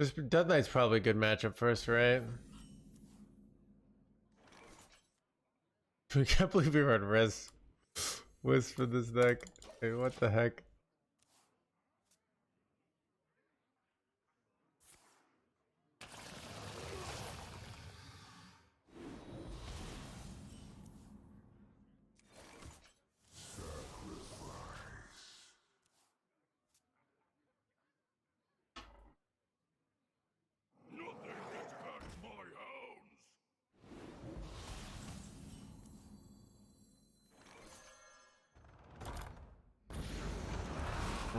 This Death Knight's probably a good matchup first, right? I can't believe we run Wisp for this deck. Hey, what the heck?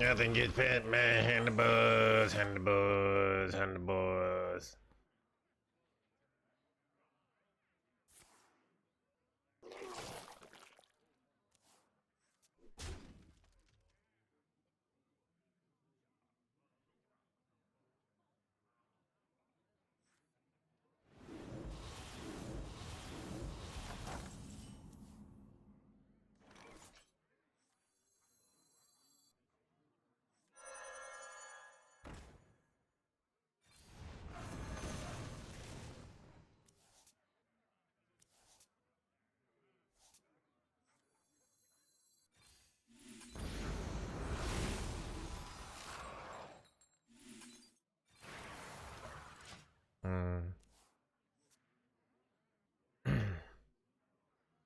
Nothing gets past my handlebars, handlebars, handlebars.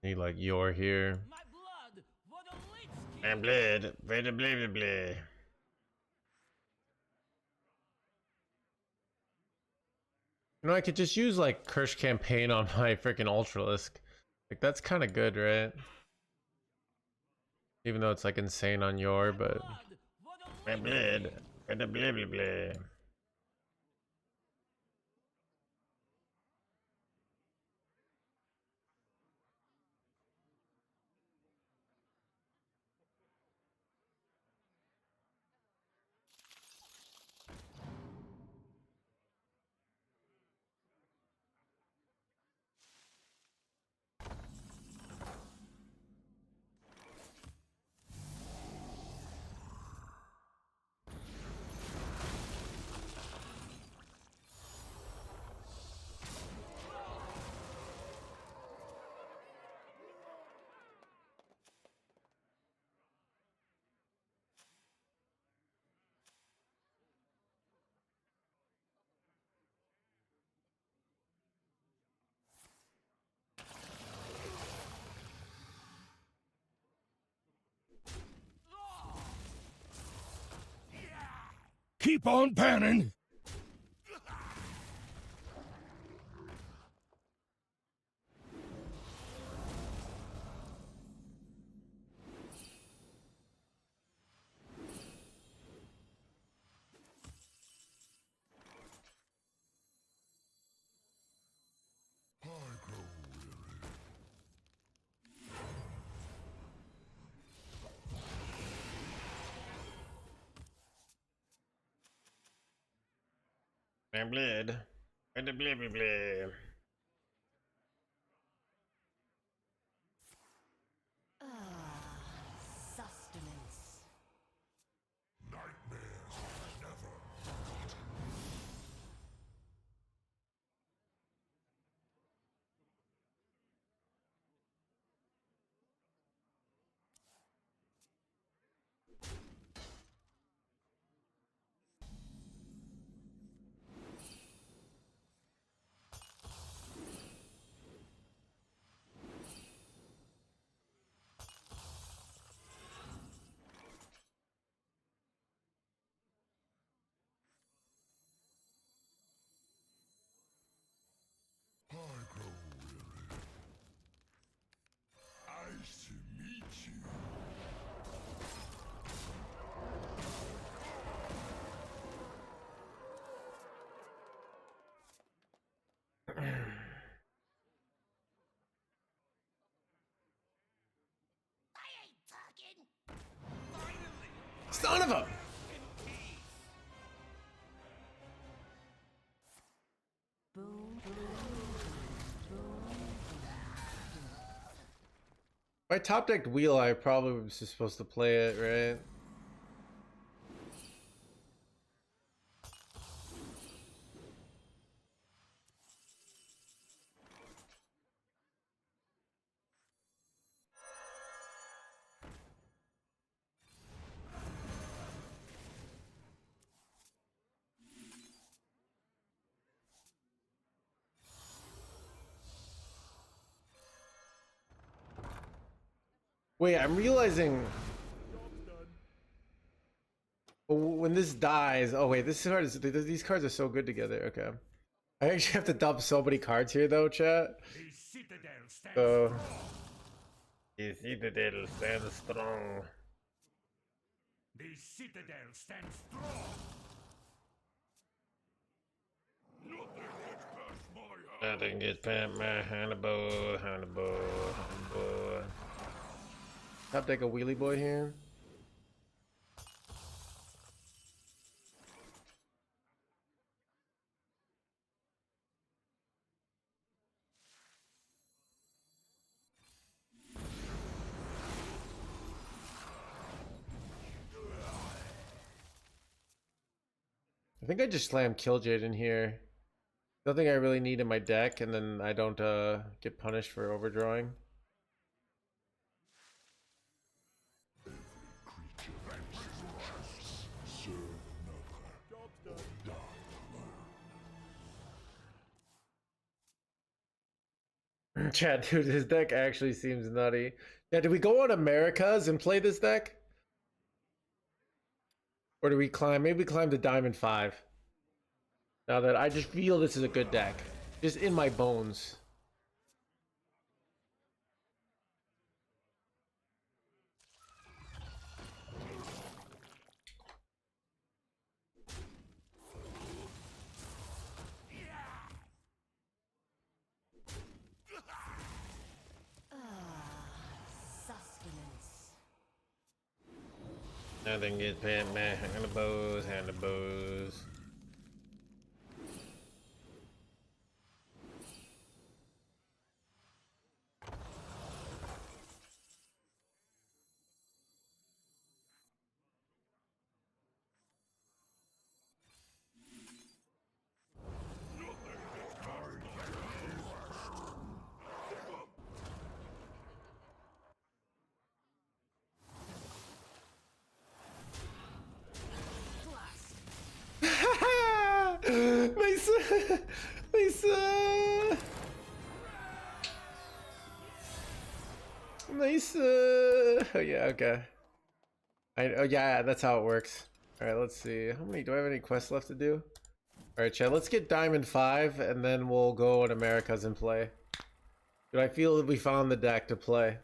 Need like you're here. My blood, blah blah blah blah. You know, I could just use like Curse Campaign on my freaking Ultralisk. Like that's kind of good, right? Even though it's like insane on your, but my blood, blah blah blah blah. Keep on panning. My blood, blah blah blah blah. Sustenance. Nightmares never. I grow weary. Nice to meet you. I ain't talking. Son of a. If I top decked Wheel, I probably was just supposed to play it, right? Wait, I'm realizing when this dies. Oh wait, this card is. These cards are so good together. Okay. I actually have to dump so many cards here though, chat. The citadel stands So. strong. The citadel stands strong. The citadel stands strong. Nothing gets past my hand. Nothing gets past my Hannibal, Hannibal. Top deck a wheelie boy here. I think I just slammed Killjade in here. Nothing I really need in my deck, and then I don't get punished for overdrawing. Chat, dude, his deck actually seems nutty. Yeah, do we go on Americas and play this deck? Or do we climb? Maybe we climb to Diamond 5. Now that I just feel this is a good deck. Just in my bones. Sustenance. Nothing gets past my Hannibals. Nice, nice, nice. Oh yeah, okay. Oh yeah, that's how it works. All right, let's see. How many? Do I have any quests left to do? All right, Chad. Let's get Diamond 5, and then we'll go on Americas and play. Dude, I feel that we found the deck to play.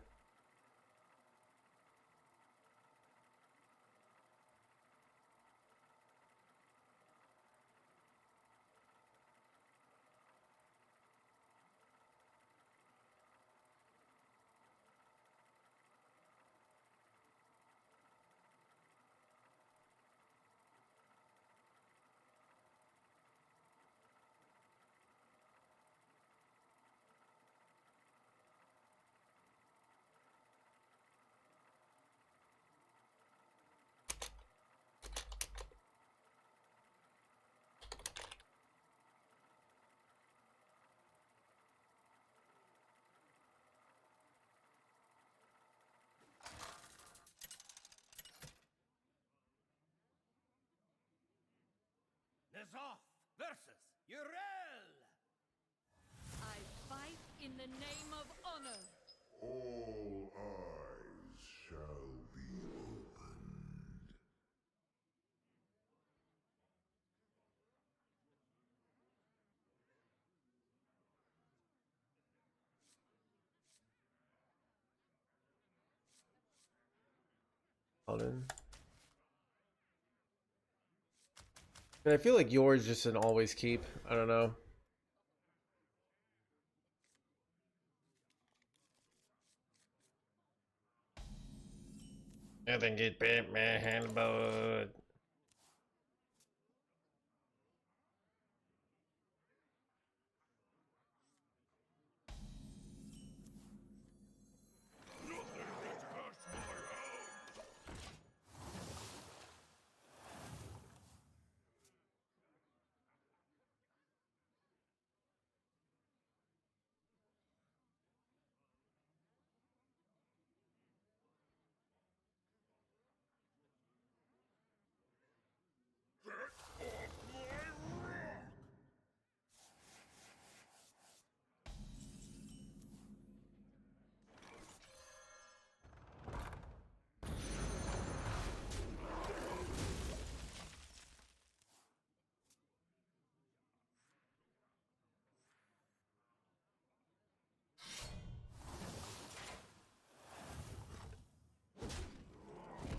Nezoth versus Urel! I fight in the name of honor. All eyes shall be opened. Hold in. And I feel like yours just an always keep. I don't know. Nothing gets past my Hannibal.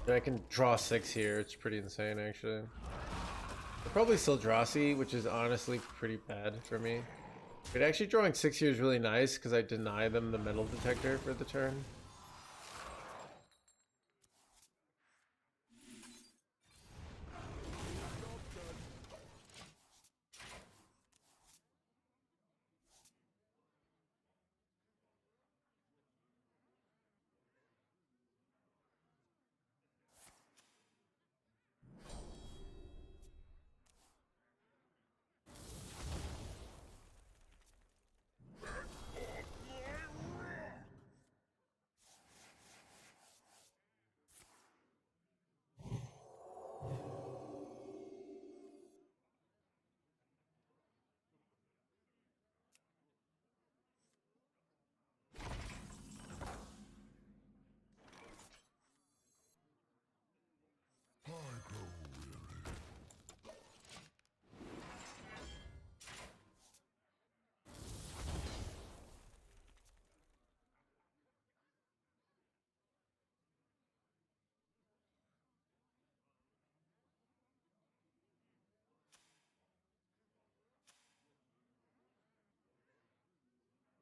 I can draw 6 here. It's pretty insane, actually. I'll probably still draw C, which is honestly pretty bad for me. But actually drawing 6 here is really nice because I deny them the metal detector for the turn.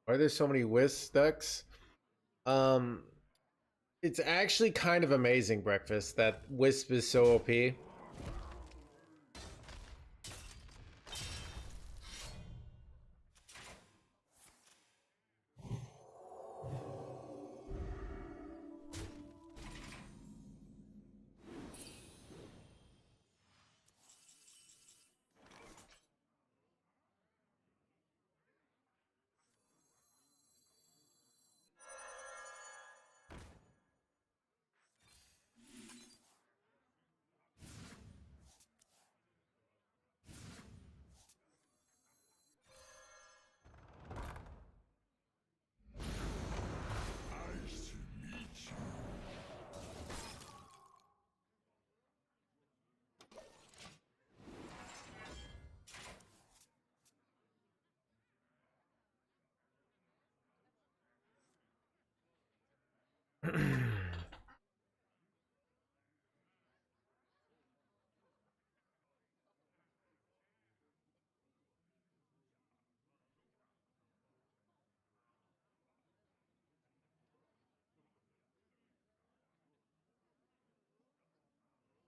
Why are there so many Wisp decks? Um, it's actually kind of amazing, Breakfast, that Wisp is so OP.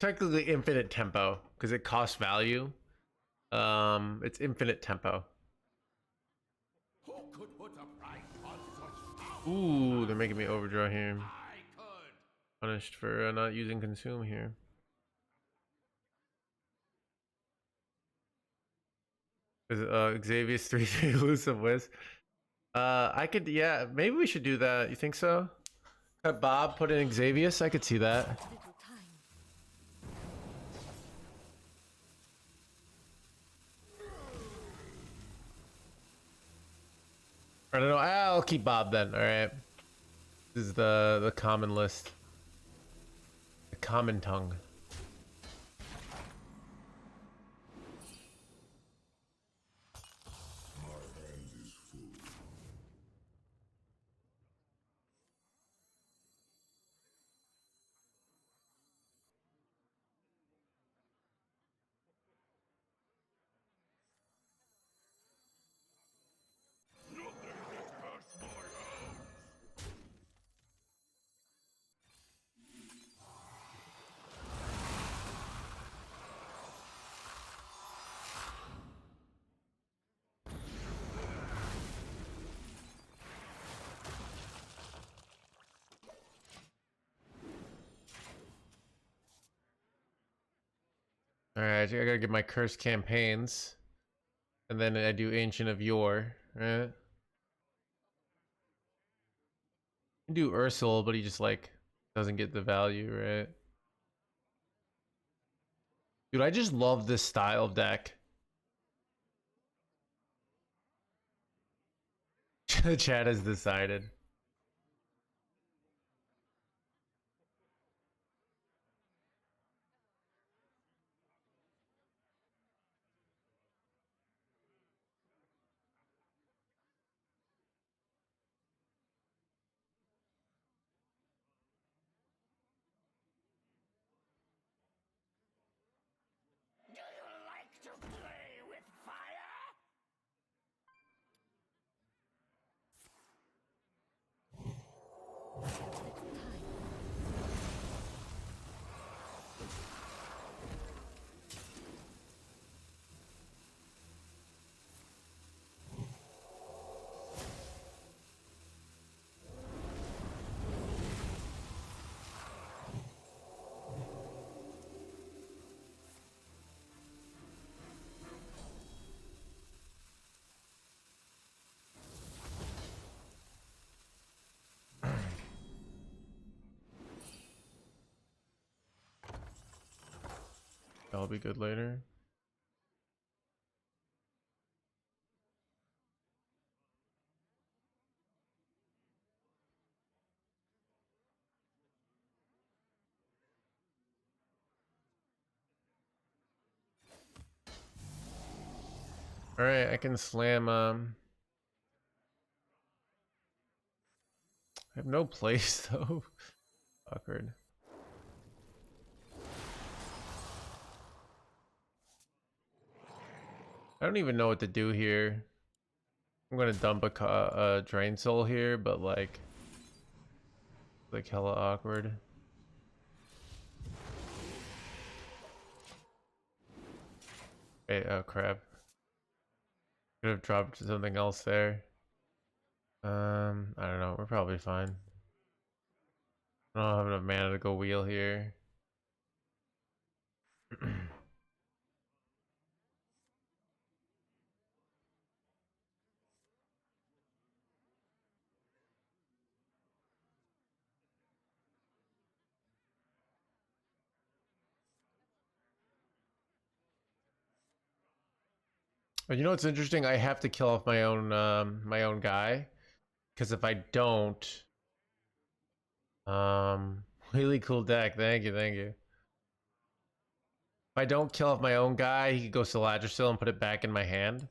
Technically infinite tempo because it costs value. It's infinite tempo. Who could put a price on such power? Ooh, they're making me overdraw here. I could. Punished for not using consume here. Xavier's 3 elusive Wisp. I could, yeah, maybe we should do that. You think so? Cut Bob, put in Xavius. I could see that. Little time. I don't know. I'll keep Bob then. All right. This is the common list. The common tongue. All right, I gotta get my cursed campaigns, and then I do Ancient of Yore. Right? I can do Ursul, but he just like doesn't get the value, right? Dude, I just love this style of deck. Chat has decided. That'll be good later. All right, I can slam. I have no place though. Awkward. I don't even know what to do here. I'm gonna dump a drain soul here, but like hella awkward. Hey, oh crap. Could have dropped something else there. I don't know. We're probably fine. I don't have enough mana to go wheel here. But you know what's interesting? I have to kill off my own guy, because if I don't, really cool deck. Thank you, thank you. If I don't kill off my own guy, he could go Still and put it back in my hand.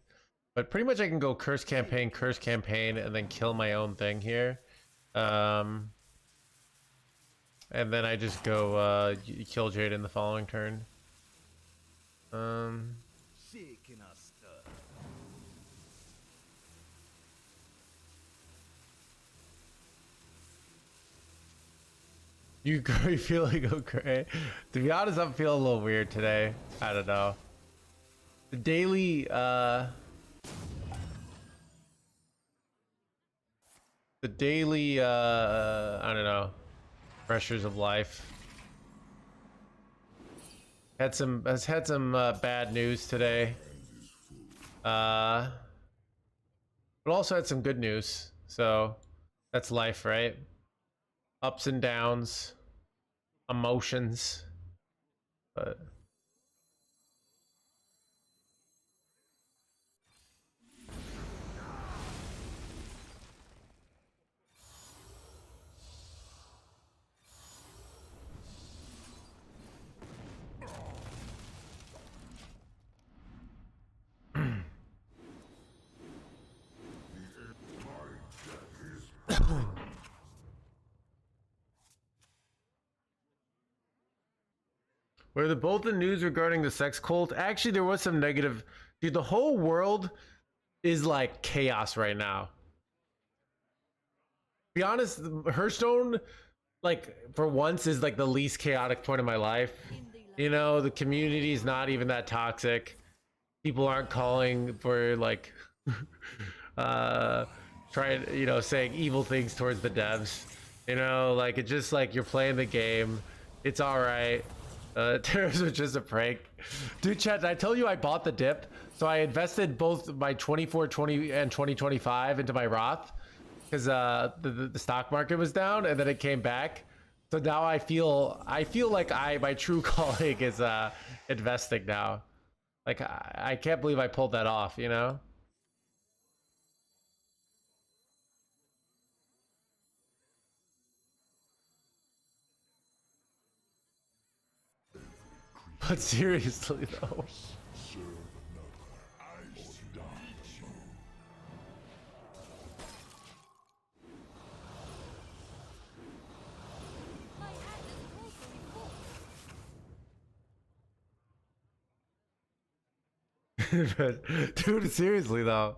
But pretty much I can go Curse Campaign, and then kill my own thing here. And then I just go kill Jade in the following turn. You feel like okay. To be honest, I'm feeling a little weird today. I don't know. The daily I don't know, pressures of life. Had some bad news today. But also had some good news. So that's life, right? Ups and downs, emotions, but were the both the news regarding the sex cult? Actually, there was some negative. Dude, the whole world is like chaos right now. To be honest, Hearthstone, like for once, is like the least chaotic point of my life. You know, the community is not even that toxic. People aren't calling for like trying, you know, saying evil things towards the devs. You know, like it's just like you're playing the game. It's all right. Terrors was just a prank. Dude, chat, did I tell you I bought the dip? So I invested both my 2420 and 2025 into my Roth because the stock market was down and then it came back. So now I feel like my true calling is investing now. Like I can't believe I pulled that off, you know? But seriously though. My hand is woefully full. Dude, seriously though.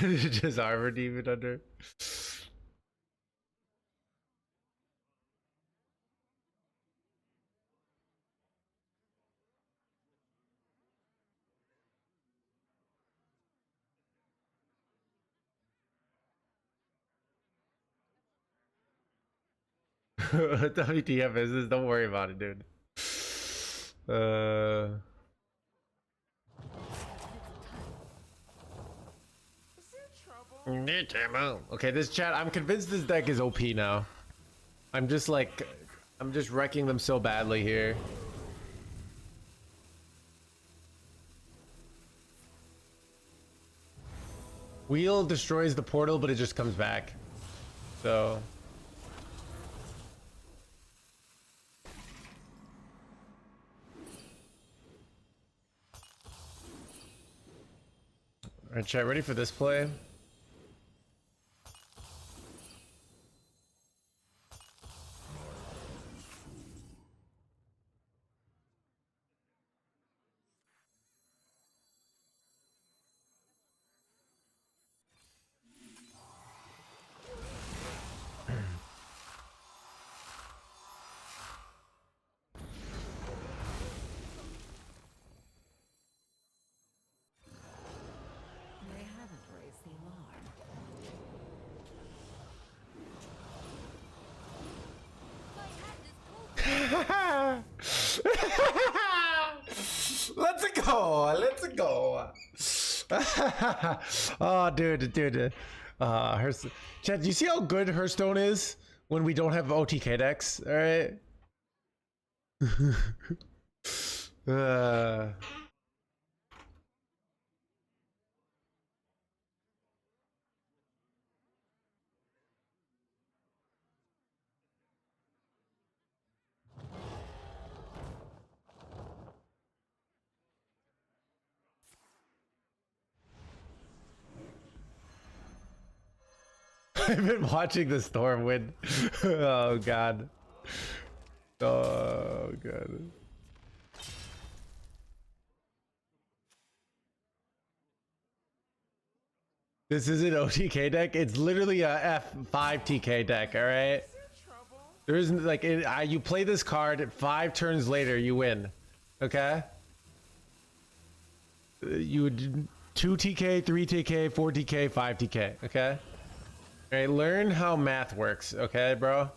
Just armor demon under. WTF is this? Don't worry about it, dude. Okay, this chat, I'm convinced this deck is OP now. I'm just wrecking them so badly here. Wheel destroys the portal, but it just comes back. So... Alright, chat, ready for this play? They haven't raised the alarm. Let's go. Let's go. Oh, dude. Chat, do you see how good Hearthstone is when we don't have OTK decks? All right. I've been watching the storm win. Oh god. Oh god. This is an OTK deck. It's literally a F5 TK deck. All right. There isn't like you play this card 5 turns later, you win. Okay. You would 2 TK, 3 TK, 4 TK, 5 TK. Okay. All right, learn how math works, okay, bro?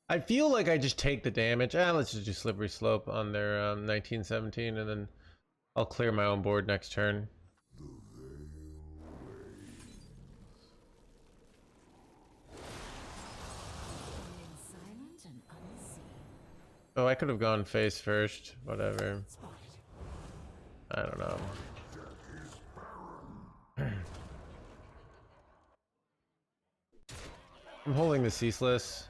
I feel like I just take the damage. Let's just do Slippery Slope on their 1917, and then I'll clear my own board next turn. Silent and unseen. Oh, I could have gone face first. Whatever. I don't know. I'm holding the Ceaseless.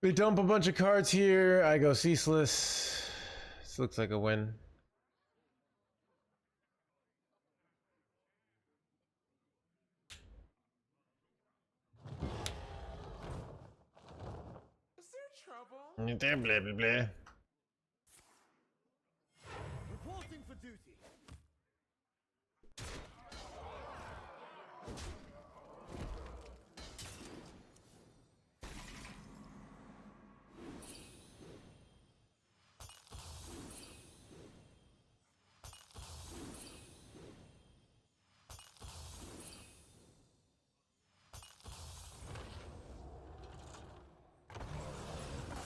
We dump a bunch of cards here. I go Ceaseless. This looks like a win. Is there trouble? Blah, blah, blah. Reporting for duty.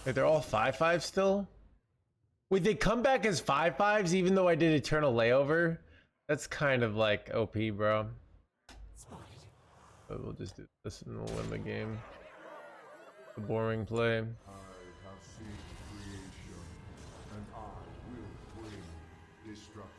Wait, they're all 5/5 still? Wait, they come back as 5/5s even though I did Eternal Layover? That's kind of like OP, bro. But we'll just do this and we'll win the game. The boring play. I have seen creation, and I will bring destruction.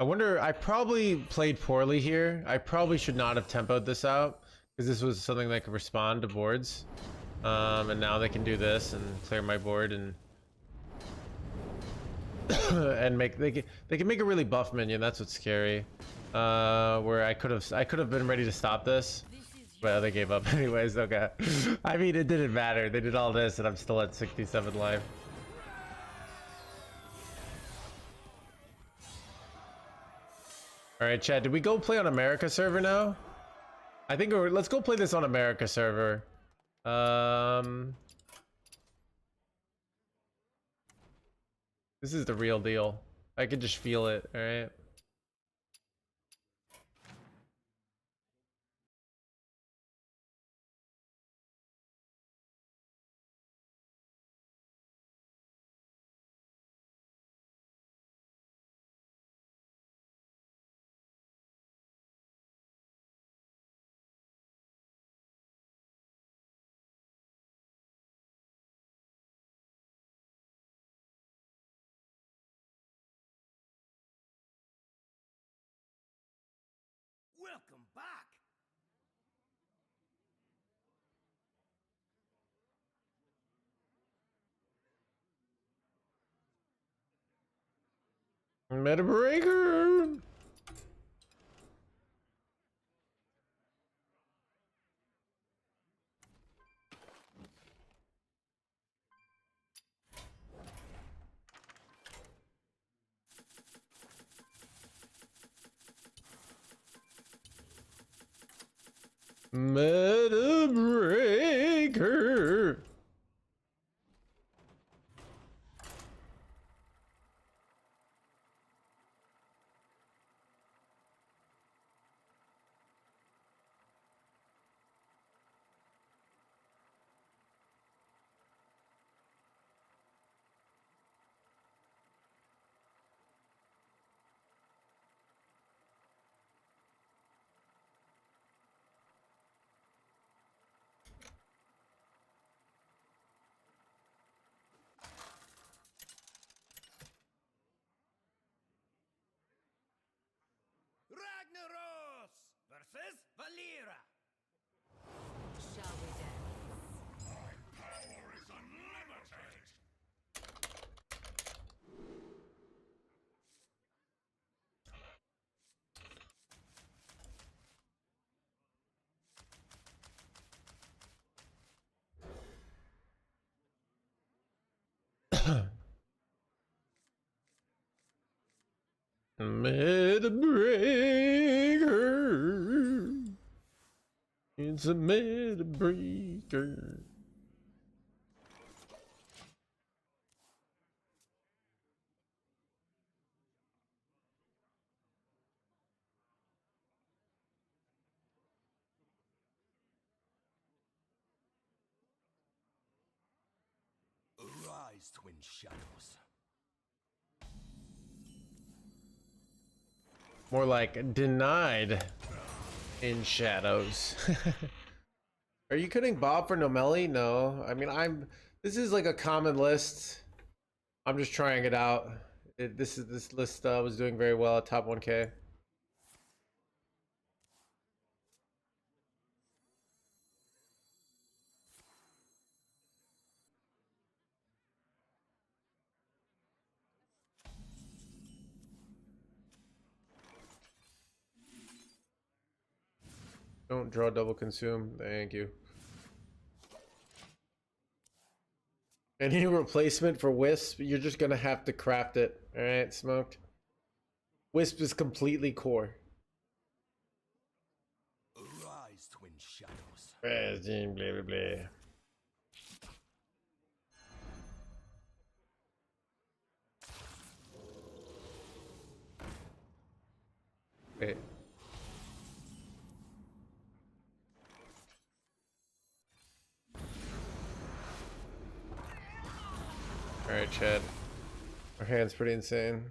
I wonder, I probably played poorly here. I probably should not have tempoed this out because this was something that could respond to boards. And now they can do this and clear my board and and they can make a really buff minion. That's what's scary. Where I could have been ready to stop this, but they gave up anyways. Okay. I mean, it didn't matter. They did all this and I'm still at 67 life. All right, Chad, did we go play on America server now? I think let's go play this on America server. This is the real deal. I could just feel it, all right? Welcome back. Meta breaker. Meta breaker. Ragnaros versus Valera. Shall we dance? Power is unlimited. Meta breaker. It's a meta breaker. Arise, twin shadows. More like denied in shadows. Are you cutting Bob for Nomelli? No. I mean, this is like a common list. I'm just trying it out. This list was doing very well at top 1K. Don't draw double consume. Thank you. Any replacement for Wisp, you're just gonna have to craft it. Alright, smoked. Wisp is completely core. Arise, twin shadows. Blah, blah, blah. Wait. Alright, Chad. Our hand's pretty insane.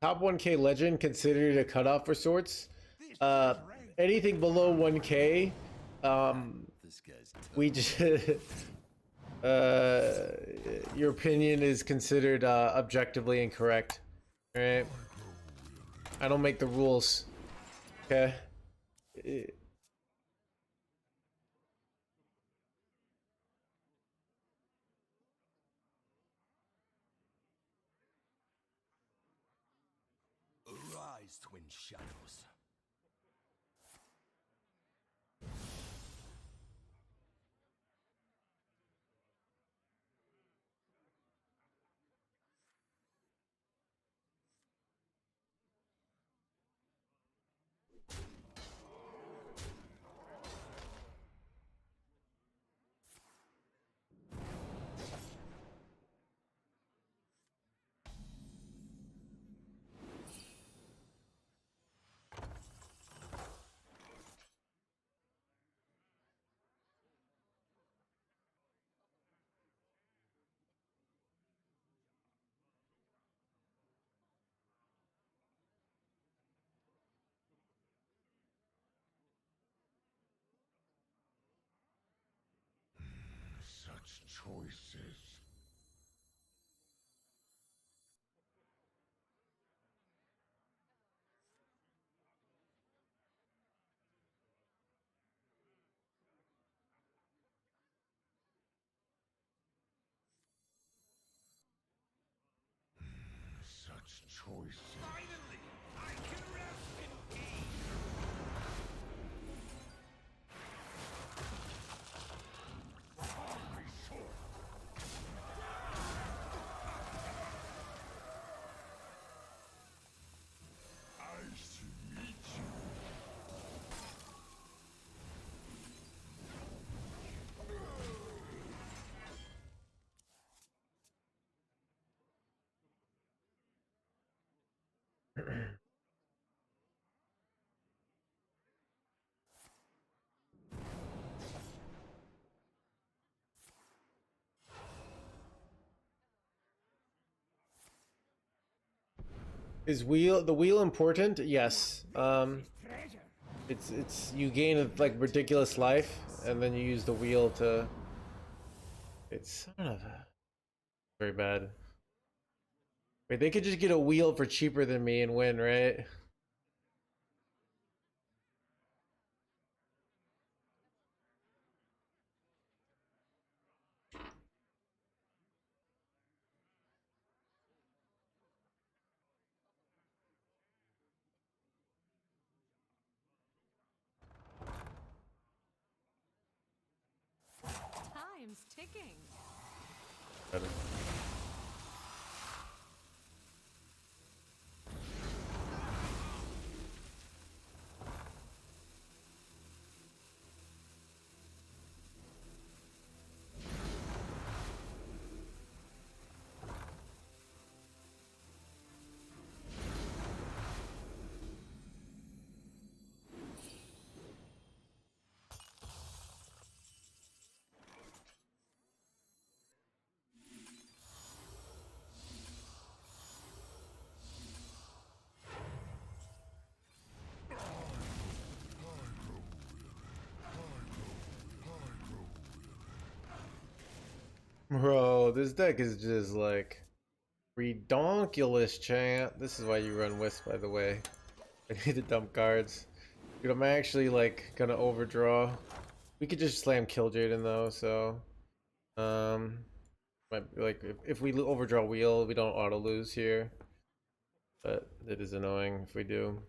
Top 1K legend considered a cutoff for sorts. Anything below 1K, we just your opinion is considered objectively incorrect. Alright? I don't make the rules. Okay? Arise, twin shadows. Such choices. Such choices. Finally, I can rest in peace. I should meet you. Is the wheel important? Yes. It's you gain like ridiculous life, and then you use the wheel to. It's I don't know, very bad. Wait, they could just get a wheel for cheaper than me and win, right? Time's ticking. Bro, this deck is just like redonkulous, champ. This is why you run Wisp, by the way. I need to dump cards. Dude, I'm actually like gonna overdraw. We could just slam Kill Jaden though, so might be like if we overdraw wheel, we don't auto lose here. But it is annoying if we do.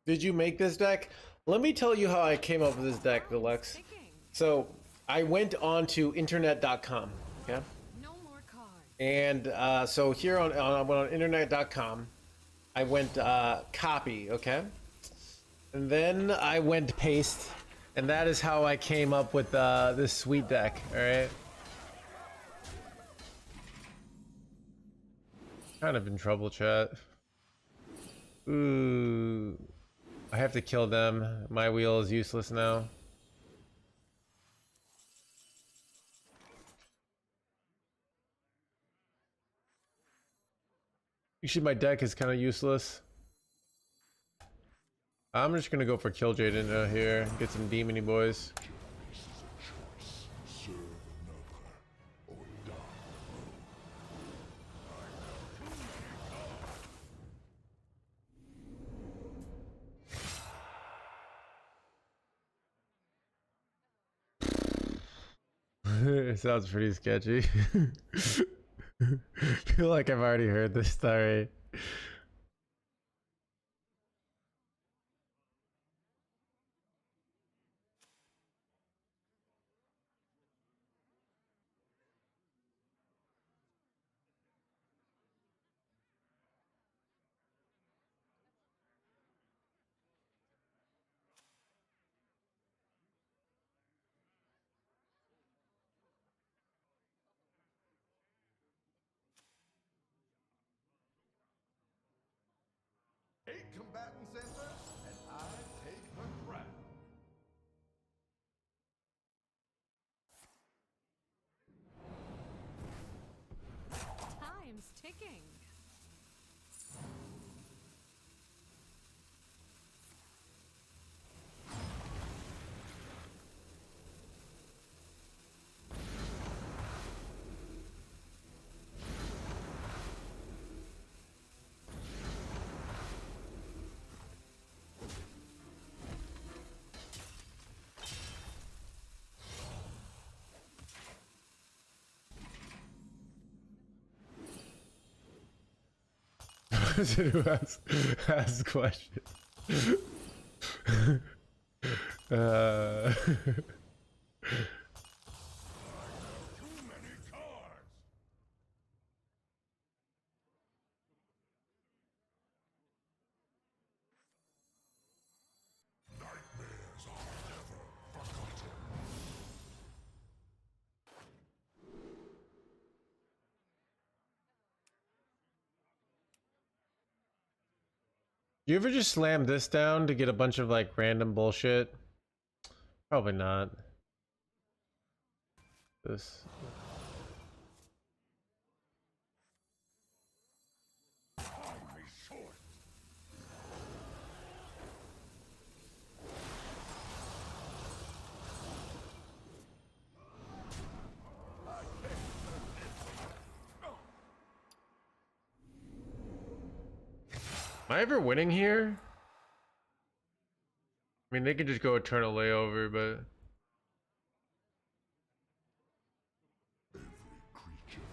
Did you make this deck? Let me tell you how I came up with this deck, Deluxe. Ticking. So I went on to internet.com. Okay. No more cards. And so here I went on internet.com. I went copy, okay? And then I went paste. And that is how I came up with this sweet deck, alright? Kind of in trouble, chat. Ooh. I have to kill them. My wheel is useless now. Actually, my deck is kind of useless. I'm just gonna go for Kill Jaden here. Get some demony boys. Serve another or die. It sounds pretty sketchy. Feel like I've already heard this story. Eight combatants enter, and I take the crown. Time's ticking. Who has questions? uh, Too many cards. Nightmares are never forgotten. you ever just slam this down to get a bunch of like random bullshit? Probably not. This. Time is short. Am I ever winning here? I mean, they could just go eternal layover, but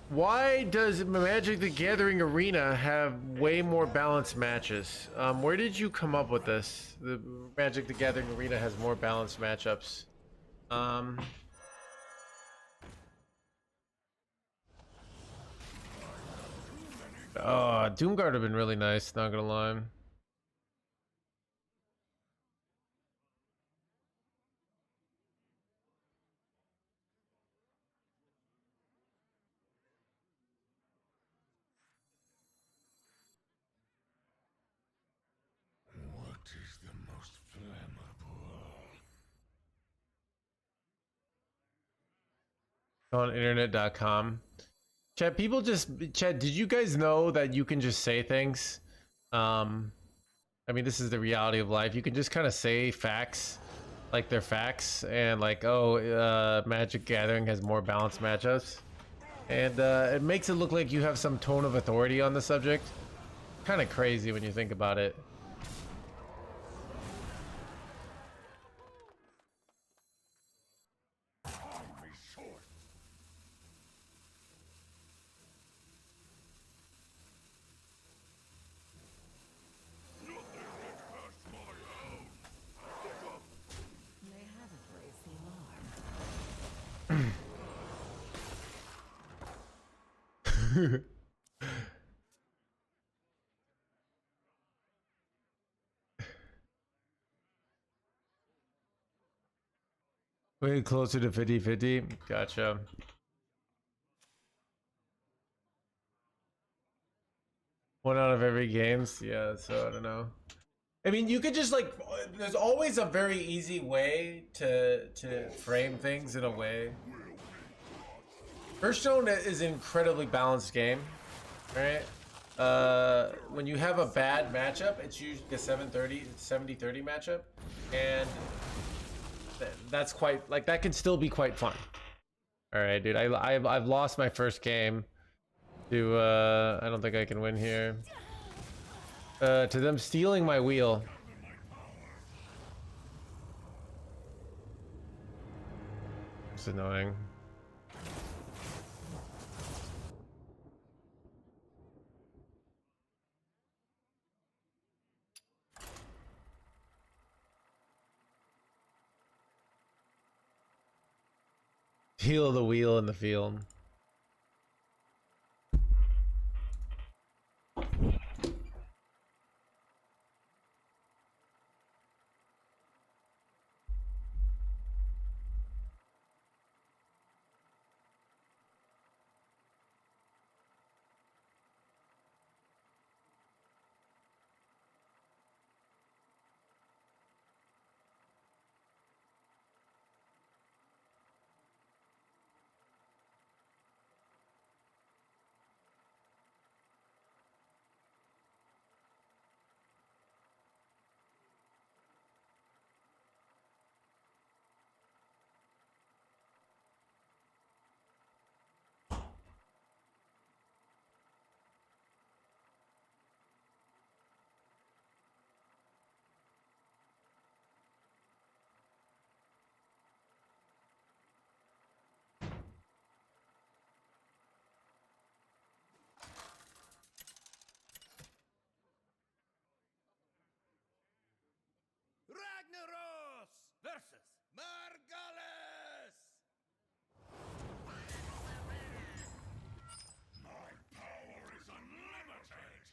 why does Magic the Gathering Arena have way more balanced matches? Where did you come up with this? The Magic the Gathering Arena has more balanced matchups. Oh, Doomguard would have been really nice, not gonna lie. What is the most flammable? On internet.com. Chat, people just chat, did you guys know that you can just say things? I mean, this is the reality of life. You can just kind of say facts like they're facts, and like, oh, Magic Gathering has more balanced matchups, and it makes it look like you have some tone of authority on the subject. Kind of crazy when you think about it. Time is short. Nothing gets past my own. They haven't raised the alarm. Way closer to 50-50. Gotcha. One out of every games. Yeah, so I don't know. I mean, you could just like, there's always a very easy way to frame things in a way. Hearthstone is an incredibly balanced game, right? When you have a bad matchup, it's usually a 70-30 matchup, and that's quite like that can still be quite fun. All right, dude. I've lost my first game to I don't think I can win here. To them stealing my wheel. It's annoying. Heal the wheel in the field. Ragnaros versus Margalis! My power is unlimited!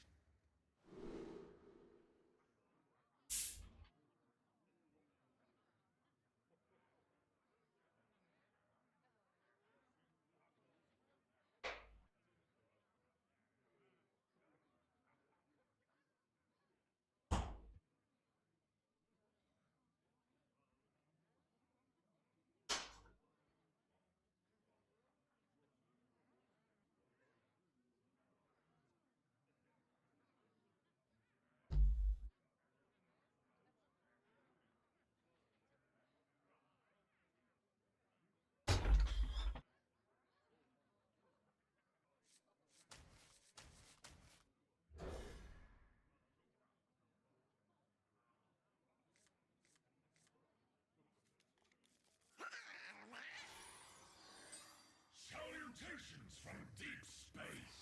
Salutations from deep space!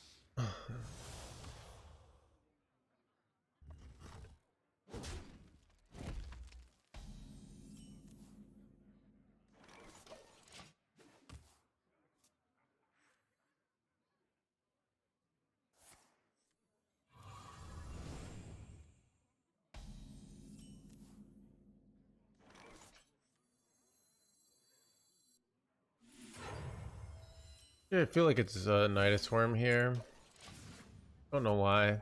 Yeah, I feel like it's a Nidus Worm here. Don't know why.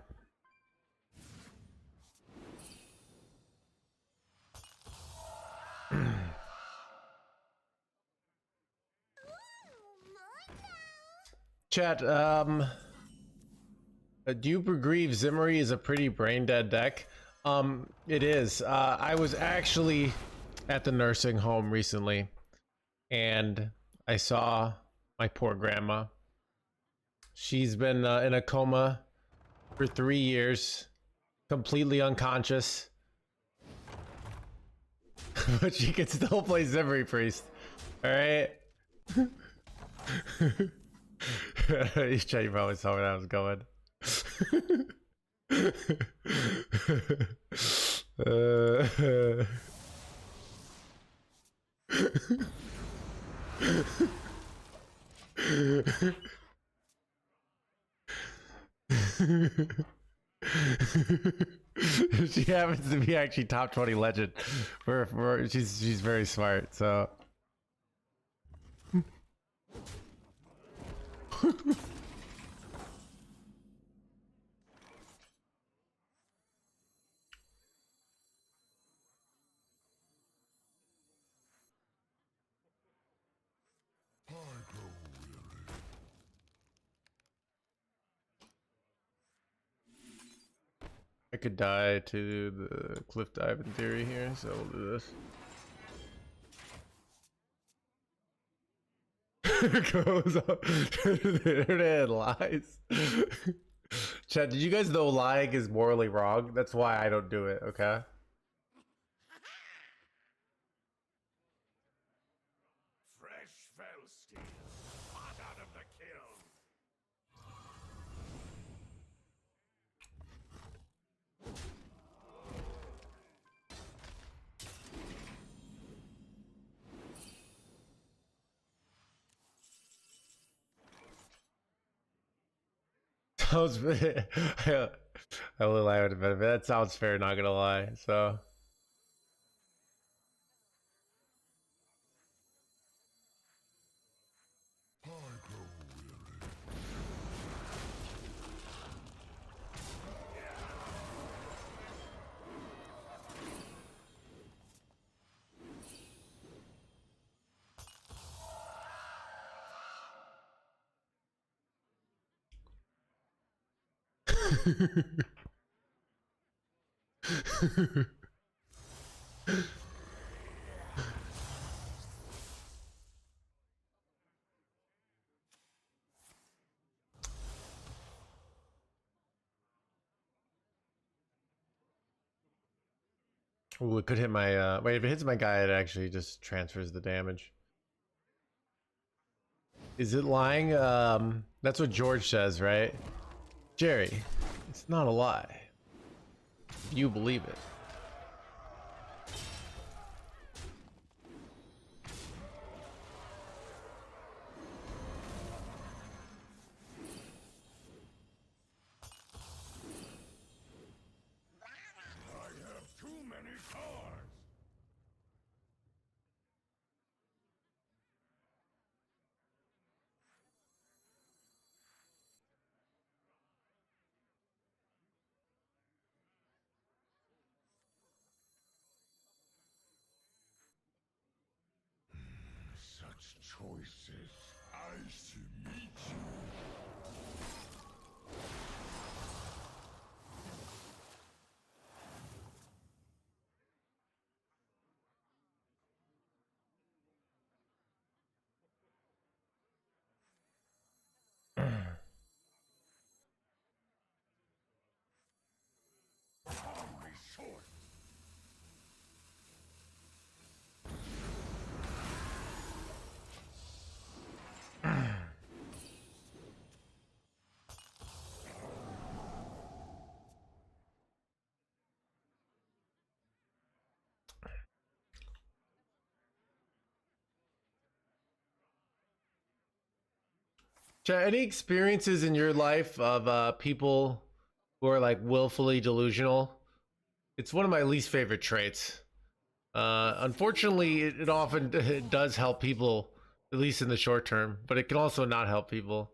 Chat, do you agree Zimmery is a pretty brain dead deck? It is. I was actually at the nursing home recently, and I saw my poor grandma. She's been in a coma for 3 years, completely unconscious, but she can still play Zimmery Priest. All right. You probably saw where I was going. She happens to be actually top 20 legend. She's very smart, so. I could die to the cliff dive in theory here, so we'll do this. Goes on. The internet lies. Chad, did you guys know lying is morally wrong? That's why I don't do it, okay? Fresh fell steel, hot out of the kiln. Sounds I will lie with a bit, but that sounds fair, not gonna lie. So ooh, it could hit my wait, if it hits my guy, it actually just transfers the damage. Is it lying? That's what George says, right? Jerry, it's not a lie. You believe it. I have too many cards. Such choices. I should meet you. Only short. Chad, any experiences in your life of people who are like willfully delusional? It's one of my least favorite traits. Unfortunately, it often it does help people, at least in the short term, but it can also not help people.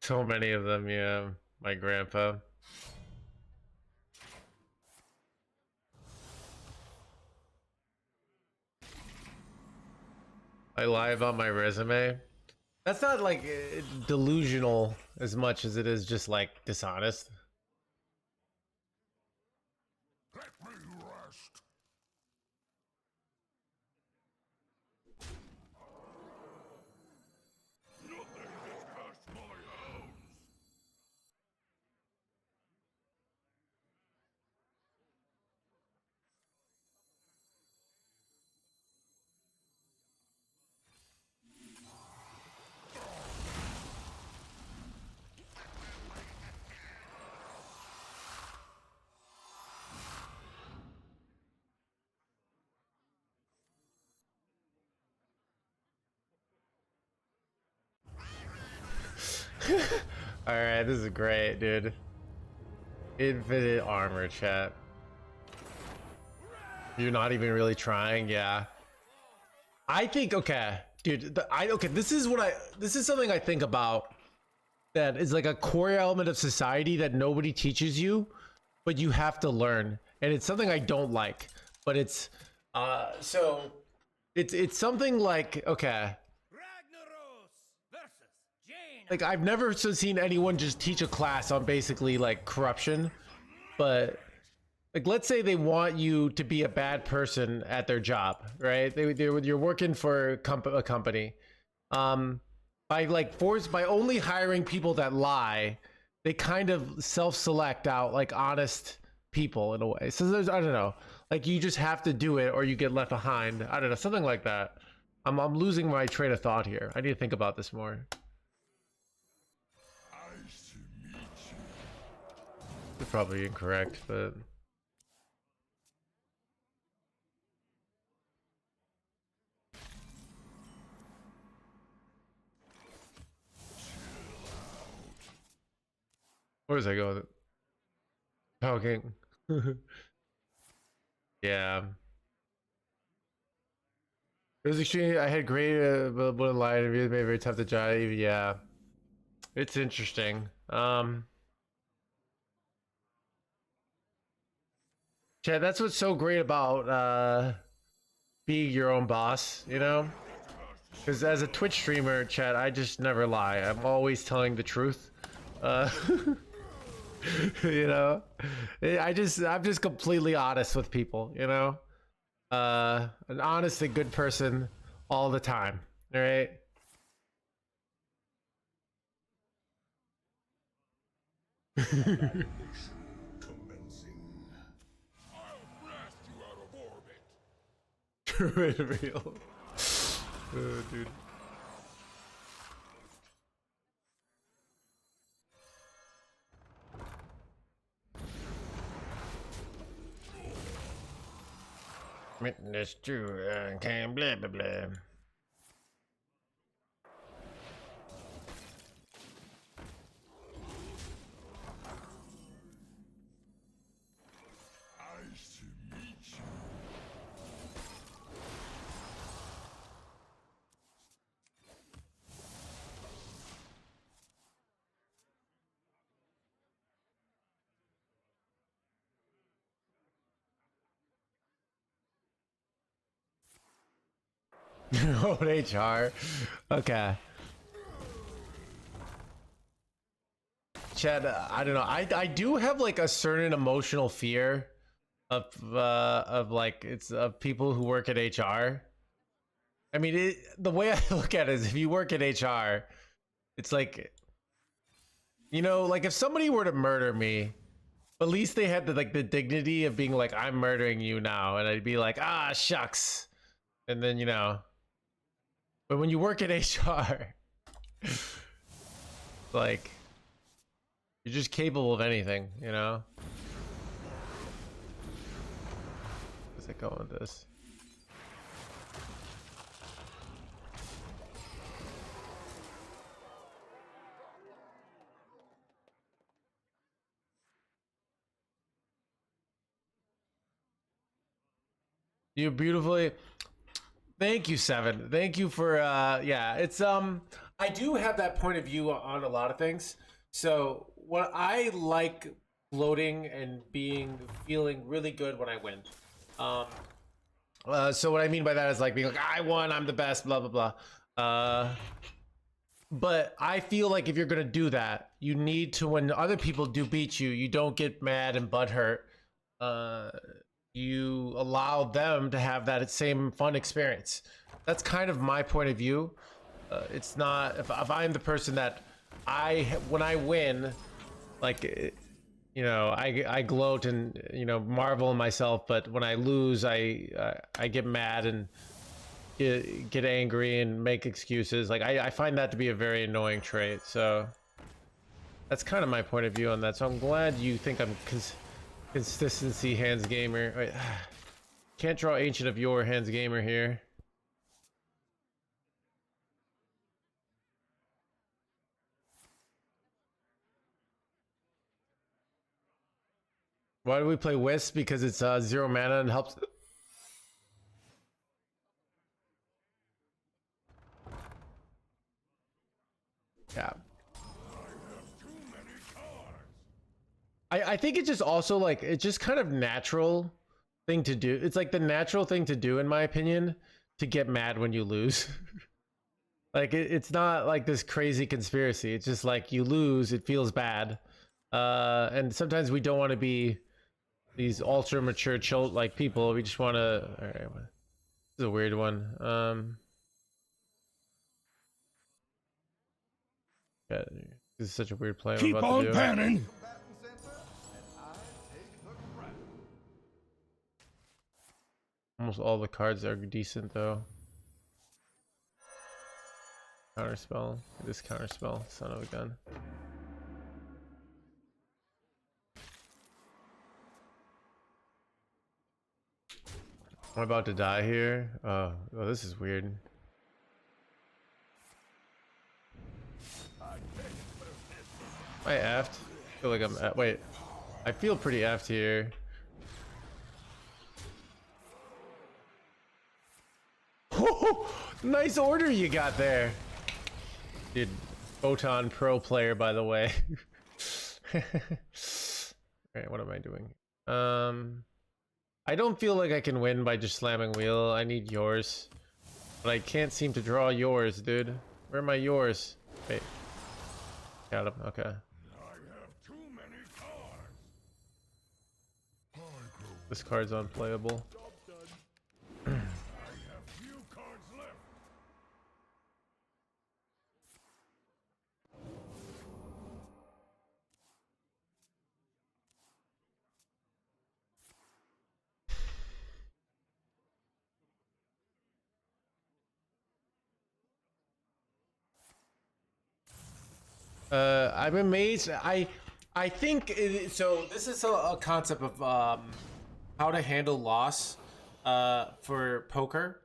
So many of them, yeah. My grandpa. I lie about my resume. That's not like delusional as much as it is just like dishonest. Let me rest. Nothing has cast my hounds. Alright, this is great, dude. Infinite armor, chat. You're not even really trying, yeah. I think, okay, dude, okay, this is something I think about that is like a core element of society that nobody teaches you, but you have to learn. And it's something I don't like, but it's, so it's something like, okay, like I've never seen anyone just teach a class on basically like corruption, but like let's say they want you to be a bad person at their job, right? You're working for a company, by only hiring people that lie, they kind of self-select out like honest people in a way. So there's, I don't know, like you just have to do it or you get left behind. I don't know, something like that. I'm losing my train of thought here. I need to think about this more. It's probably incorrect, but where does I go with it? Talking. Yeah. It was extremely. I had great, but wouldn't lie. It made it very tough to jive. Yeah, it's interesting. Chad, that's what's so great about being your own boss, you know? Because as a Twitch streamer, Chad, I just never lie. I'm always telling the truth. You know, I'm just completely honest with people, you know? An honest and good person all the time, all right? Commencing. I'll blast you out of orbit. Real. Oh, dude. That's true. Can't blah blah blah. Nice to meet you. Oh, HR. Okay. Chad, I don't know. I do have like a certain emotional fear of like it's of people who work at HR. I mean, the way I look at it is if you work at HR, it's like, you know, like if somebody were to murder me, at least they had the dignity of being like, I'm murdering you now, and I'd be like, ah, shucks, and then you know. But when you work at HR, like you're just capable of anything, you know. Where's it going with this? You beautifully. Thank you, Seven. Thank you for yeah, it's I do have that point of view on a lot of things. So what I like floating and feeling really good when I win. So what I mean by that is like being like, I won, I'm the best, blah blah blah. But I feel like if you're gonna do that, you need to, when other people do beat you, you don't get mad and butthurt. You allow them to have that same fun experience. That's kind of my point of view. It's not if I'm the person that when I win, like you know, I gloat and you know marvel in myself, but when I lose, I get mad and get angry and make excuses. Like I find that to be a very annoying trait. So that's kind of my point of view on that. So I'm glad you think I'm consistency hands gamer. Wait, can't draw ancient of your hands gamer here. Why do we play Wisp? Because it's 0 mana and helps. Yeah. I think it's just also like it's just kind of natural thing to do. It's like the natural thing to do, in my opinion, to get mad when you lose. Like it's not like this crazy conspiracy. It's just like you lose, it feels bad. And sometimes we don't want to be these ultra mature like people. We just want to. All right, this is a weird one. Yeah, this is such a weird play. Keep I'm about on to do. panning. Almost all the cards are decent though. Counterspell. This counterspell. Son of a gun. I'm about to die here. Oh, this is weird. Am I effed? I feel like I'm. Wait. I feel pretty effed here. Nice order you got there. Dude, Photon Pro player, by the way. Alright, what am I doing? I don't feel like I can win by just slamming wheel. I need yours. But I can't seem to draw yours, dude. Where are my yours? Wait. Got him, okay. I have too many cards. This card's unplayable. I have few cards left. I'm amazed. I think so. This is a concept of how to handle loss for poker.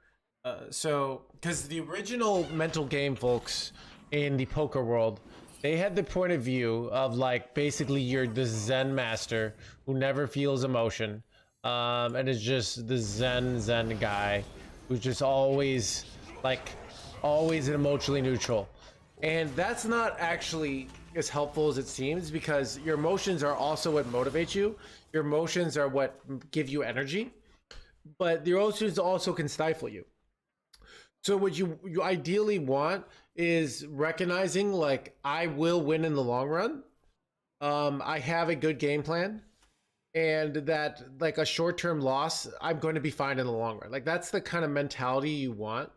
So, because the original mental game folks in the poker world, they had the point of view of like basically you're the Zen master who never feels emotion, and is just the Zen guy who's just always emotionally neutral. And that's not actually as helpful as it seems, because your emotions are also what motivates you. Your emotions are what give you energy, but your emotions also can stifle you. So what you ideally want is recognizing like, I will win in the long run. I have a good game plan, and that like a short-term loss, I'm going to be fine in the long run. Like that's the kind of mentality you want.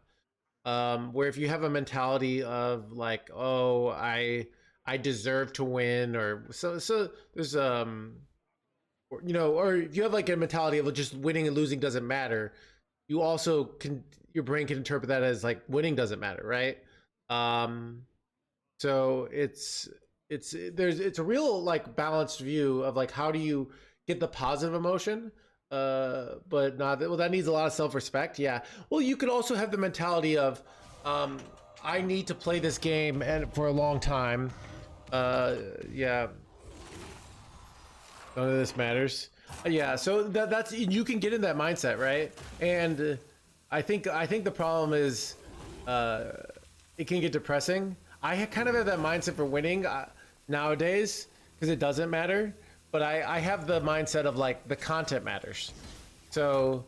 Where if you have a mentality of like, oh, I deserve to win, or so there's you know, or if you have like a mentality of just winning and losing doesn't matter, you also can, your brain can interpret that as like winning doesn't matter, right? So it's a real like balanced view of like, how do you get the positive emotion, but not that, well, that needs a lot of self-respect. Yeah, well, you could also have the mentality of I need to play this game and for a long time. Yeah, none of this matters. Yeah, so that's, you can get in that mindset, right? And I think the problem is it can get depressing. I kind of have that mindset for winning nowadays because it doesn't matter. But I have the mindset of like the content matters. So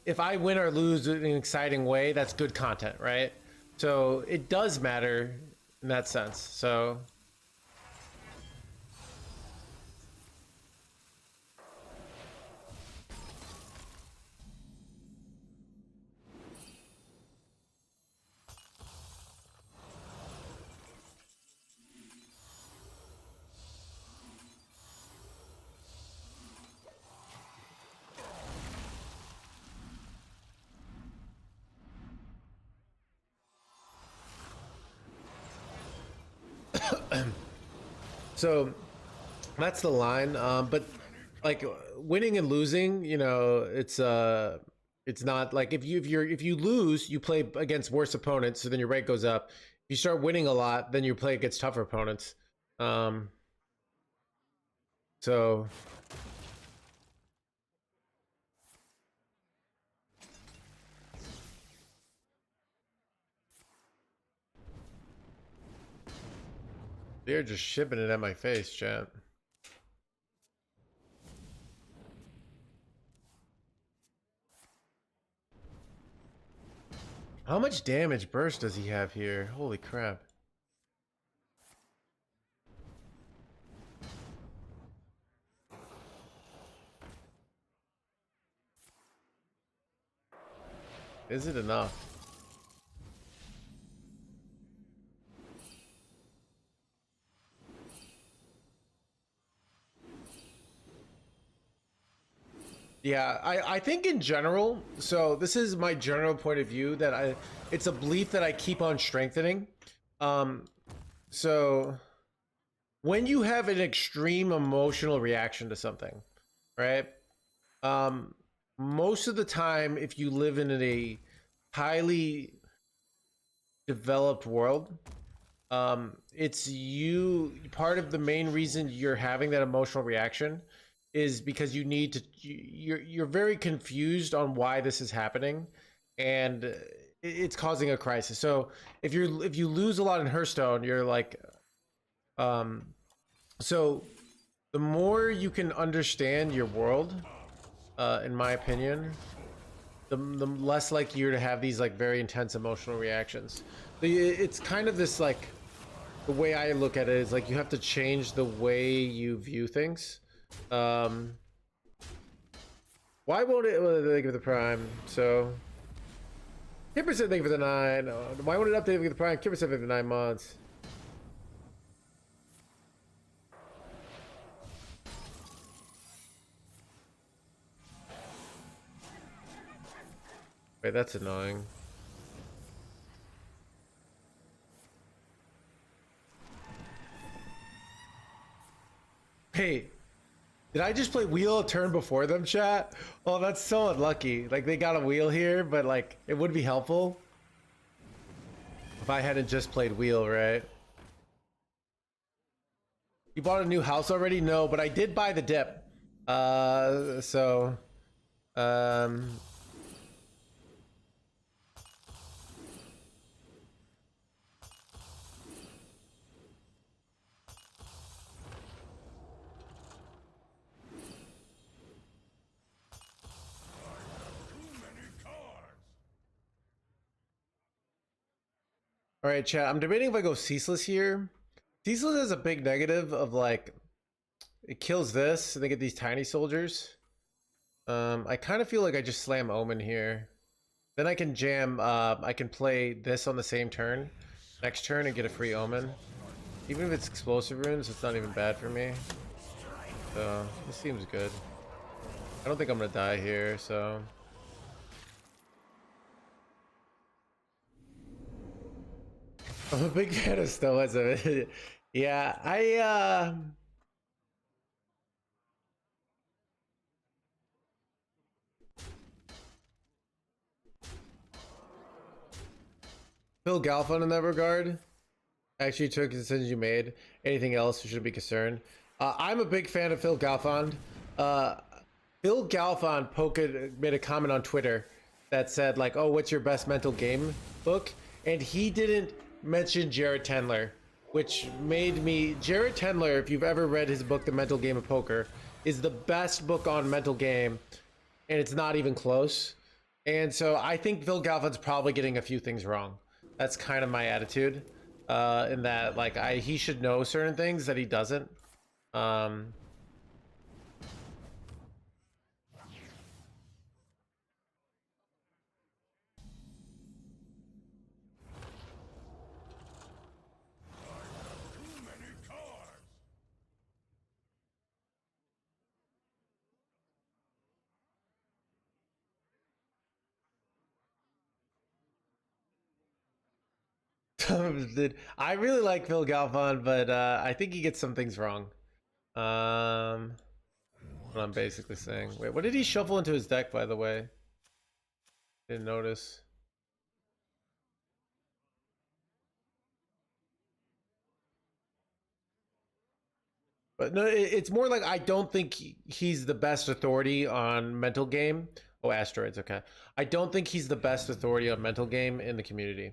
if I win or lose in an exciting way, that's good content, right? So it does matter in that sense. So so that's the line. But like winning and losing, you know, it's not like if you lose, you play against worse opponents, so then your rate goes up. If you start winning a lot, then you play against tougher opponents. So They're just shipping it at my face, chat. How much damage burst does he have here? Holy crap. Is it enough? Yeah, I think in general, so this is my general point of view that it's a belief that I keep on strengthening. So when you have an extreme emotional reaction to something, right? Most of the time, if you live in a highly developed world, it's part of the main reason you're having that emotional reaction is because you need to you're very confused on why this is happening, and it's causing a crisis. So if you lose a lot in Hearthstone, you're like so the more you can understand your world, in my opinion, the less likely you're to have these like very intense emotional reactions. It's kind of this like, the way I look at it is like you have to change the way you view things. Why won't it? Well, they give the prime. So, Kipper said thank you for the 9. Why won't it update with the prime? Kipper said for the 9 months. Wait, that's annoying. Hey, did I just play wheel a turn before them, chat? Oh, that's so unlucky. Like, they got a wheel here, but like, it would be helpful if I hadn't just played wheel, right? You bought a new house already? No, but I did buy the dip. So, all right, chat. I'm debating if I go ceaseless here. Ceaseless has a big negative of like, it kills this, and they get these tiny soldiers. I kind of feel like I just slam Omen here. Then I can jam, I can play this on the same turn, next turn, and get a free Omen. Even if it's explosive runes, it's not even bad for me. So, this seems good. I don't think I'm gonna die here, so... I'm a big fan of Stoicism. Yeah, Phil Galfond in that regard actually took the decisions you made. Anything else, you shouldn't be concerned. I'm a big fan of Phil Galfond. Phil Galfond made a comment on Twitter that said like, "Oh, what's your best mental game book?" And he didn't mention Jared Tendler, which made me... Jared Tendler, if you've ever read his book, The Mental Game of Poker, is the best book on mental game, and it's not even close. And so I think Phil Galfond's probably getting a few things wrong. That's kind of my attitude, in that like he should know certain things that he doesn't. Dude, I really like Phil Galfond, but I think he gets some things wrong. What I'm basically saying. Wait, what did he shuffle into his deck, by the way? Didn't notice. But no, it's more like I don't think he's the best authority on mental game. Oh, asteroids, okay. I don't think he's the best authority on mental game in the community.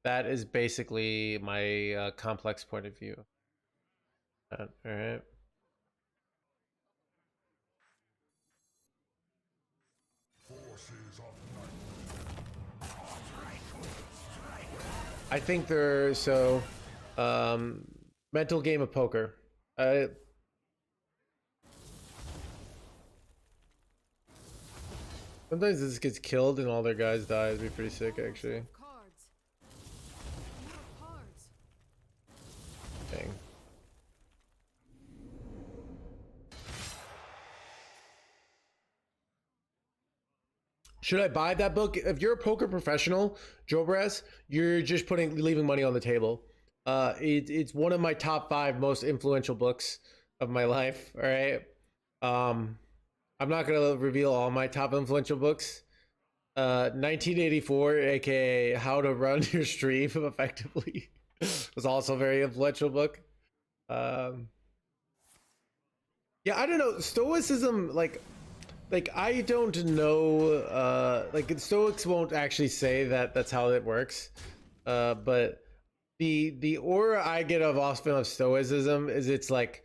That is basically my complex point of view. All right. Forces of I think they're so mental game of poker. Sometimes this gets killed and all their guys die. It'd be pretty sick, actually. Cards. More cards. Dang. Should I buy that book? If you're a poker professional, Jobras, you're just leaving money on the table. It's one of my top 5 most influential books of my life. All right. I'm not gonna reveal all my top influential books. 1984, aka How to Run Your Stream Effectively, was also a very influential book. Yeah, I don't know. Stoicism, like I don't know. Like Stoics won't actually say that that's how it works. But the aura I get of Stoicism is it's like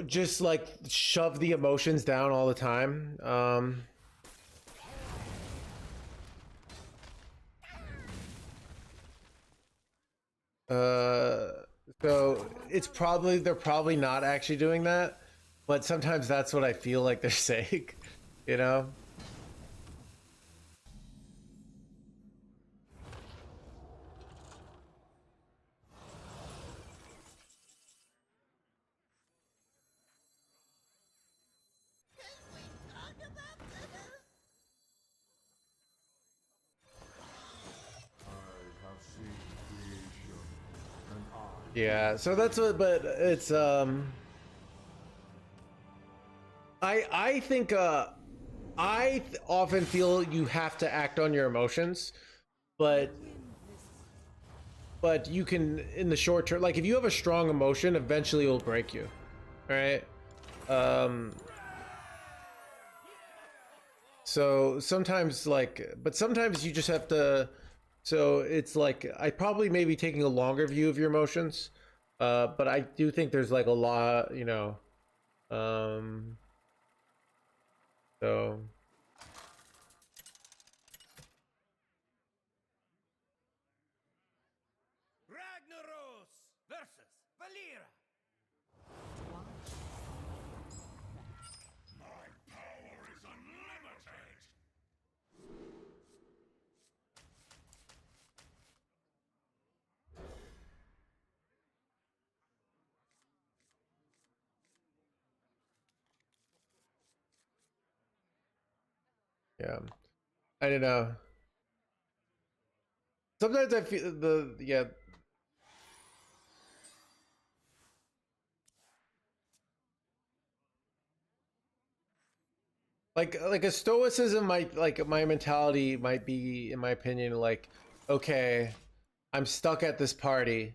just like shove the emotions down all the time. So it's probably they're probably not actually doing that, but sometimes that's what I feel like they're saying, you know? I have seen creation, and I Yeah, so that's what, but it's I think often feel you have to act on your emotions, but you can in the short term, like if you have a strong emotion, eventually it will break you, right? Um, so sometimes but sometimes you just have to. So it's like I probably may be taking a longer view of your emotions, but I do think there's like a lot, you know. Um, so Ragnaros versus Valera. my power is unlimited. yeah, I don't know. Sometimes I feel yeah. Like a stoicism might like my mentality might be in my opinion like okay, I'm stuck at this party.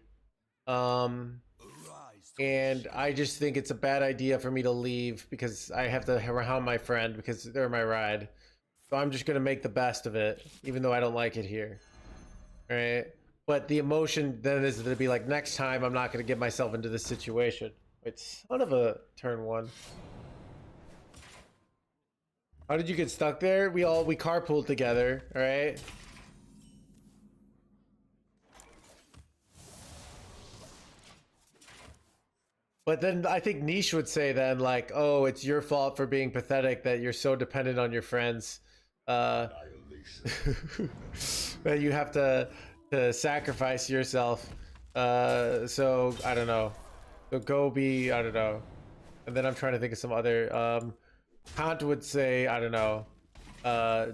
Um and I just think it's a bad idea for me to leave because I have to hound my friend because they're my ride. So I'm just gonna make the best of it, even though I don't like it here. Right? But the emotion then is to be like, next time I'm not gonna get myself into this situation. It's son of a turn 1. How did you get stuck there? We carpooled together, alright? But then I think Niche would say then like, oh, it's your fault for being pathetic that you're so dependent on your friends. That you have to sacrifice yourself. So I don't know. So go be I don't know. And then I'm trying to think of some other Kant would say, I don't know,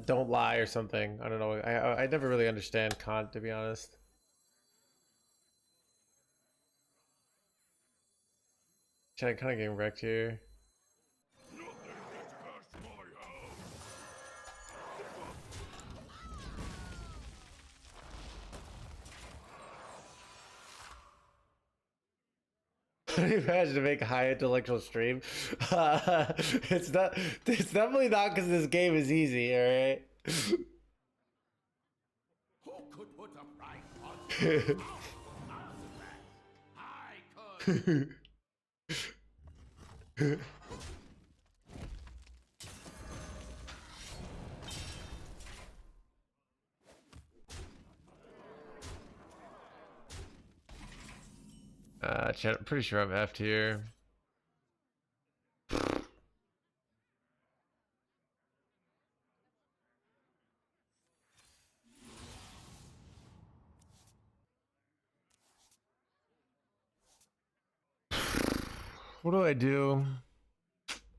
don't lie or something. I don't know. I never really understand Kant to be honest. Kind of getting wrecked here. Imagine to make a high intellectual stream. It's not. It's definitely not because this game is easy. All right. Who could put a price on such power? I could. Chat, I'm pretty sure I'm F'd here. What do I do?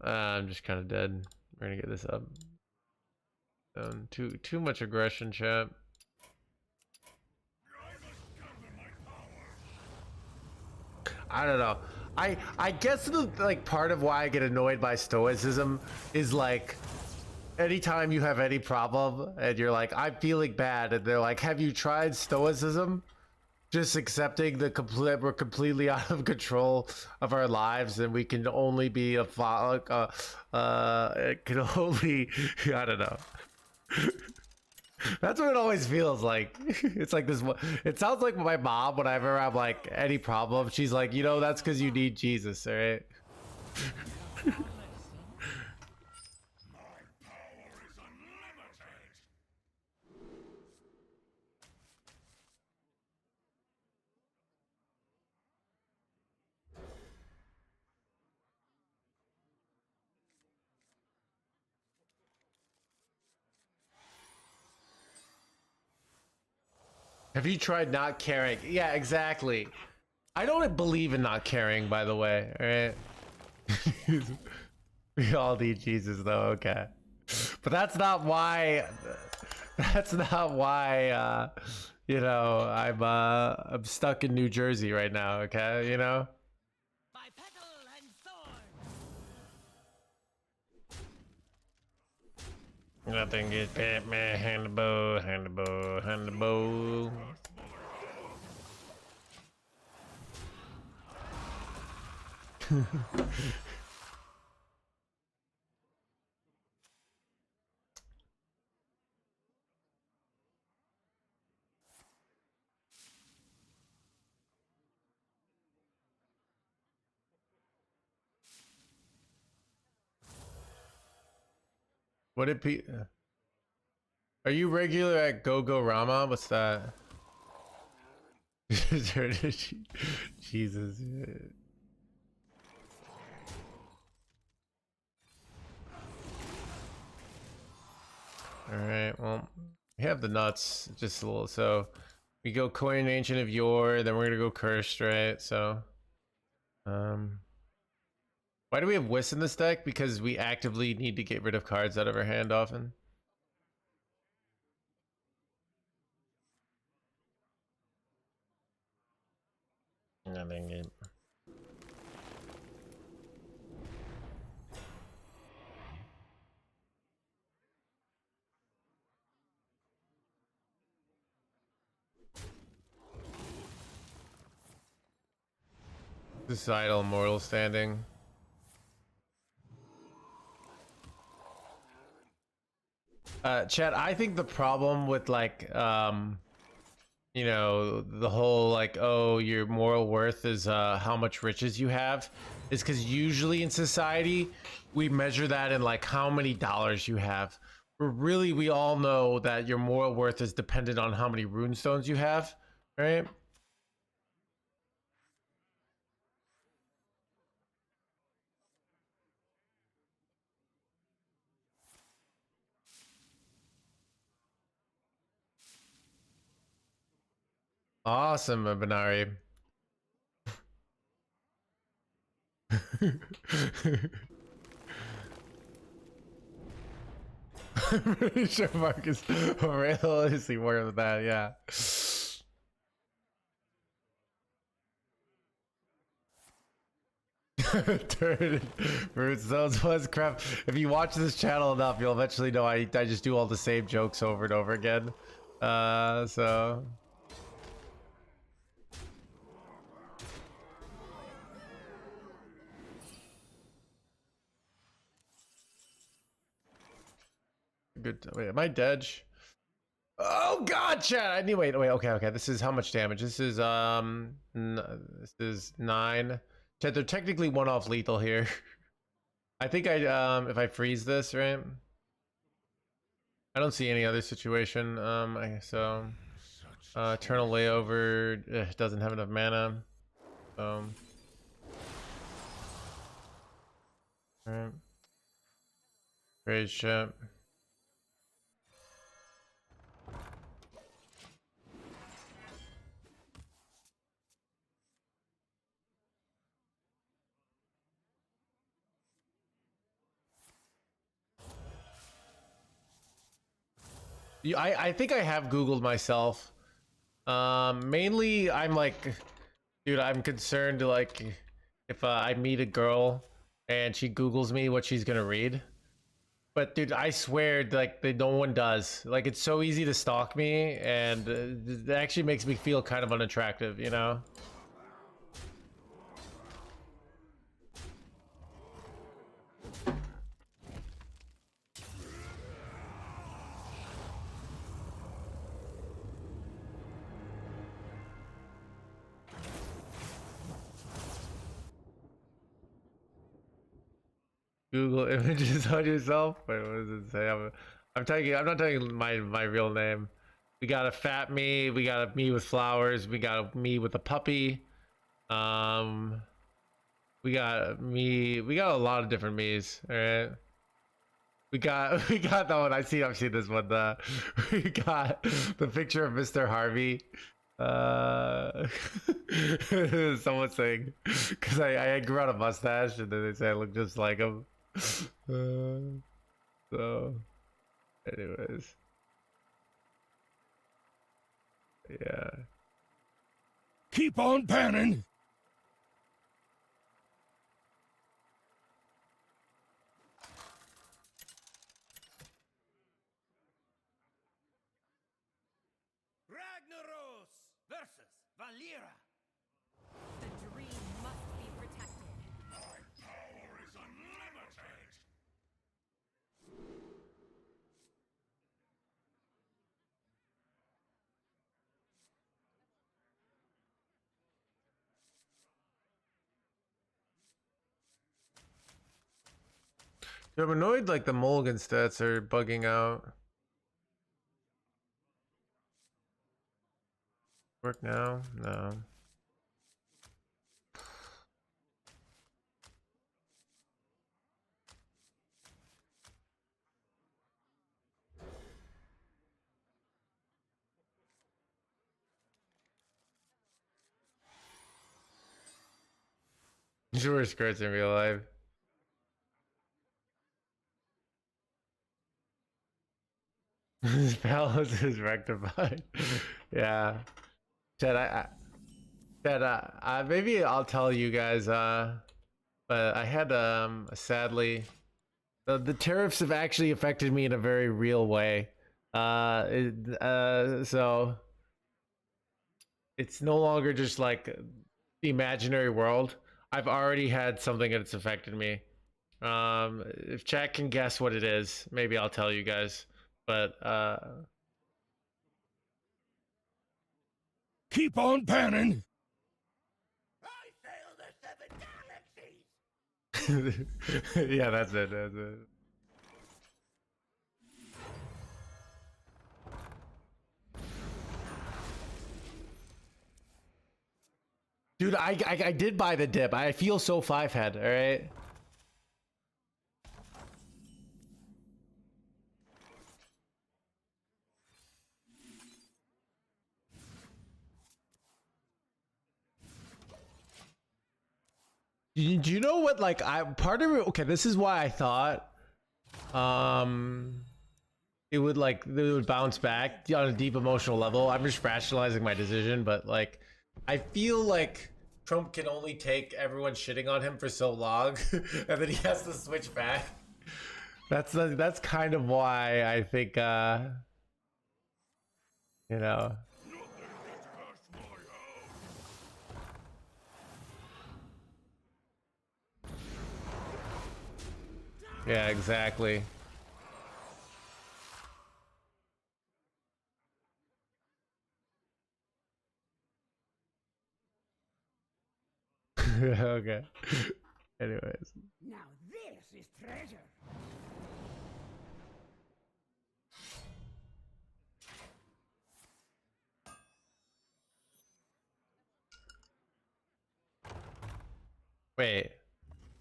I'm just kind of dead. We're gonna get this up. Too much aggression, chat. I don't know. I guess the like part of why I get annoyed by stoicism is like anytime you have any problem and you're like, I'm feeling bad, and they're like, have you tried stoicism? Just accepting the we're completely out of control of our lives, and we can only be it can only I don't know. That's what it always feels like. It's like this. It sounds like my mom whenever I'm like any problem. She's like, you know, that's because you need Jesus, all right? Have you tried not caring? Yeah, exactly. I don't believe in not caring, by the way, all right? We all need Jesus, though, okay. But that's not why. That's not why. You know, I'm stuck in New Jersey right now. Okay, you know. By petal and sword. Nothing gets Batman. Hand the bow, hand the bow, hand the bow. What did Pete? Are you regular at Go Rama? What's that? Jesus. All right. Well, we have the nuts. Just a little. So we go Coin Ancient of Yore. Then we're gonna go Cursed, right? So, why do we have Wisp in this deck? Because we actively need to get rid of cards out of our hand often. Nothing good. Societal Mortal Standing. Chad, I think the problem with like you know, the whole like, oh, your moral worth is how much riches you have, is because usually in society we measure that in like how many dollars you have. But really, we all know that your moral worth is dependent on how many runestones you have, right? Awesome, Benari. I'm pretty sure Marcus realistically more than that, yeah. Turd Roots, those was crap. If you watch this channel enough, you'll eventually know I just do all the same jokes over and over again. So good. Wait, am I dead? Oh god, chat. I need wait. Okay. This is how much damage? This is this is 9. Chat, they're technically one off lethal here. I think if I freeze this, right? I don't see any other situation. Eternal layover doesn't have enough mana. Alright. Great shit. I think I have Googled myself. Mainly I'm like, dude, I'm concerned like if I meet a girl and she Googles me what she's gonna read. But dude, I swear, like no one does. Like it's so easy to stalk me, and it actually makes me feel kind of unattractive, you know? Google images on yourself. Wait, what does it say? I'm not taking my real name. We got a fat me. We got a me with flowers. We got a me with a puppy. We got me. We got a lot of different me's. All right. We got that one. I've seen this one. We got the picture of Mr. Harvey. Someone saying because I grew out a mustache and then they say I look just like him. So, anyways, yeah. Keep on panning. Ragnaros versus Valera. The dream must be protected. My power is unlimited. Dude, I'm annoyed like the mulligan stats are bugging out. Work now? No. You wear skirts in real life. His palace is rectified. Yeah. Chad, maybe I'll tell you guys, but I had, sadly, the tariffs have actually affected me in a very real way. So it's no longer just like the imaginary world. I've already had something that's affected me. If chat can guess what it is, maybe I'll tell you guys. But Keep on panning. I sail the 7 galaxies. yeah, that's it. That's it. Dude, I did buy the dip. I feel so 5-head, all right? Do you know what, like, part of it, okay, this is why I thought, it would bounce back on a deep emotional level. I'm just rationalizing my decision, but, like, I feel like Trump can only take everyone shitting on him for so long, and then he has to switch back. That's kind of why I think, you know. Yeah, exactly. Okay. Anyways. Now this is treasure. Wait.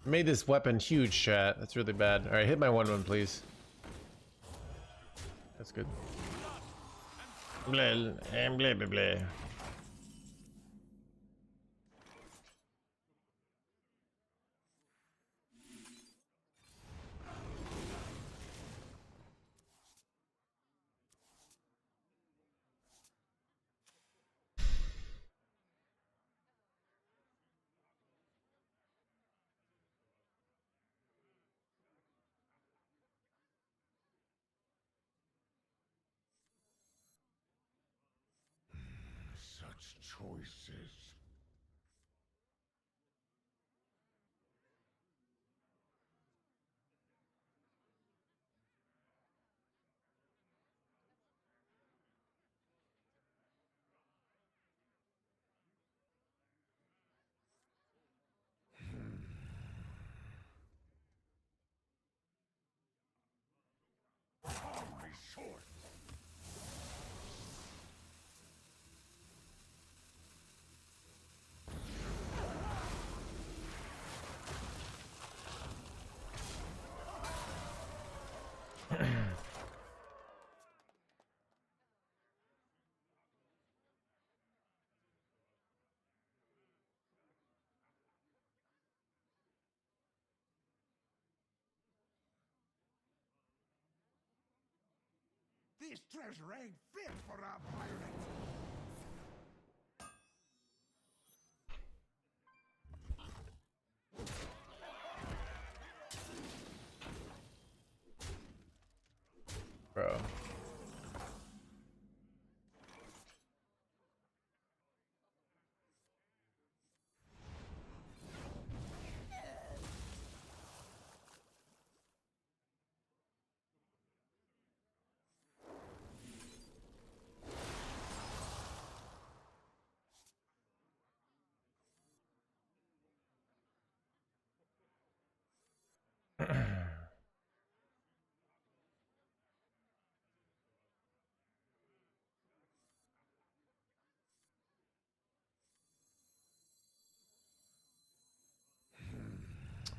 I made this weapon huge, chat. That's really bad. Alright, hit my 1/1, please. That's good. Blah, blah, blah, blah. Such choices. Only short. This treasure ain't fit for a pirate. Bro.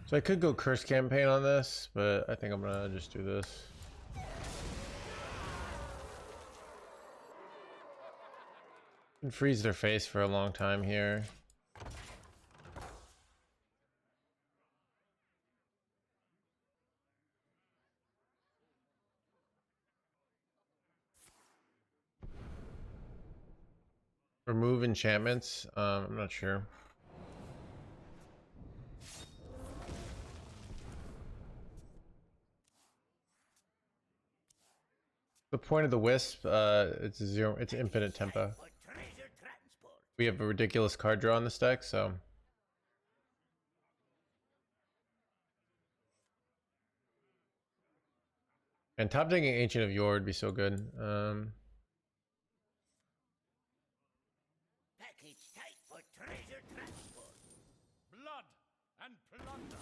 So I could go curse campaign on this, but I think I'm gonna just do this. And freeze their face for a long time here. Remove enchantments. I'm not sure. The point of the wisp, it's zero. It's infinite tempo. For treasure transport. We have a ridiculous card draw on this deck, so. And top decking Ancient of Yore would be so good. Package tight for treasure transport. Blood and plunder.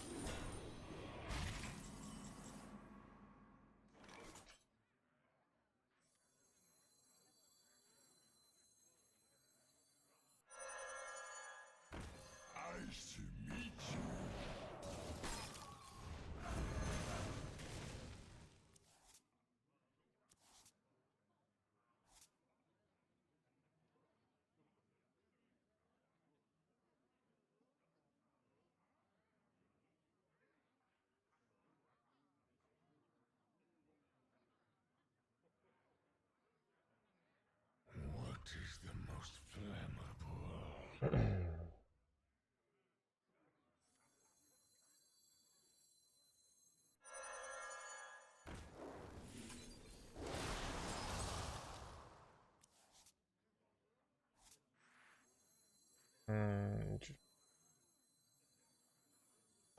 Nice to meet you. What is the most flammable?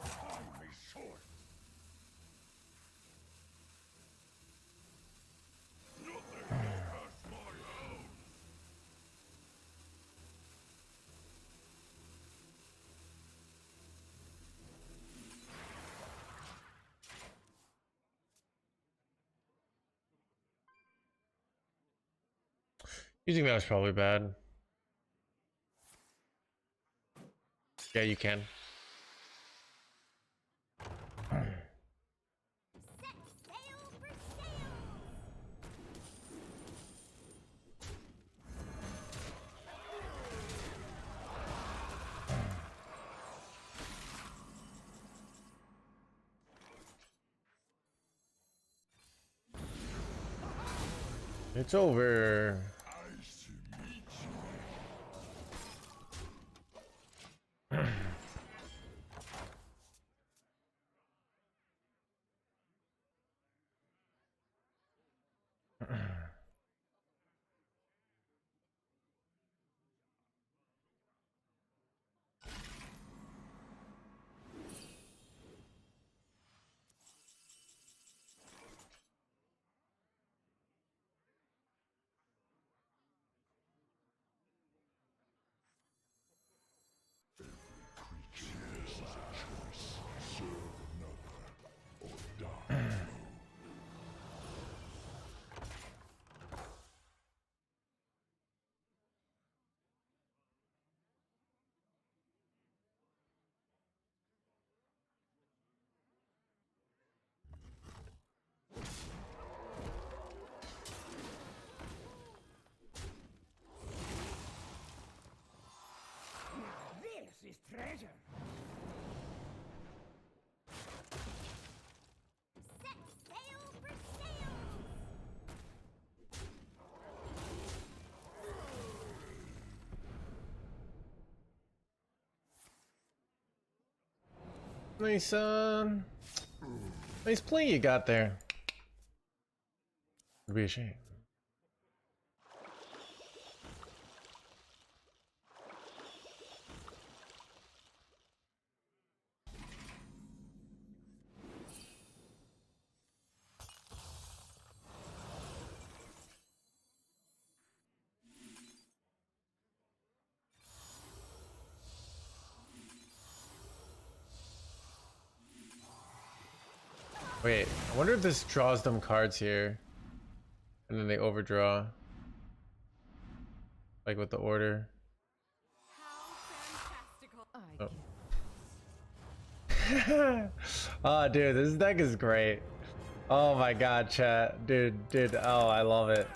Only short. Nothing will pass my own. Using that was probably bad. Yeah, you can. Set sail for sails. It's over. Nice to meet you. Creature is a choice. Serve another or die. This is treasure. Set sail for sails. Nice, nice play you got there. It'd be a shame. Wait, I wonder if this draws them cards here. And then they overdraw. Like with the order. How fantastical. Oh, dude, this deck is great. Oh my god, chat. Dude, oh, I love it.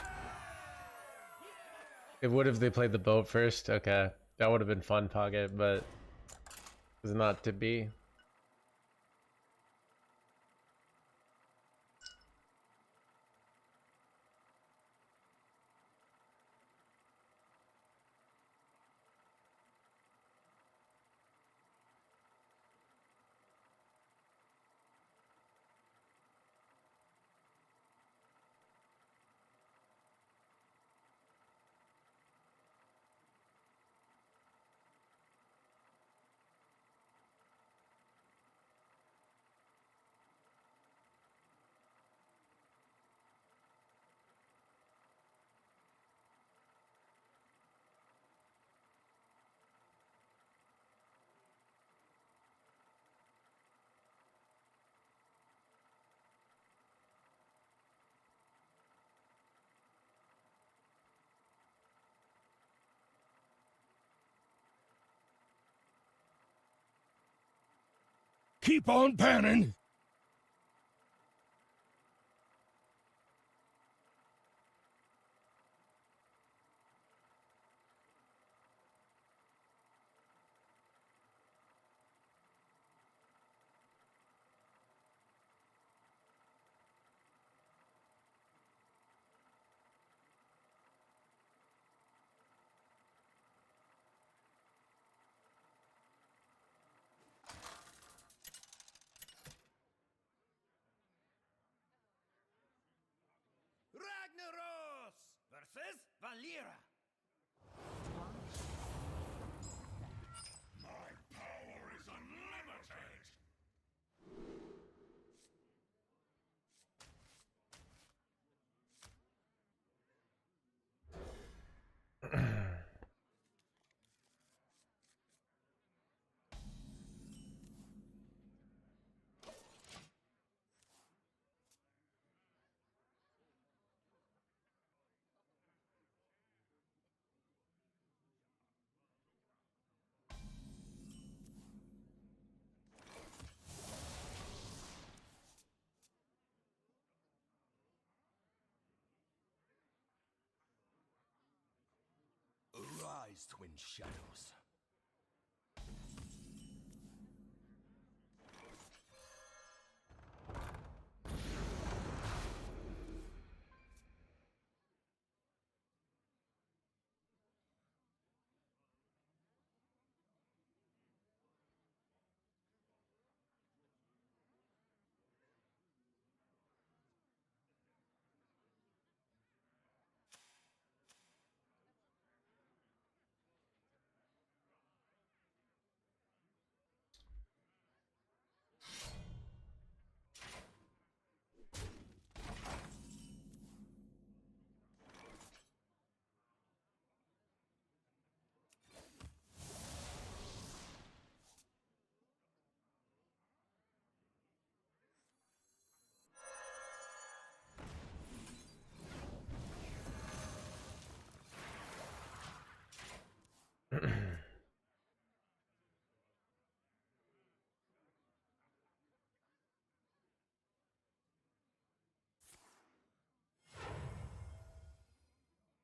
It would if they played the boat first. Okay. That would have been fun, Pocket, but it's not to be. Keep on panning. Ragnaros versus Valera. My power is unlimited. twin shadows.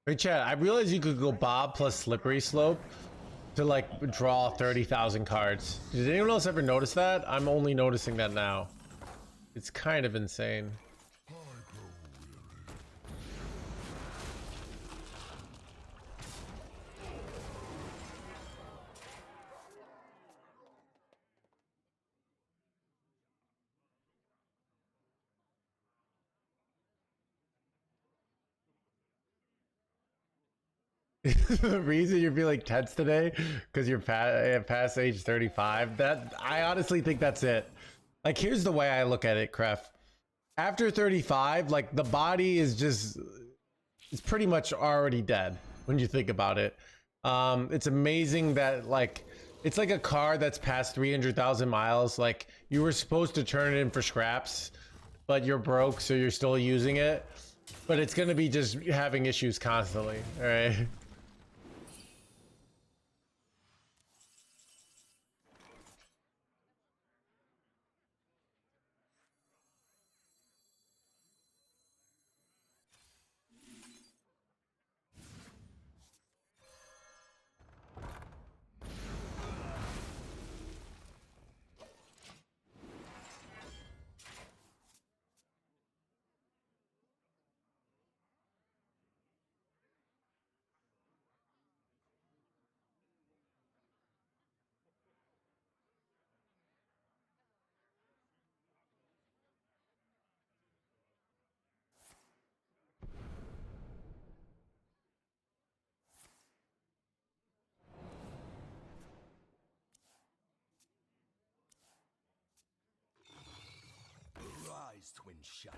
Hey chat, I realized you could go Bob plus Slippery Slope to like draw 30,000 cards. Did anyone else ever notice that? I'm only noticing that now. It's kind of insane. The reason you're feeling tense today because you're past age 35. That I honestly think that's it. Like, here's the way I look at it, Kref. After 35, like the body is just, it's pretty much already dead when you think about it. It's amazing that like it's like a car that's past 300,000 miles. Like, you were supposed to turn it in for scraps, but you're broke, so you're still using it. But it's gonna be just having issues constantly. All right. Rise, twin shadows.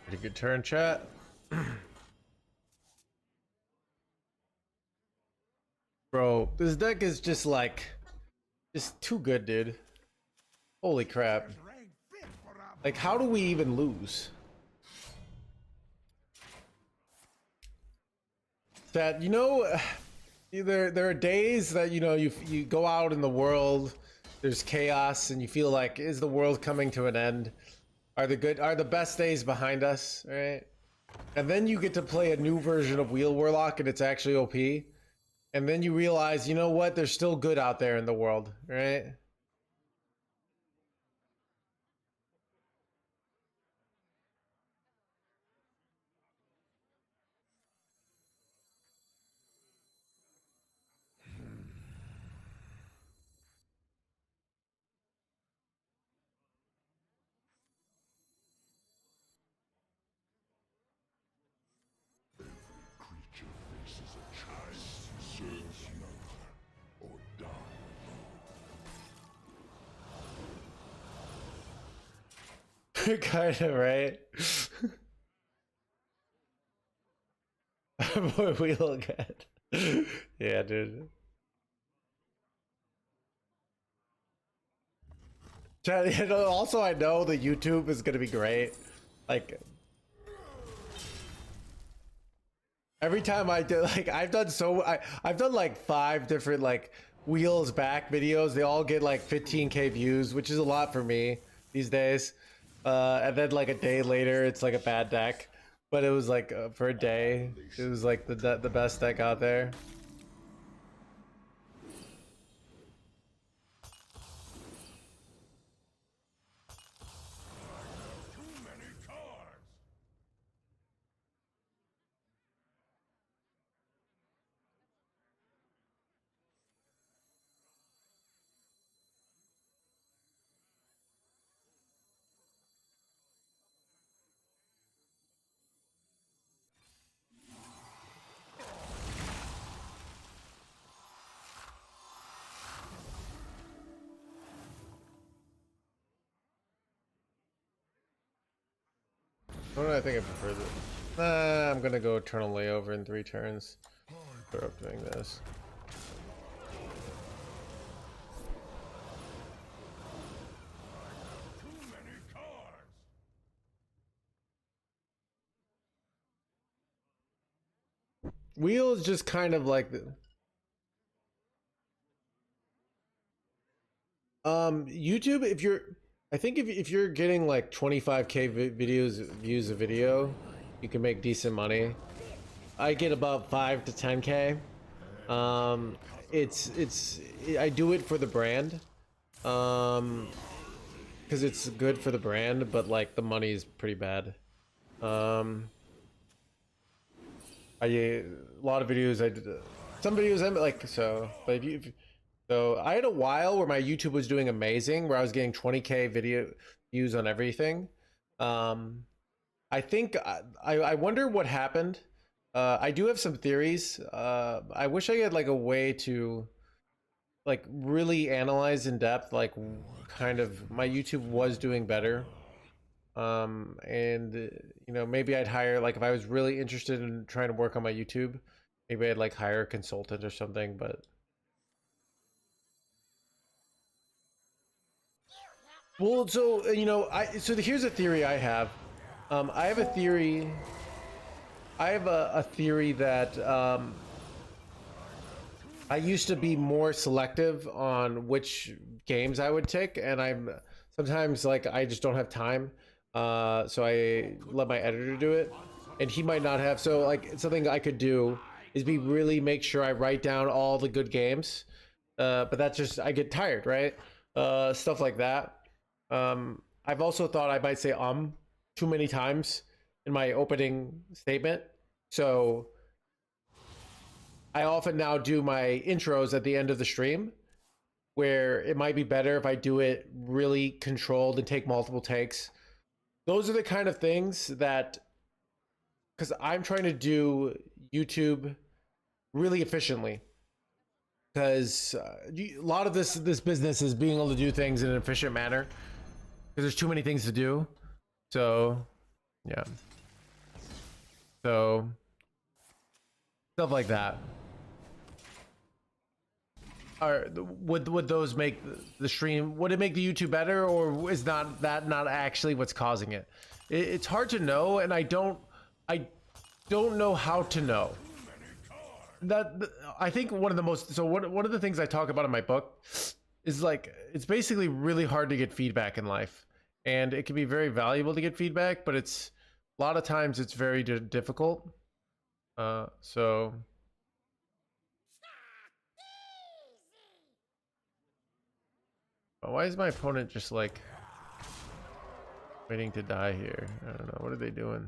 Pretty good turn, chat. Bro, this deck is just like, just too good, dude. Holy crap. Like, how do we even lose? That, you know, there are days that, you know, you go out in the world, there's chaos, and you feel like, is the world coming to an end? Are the best days behind us, right? And then you get to play a new version of Wheel Warlock and it's actually OP. And then you realize, you know what? There's still good out there in the world, right? Creature faces a challenge. Kind of, right? Boy, we look at. Yeah, dude. You know, also, I know the YouTube is gonna be great. Like, every time I do, like, I've done like 5 different like wheels back videos. They all get like 15K views, which is a lot for me these days. And then like a day later, it's like a bad deck. But it was like for a day, it was like the best deck out there. Too many cards. What do I think I prefer this? I'm gonna go Eternal Layover in 3 turns. For opening this. Too many cards. Wheel is just kind of like YouTube. If you're, I think if you're getting like 25K views a video, you can make decent money. I get about 5 to 10K. I do it for the brand, because it's good for the brand, but like the money is pretty bad. A lot of videos I did, some videos I'm like, so, but so I had a while where my YouTube was doing amazing, where I was getting 20K video views on everything. I think I wonder what happened. I do have some theories. I wish I had like a way to like really analyze in depth, like kind of my YouTube was doing better. And you know, maybe I'd hire, like, if I was really interested in trying to work on my YouTube, maybe I'd like hire a consultant or something. But well, so you know, here's a theory I have. I have a theory. I have a theory that I used to be more selective on which games I would take, and I'm sometimes like I just don't have time. So I let my editor do it, and he might not have. So like something I could do is make sure I write down all the good games. But that's just, I get tired, right? Stuff like that. I've also thought I might say too many times in my opening statement. So I often now do my intros at the end of the stream, where it might be better if I do it really controlled and take multiple takes. Those are the kind of things that, because I'm trying to do YouTube really efficiently, because a lot of this business is being able to do things in an efficient manner, because there's too many things to do. So yeah, so stuff like that. Would those make the stream, would it make the YouTube better, or is not actually what's causing it? It's hard to know, and I don't know how to know. I think one of the things I talk about in my book is like, it's basically really hard to get feedback in life, and it can be very valuable to get feedback, but it's a lot of times it's very difficult. So why is my opponent just like waiting to die here? I don't know. What are they doing?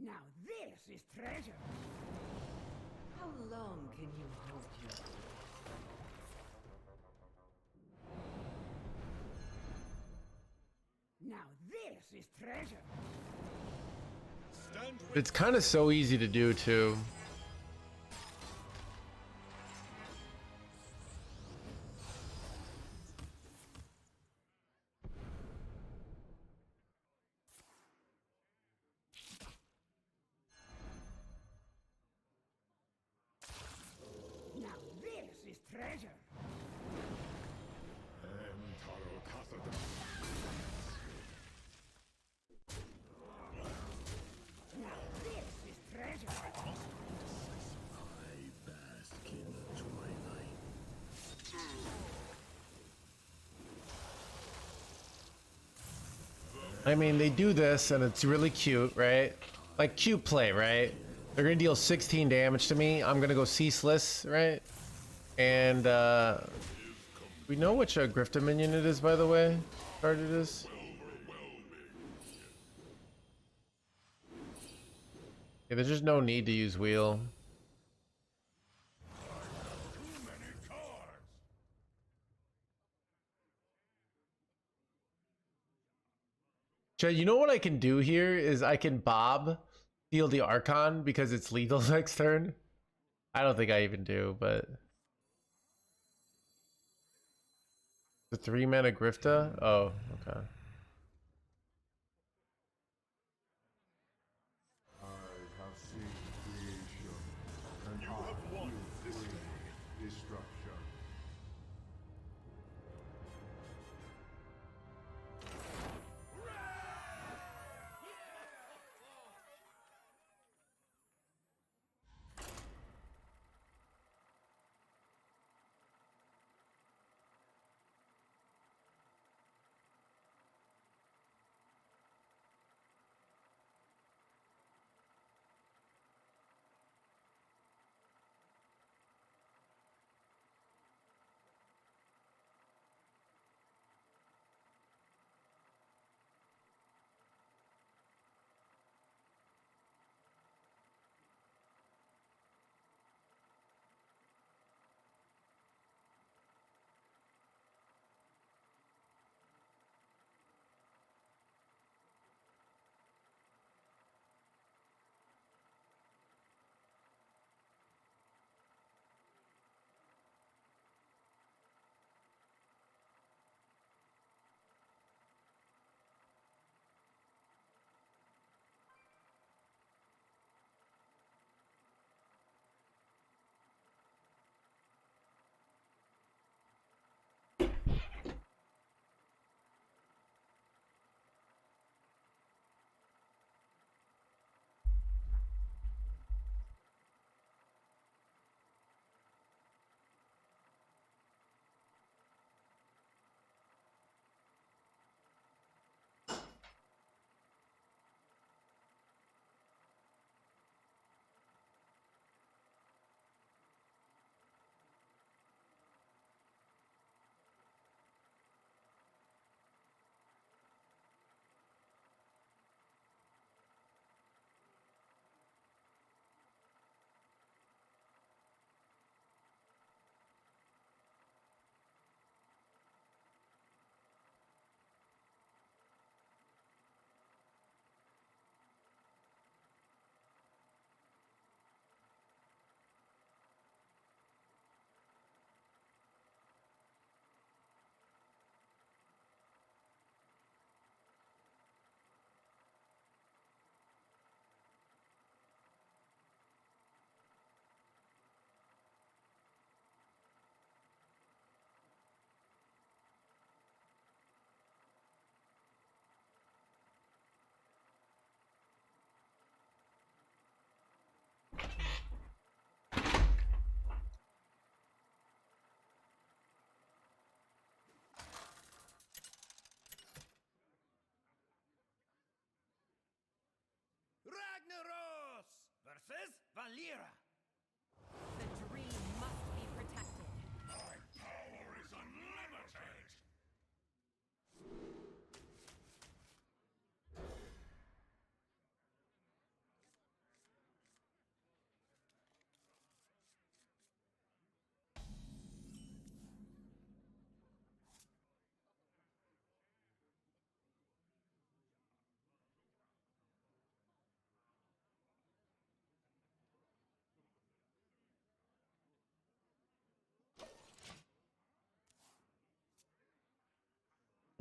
Now this is treasure. How long can you hold your Now this is treasure. Stand with It's kind of so easy to do too. Now this is treasure. Now this is treasure. I mean, they do this and it's really cute, right? Like cute play, right? They're gonna deal 16 damage to me. I'm gonna go ceaseless, right? And we know which Grifter minion it is, by the way. Card it is. Yeah, there's just no need to use wheel. too many cards. Chad, you know what I can do here is I can Bob steal the Archon because it's lethal next turn. I don't think I even do, but the 3-mana Grifta? Oh, okay. I have seen creation, and I will bring destruction.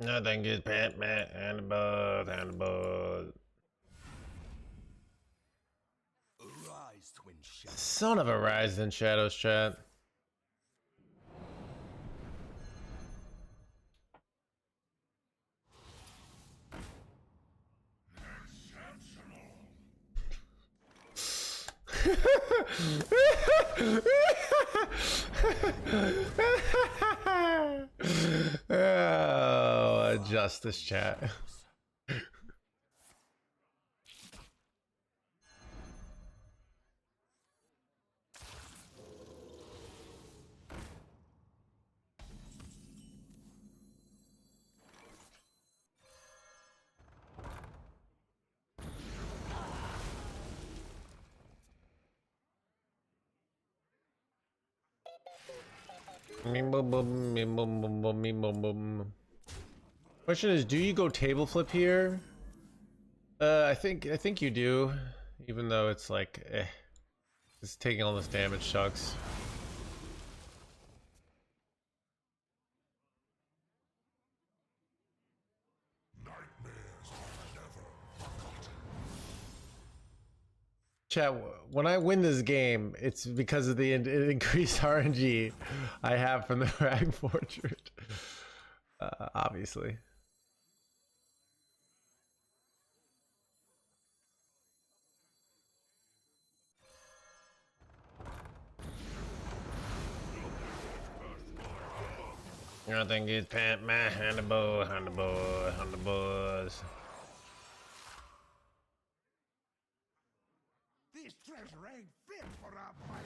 Nothing is Batman and the bud and the bud. Arise, twin shadows. Son of a rise in shadows, chat. Oh, justice chat. Question is, do you go table flip here? I think you do, even though it's like, it's taking all this damage sucks. Chat, when I win this game, it's because of the increased RNG I have from the Rag Portrait. Obviously. Nothing is pant my hand the boy, hand the boy, hand the boys. This treasure ain't fit for a pirate.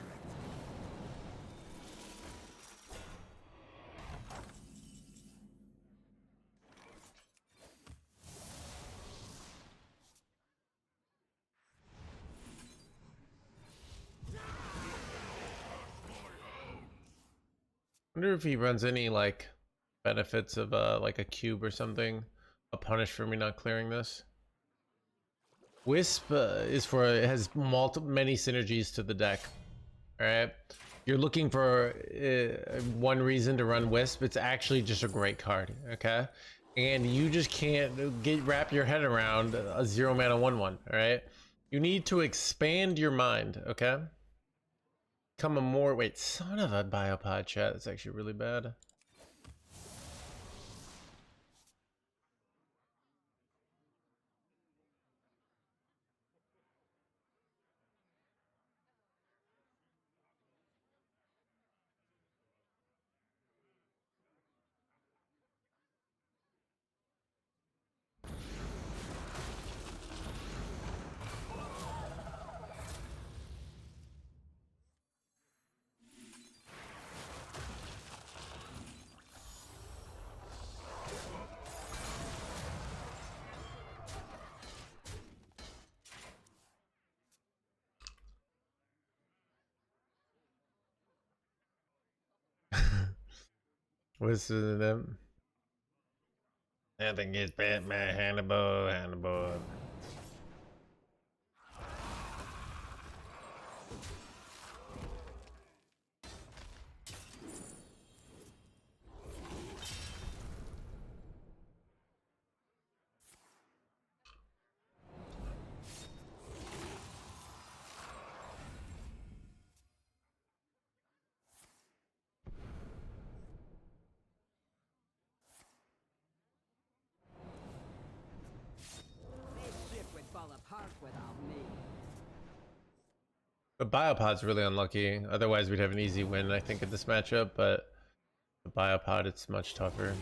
Wonder if he runs any like benefits of like a cube or something, a punish for me not clearing this. Wisp is for, it has many synergies to the deck. All right, you're looking for one reason to run Wisp. It's actually just a great card. Okay, and you just can't wrap your head around a 0 mana 1/1. All right, you need to expand your mind. Okay. Become a more, wait, son of a biopod, chat. That's actually really bad. What's them? I think it's Batman, Hannibal, Hannibal. This ship would fall apart without me. The biopod's really unlucky. Otherwise, we'd have an easy win, I think, in this matchup. But the biopod, it's much tougher.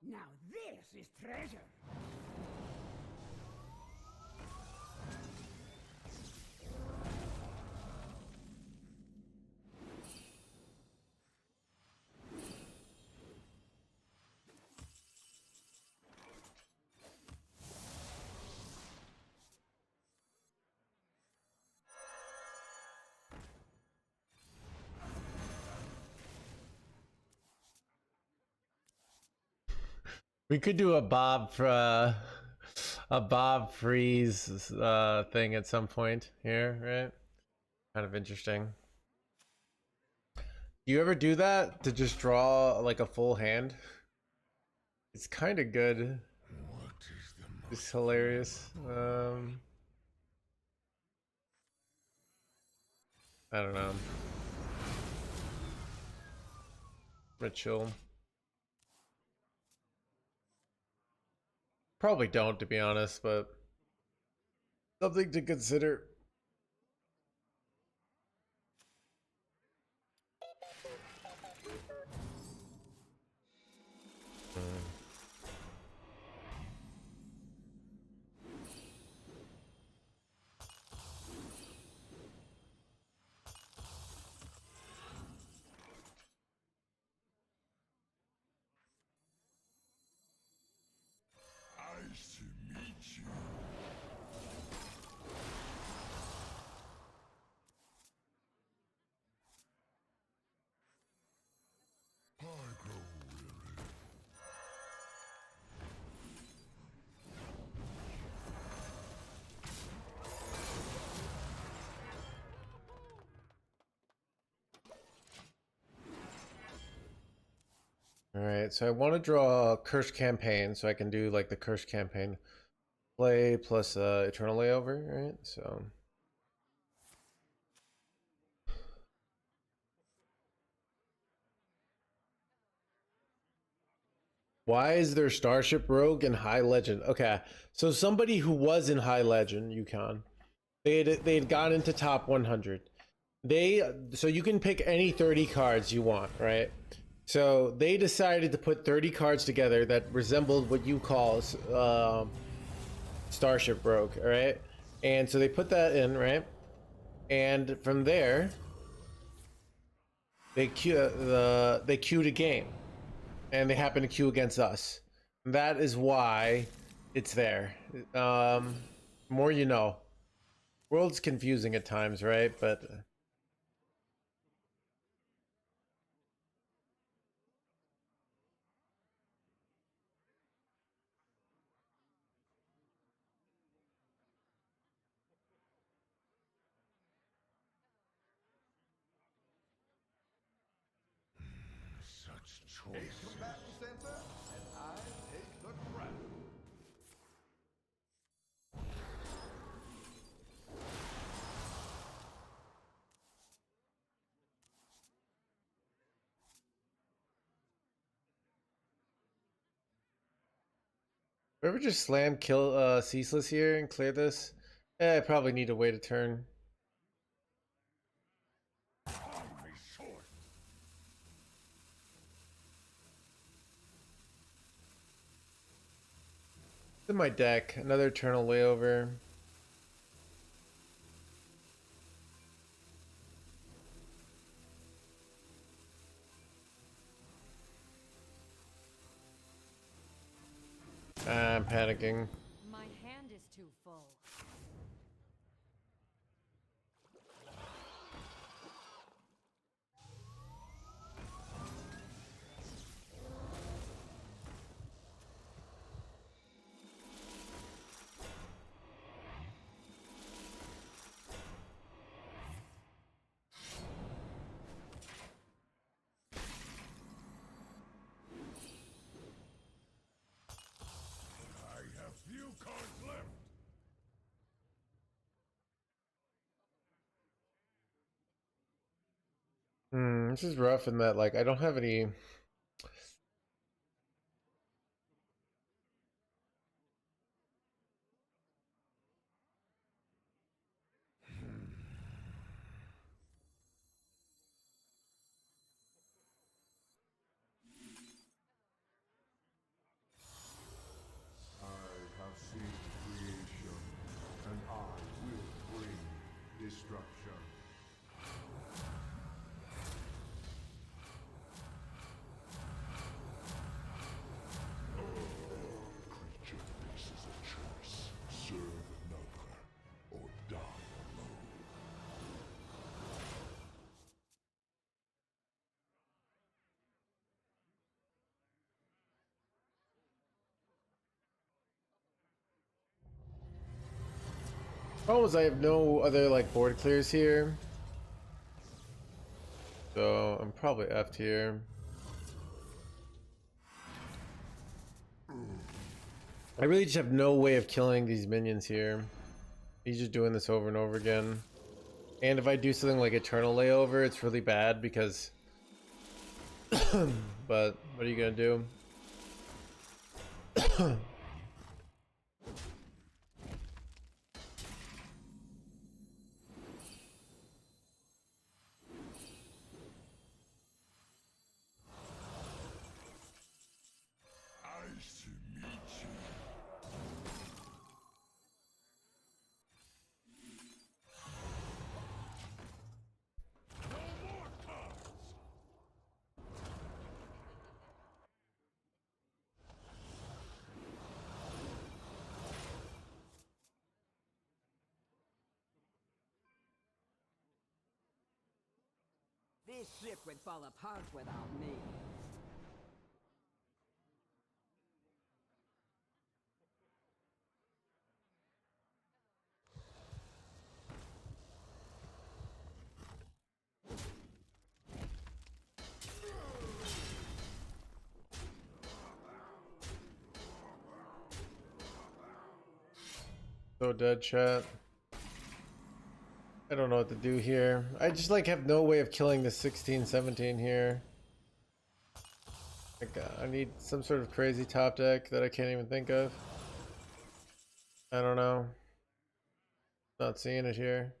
Now this is treasure. We could do a Bob freeze thing at some point here, right? Kind of interesting. Do you ever do that to just draw like a full hand? It's kind of good. What is the It's hilarious. I don't know. I'm gonna chill. Probably don't, to be honest, but something to consider. Nice to meet you. I grow weary. Alright, so I want to draw a curse campaign so I can do like the curse campaign play plus eternal layover, right? So why is there Starship Rogue and High Legend? Okay, so somebody who was in High Legend, Yukon, they'd gone into top 100. So you can pick any 30 cards you want, right? So they decided to put 30 cards together that resembled what you call Starship Rogue, all right? And so they put that in, right? And from there, they queued a game, and they happen to queue against us. That is why it's there. More you know. World's confusing at times, right? But Such choice. Combatant center, and I take the crown. ever just slam kill ceaseless here and clear this? I probably need to wait a turn. Army sword. In my deck, another eternal layover. I'm panicking. My hand is too full. I have few cards left. This is rough in that like I don't have any. I have seen creation, and I will bring destruction. Creature faces a choice: serve another, or die alone. Problem is I have no other like board clears here. So I'm probably F'd here. I really just have no way of killing these minions here. He's just doing this over and over again. And if I do something like Eternal Layover, it's really bad because... but what are you gonna do? Nice to meet you. No more cards. This ship would fall apart without me. So dead, chat. I don't know what to do here. I just like have no way of killing the 16, 17 here. Like, I need some sort of crazy top deck that I can't even think of. I don't know. Not seeing it here.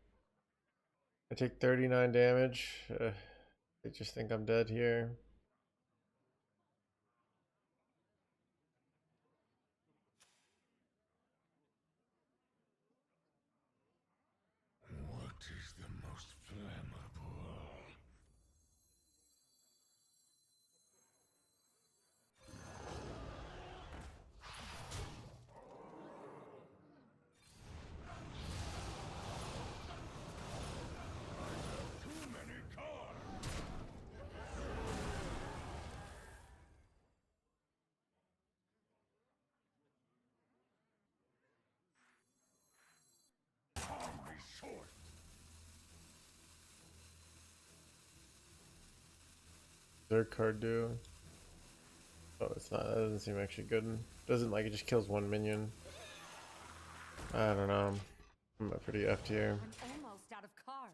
I take 39 damage. I just think I'm dead here. What is the most flammable? Too many cards. Arm me short. Their card do. Oh, it's not. That doesn't seem actually good. Doesn't like it just kills one minion. I don't know. I'm a pretty F tier. I'm almost out of cards.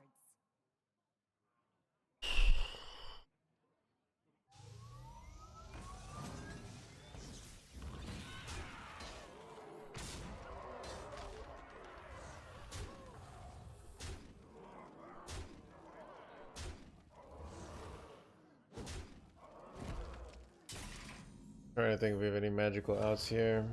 Trying to think if we have any magical outs here.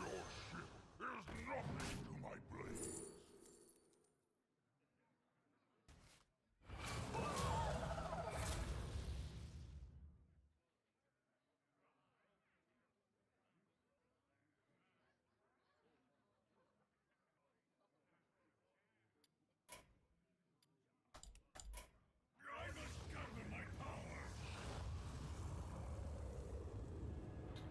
Your ship is nothing to my blades. I must gather my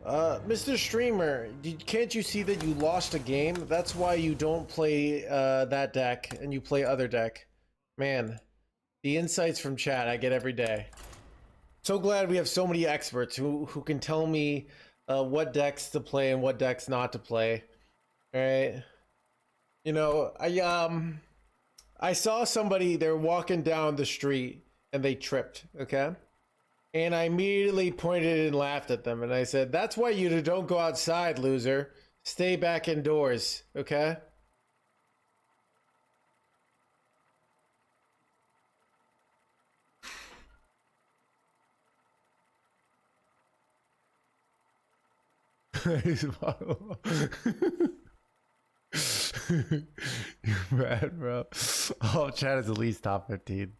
power. Mr. Streamer, can't you see that you lost a game? That's why you don't play that deck and you play other deck. Man, the insights from chat I get every day. So glad we have so many experts who can tell me what decks to play and what decks not to play. All right. You know, I saw somebody, they're walking down the street and they tripped, okay? And I immediately pointed and laughed at them and I said, that's why you don't go outside, loser. Stay back indoors, okay? He's You're mad, bro. All chat is at least top 15.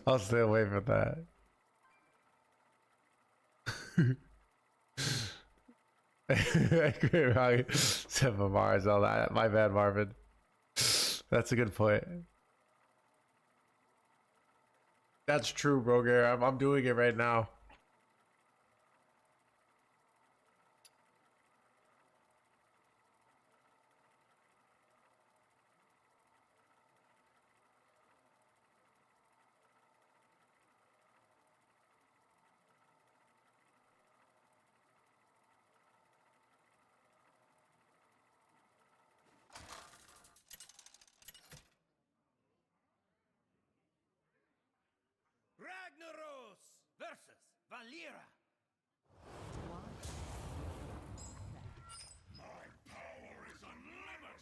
I'll stay away from that. Great, Rocky. Seven Mars, all that. My bad, Marvin. That's a good point. That's true, Broger. I'm doing it right now. lira. My power is unlimited.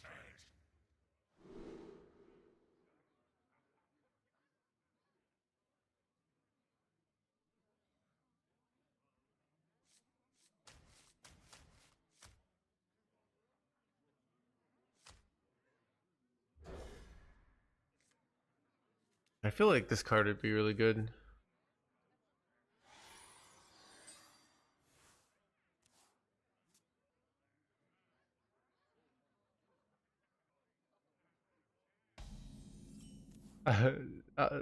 I feel like this card would be really good. uh,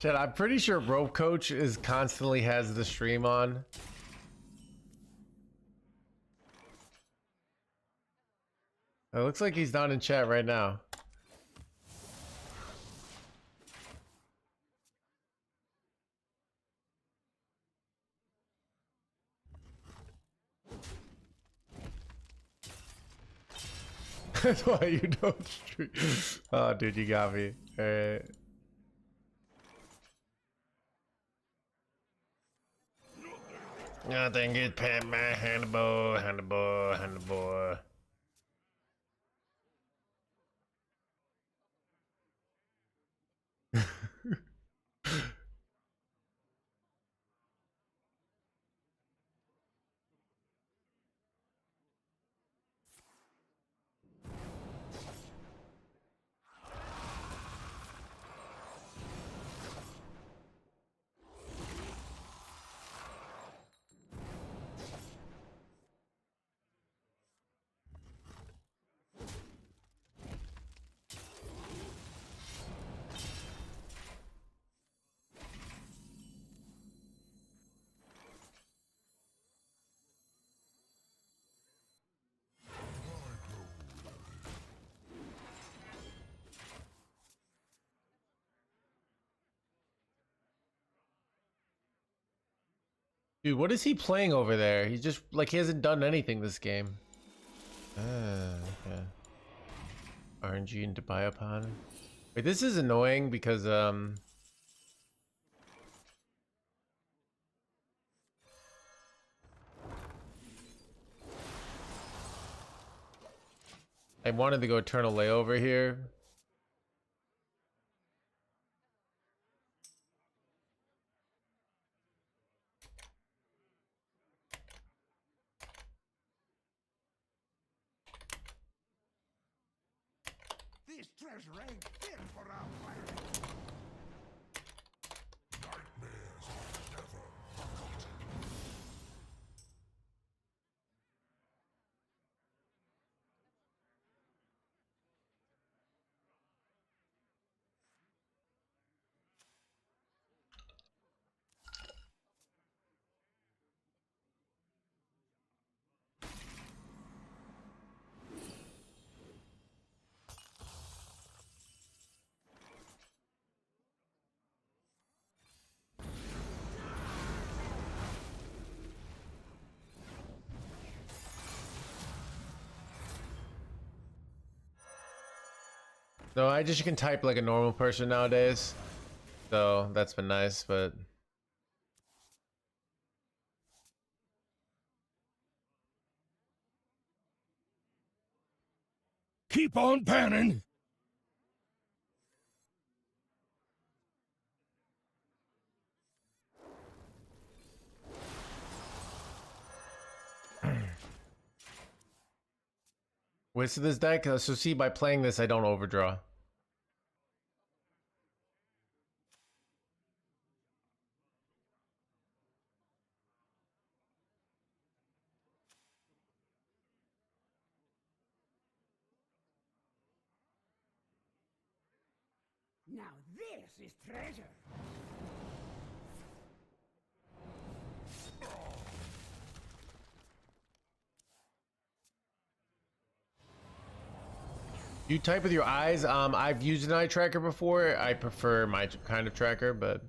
Chad, I'm pretty sure Rope Coach is constantly has the stream on. It looks like he's not in chat right now. That's why you don't stream. Oh, dude, you got me. All right. Nothing gets past my handlebar, handlebar, handlebar. Dude, what is he playing over there? He's just like he hasn't done anything this game. Yeah. RNG into Biopon. Wait, this is annoying because I wanted to go Eternal Layover here. This treasure ain't fit for our fire. Nightmares are never forgotten. No, I just can type like a normal person nowadays. So that's been nice, but Keep on panning. Wisp this deck. So see, by playing this, I don't overdraw. Now this is treasure. You type with your eyes. I've used an eye tracker before. I prefer my kind of tracker, but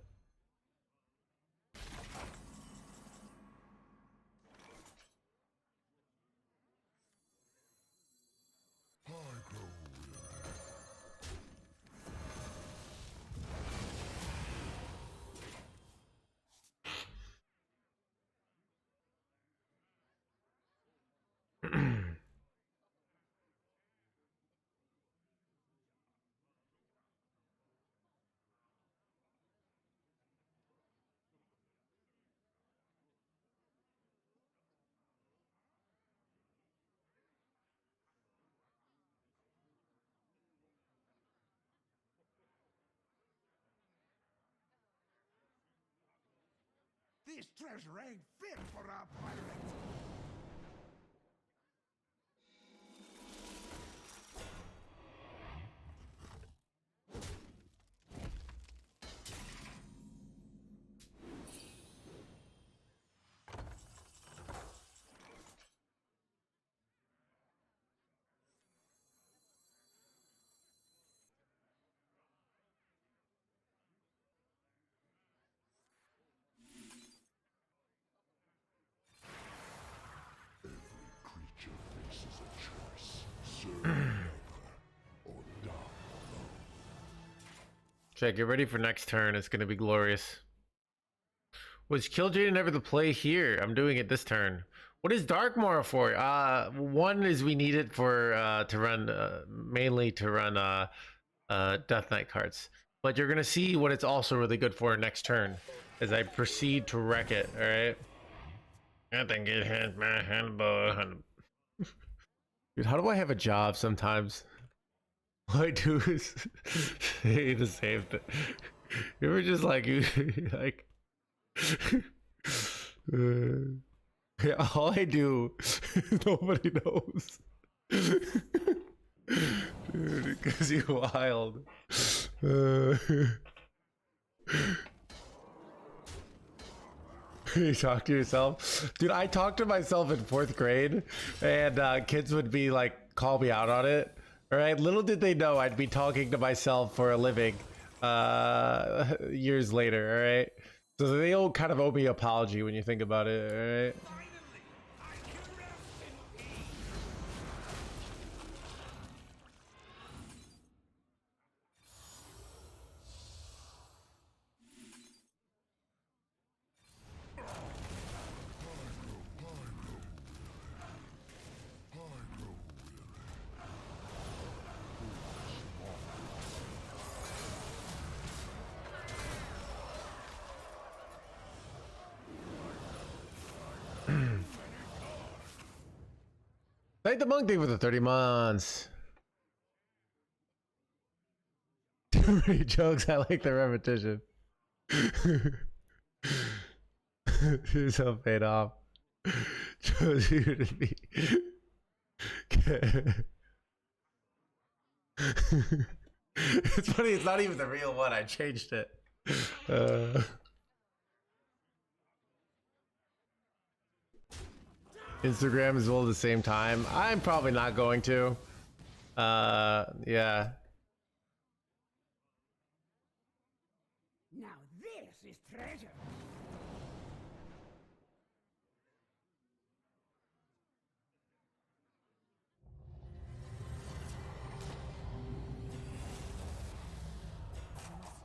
This treasure ain't fit for a pirate. Creature faces a choice. Serve together or die alone. Check, get ready for next turn. It's gonna be glorious. Was Kill Jaden ever the play here? I'm doing it this turn. What is Darkmoor for? One is we need it for to run mainly to run Death Knight cards. But you're gonna see what it's also really good for next turn as I proceed to wreck it. All right. I think it hit my handball. Dude, how do I have a job sometimes? All I do is say the same thing. You ever just like you like yeah, all I do nobody knows. Dude, because you're wild. You talk to yourself? Dude, I talked to myself in 4th grade and kids would be like, call me out on it. All right, little did they know I'd be talking to myself for a living years later. All right, so they all kind of owe me an apology when you think about it. All right. Thank the monk thing for the 30 months. Too many jokes. I like the repetition. So paid off. Chose you to be. It's funny. It's not even the real one. I changed it. Instagram as well at the same time. I'm probably not going to. Yeah. Now this is treasure.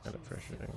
Kind of frustrating.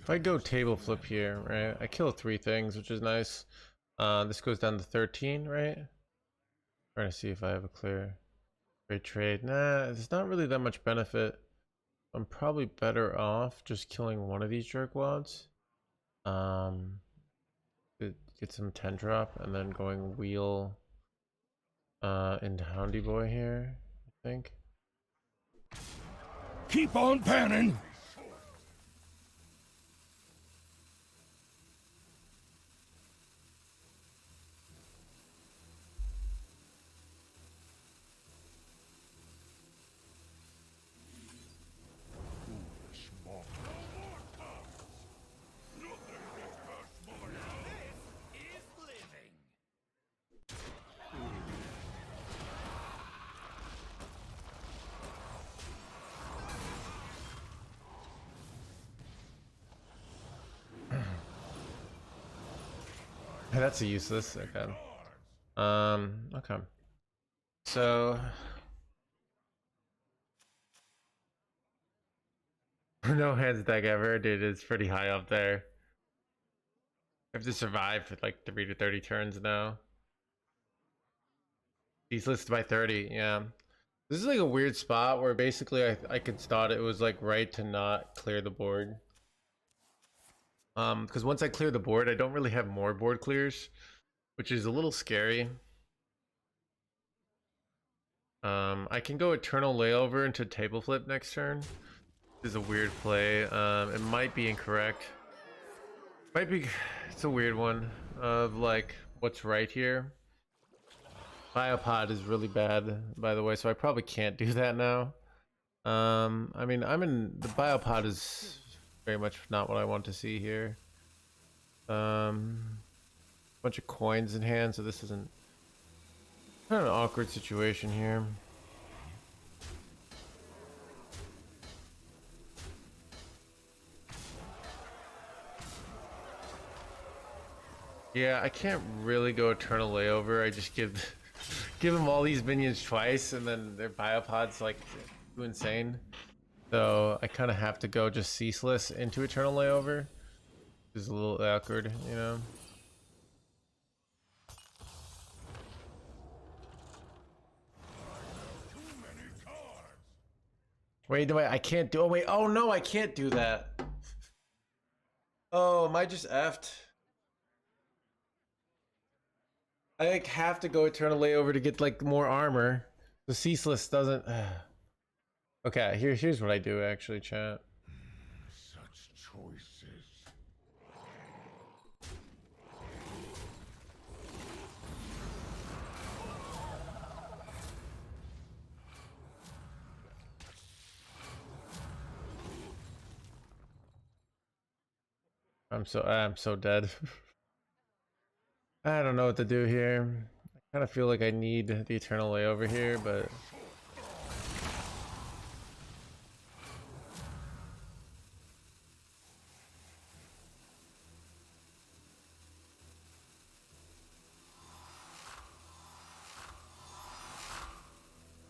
If I go table flip here, right, I kill 3 things, which is nice. This goes down to 13, right? Trying to see if I have a clear great trade. Nah, there's not really that much benefit. I'm probably better off just killing one of these jerkwads. Get some 10 drop and then going wheel into Houndy Boy here, I think. Keep on panning. That's a useless. Okay. Okay. So no hands deck ever, dude. It's pretty high up there. I have to survive for like 3 to 30 turns now. He's listed by 30. Yeah. This is like a weird spot where basically I could thought it was like right to not clear the board. Because once I clear the board, I don't really have more board clears, which is a little scary. I can go Eternal Layover into Table Flip next turn. This is a weird play. It might be incorrect. Might be. It's a weird one of like what's right here. Biopod is really bad, by the way, so I probably can't do that now. I mean, the Biopod is very much not what I want to see here. Bunch of coins in hand, so this isn't kind of an awkward situation here. Yeah, I can't really go Eternal Layover. I just give them all these minions twice, and then their Biopods like too insane. So I kind of have to go just Ceaseless into Eternal Layover. It's a little awkward, you know. Wait, I can't do. Oh wait, oh no, I can't do that. Oh, am I just effed? I like have to go Eternal Layover to get like more armor. The Ceaseless doesn't. Okay, here's what I do actually, chat. Such choices. I'm so dead. I don't know what to do here. I kind of feel like I need the Eternal Layover here, but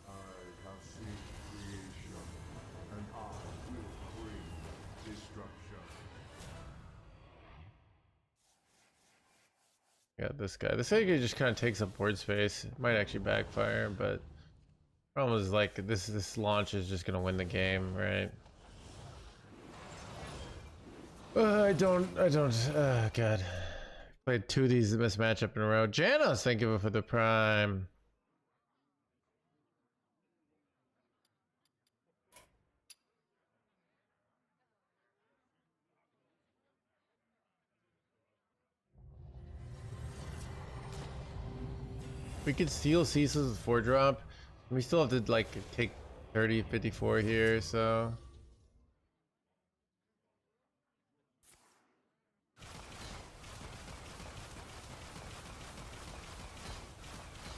I have seen creation, and I will bring destruction. yeah, this guy. This guy just kind of takes up board space. It might actually backfire, but problem is like this launch is just gonna win the game, right? I don't. God. Played 2 of these best matchup in a row. Janos, thank you for the prime. We could steal Ceaseless with 4-drop. We still have to like take 30, 54 here, so.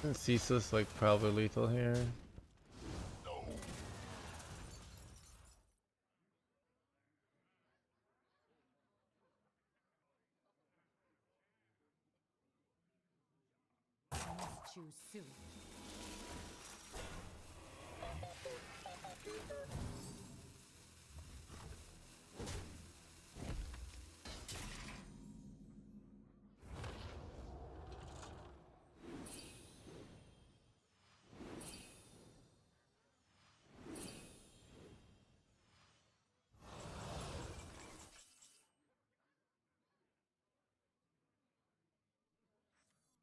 Isn't Ceaseless like probably lethal here? Too soon.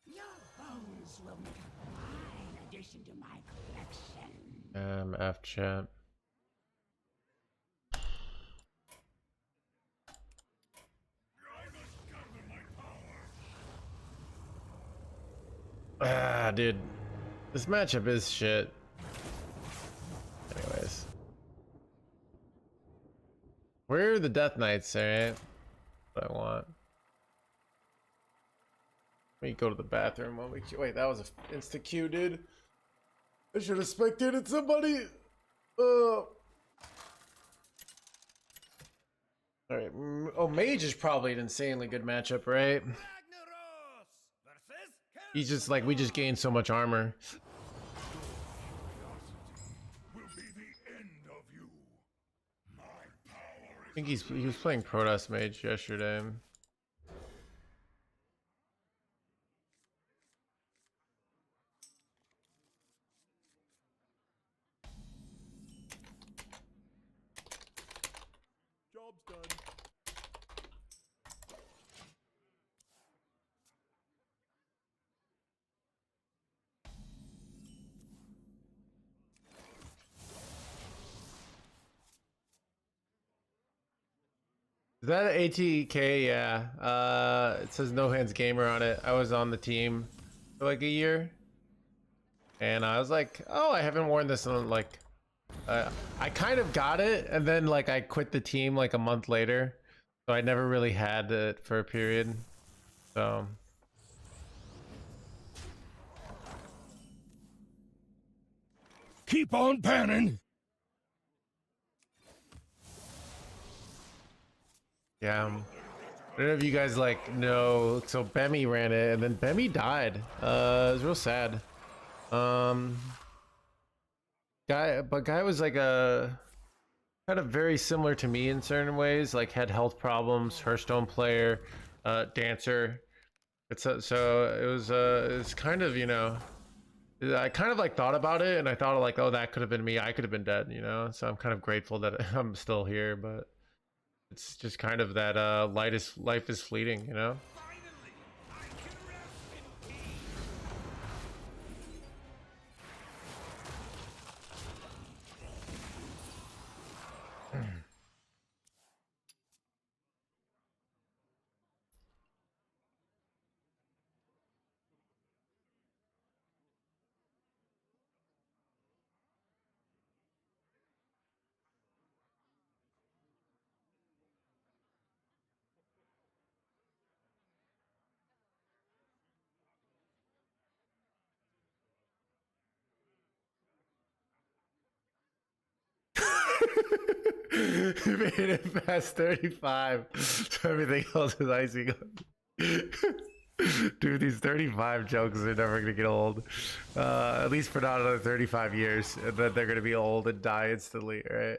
Your bones will make a fine addition to my collection. F chat. Ah, dude. This matchup is shit. Anyways. Where are the Death Knights, alright? What I want. Let me go to the bathroom while we. Wait, that was a insta Q, dude. I should have spectated somebody. Alright. Oh, Mage is probably an insanely good matchup, right? He's just like, we just gained so much armor. Will be the end of you. My power I think he was playing Protoss Mage yesterday. Job's done. Is that an ATK? Yeah. It says NoHandsGamer on it. I was on the team for like a year, and I was like, oh, I haven't worn this in like. I kind of got it, and then like I quit the team like a month later, so I never really had it for a period. So. Keep on panning. Yeah, I don't know if you guys like know. So Bemi ran it, and then Bemi died. It was real sad. Guy was like a kind of very similar to me in certain ways. Like had health problems, Hearthstone player, dancer. So it was kind of, you know. I kind of like thought about it, and I thought like, oh, that could have been me. I could have been dead, you know. So I'm kind of grateful that I'm still here, but. It's just kind of that life is fleeting, you know? Finally, I can rest in peace. He made it past 35, so everything else is icing on. Dude, these 35 jokes are never gonna get old. At least for not another 35 years, and then they're gonna be old and die instantly, right?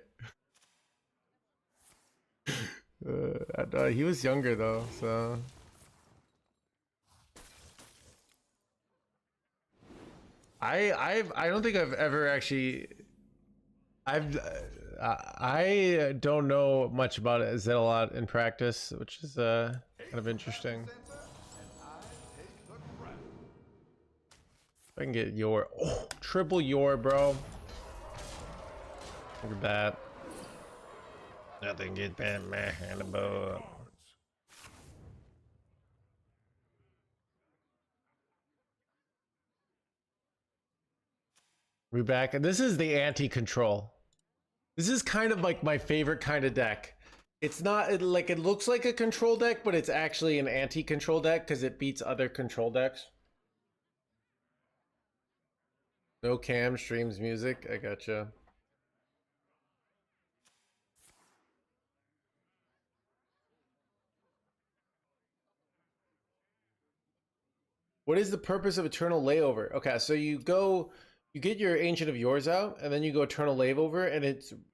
He was younger though, so. I don't think I've ever actually. I don't know much about it. Is that a lot in practice, which is kind of interesting. If I can get your triple your, bro. Look at that. Nothing get that man above. We're back, and this is the anti-control. This is kind of like my favorite kind of deck. It's not like it looks like a control deck, but it's actually an anti-control deck because it beats other control decks. No cam streams music. I gotcha. What is the purpose of Eternal Layover? Okay, so you get your Ancient of Yours out, and then you go Eternal Layover, and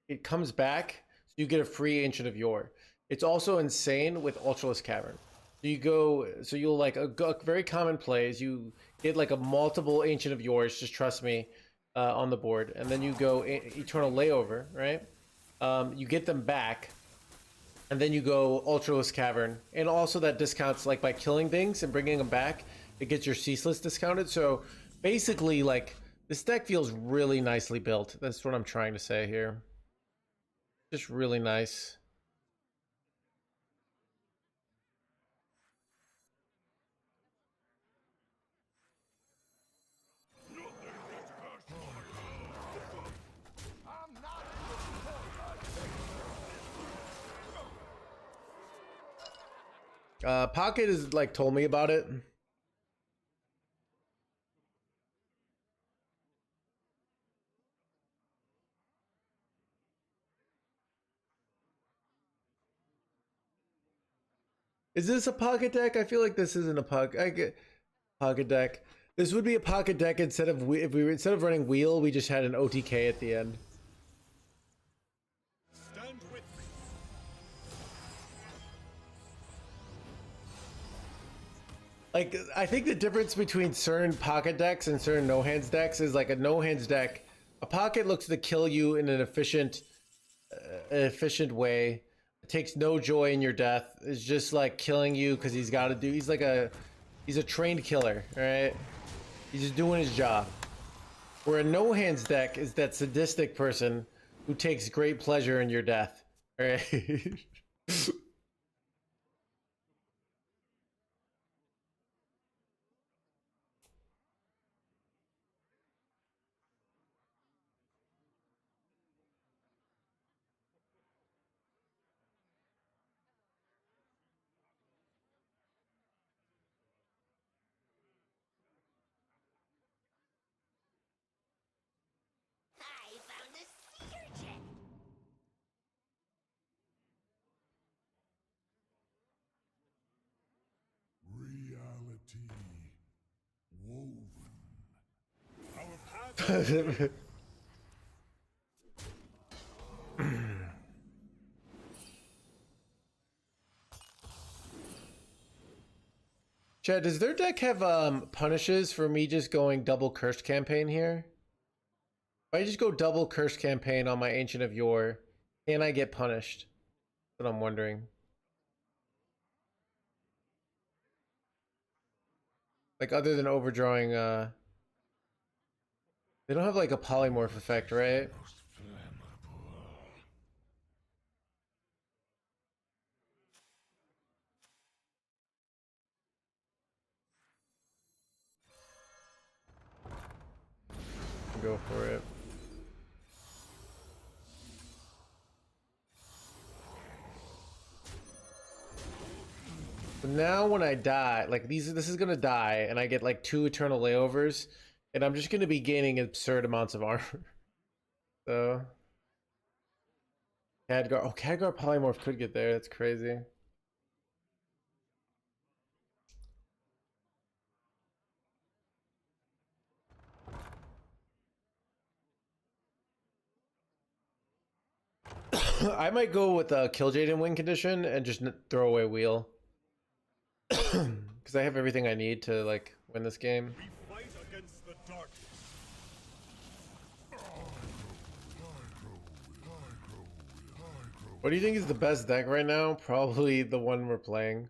it comes back, so you get a free Ancient of Yore. It's also insane with Ultralisk Cavern. So you'll like a very common play is you get like a multiple Ancient of Yours, just trust me, on the board, and then you go Eternal Layover, right? You get them back, and then you go Ultralisk Cavern, and also that discounts like by killing things and bringing them back, it gets your Ceaseless discounted. So basically, like this deck feels really nicely built. That's what I'm trying to say here. Just really nice. Pocket has like told me about it. Is this a pocket deck? I feel like this isn't a pocket. Pocket deck. This would be a pocket deck instead of if we were instead of running wheel, we just had an OTK at the end. Stand with me. Like, I think the difference between certain pocket decks and certain no-hands decks is like a no-hands deck. A pocket looks to kill you in an efficient way. It takes no joy in your death. It's just like killing you because he's got to do. He's a trained killer, all right? He's just doing his job. Where a no-hands deck is that sadistic person who takes great pleasure in your death, all right? I found a sea urchin. Reality woven. Our path. Chad, does their deck have punishes for me just going double cursed campaign here? If I just go double cursed campaign on my Ancient of Yore, can I get punished? That's what I'm wondering. Like other than overdrawing, they don't have like a polymorph effect, right? Go for it. So now when I die, like this is gonna die, and I get like 2 eternal layovers, and I'm just gonna be gaining absurd amounts of armor. So Khadgar polymorph could get there. That's crazy. I might go with a Kill Jade and win condition and just throw away wheel. Because I have everything I need to like win this game. We fight against the darkness. What do you think is the best deck right now? Probably the one we're playing.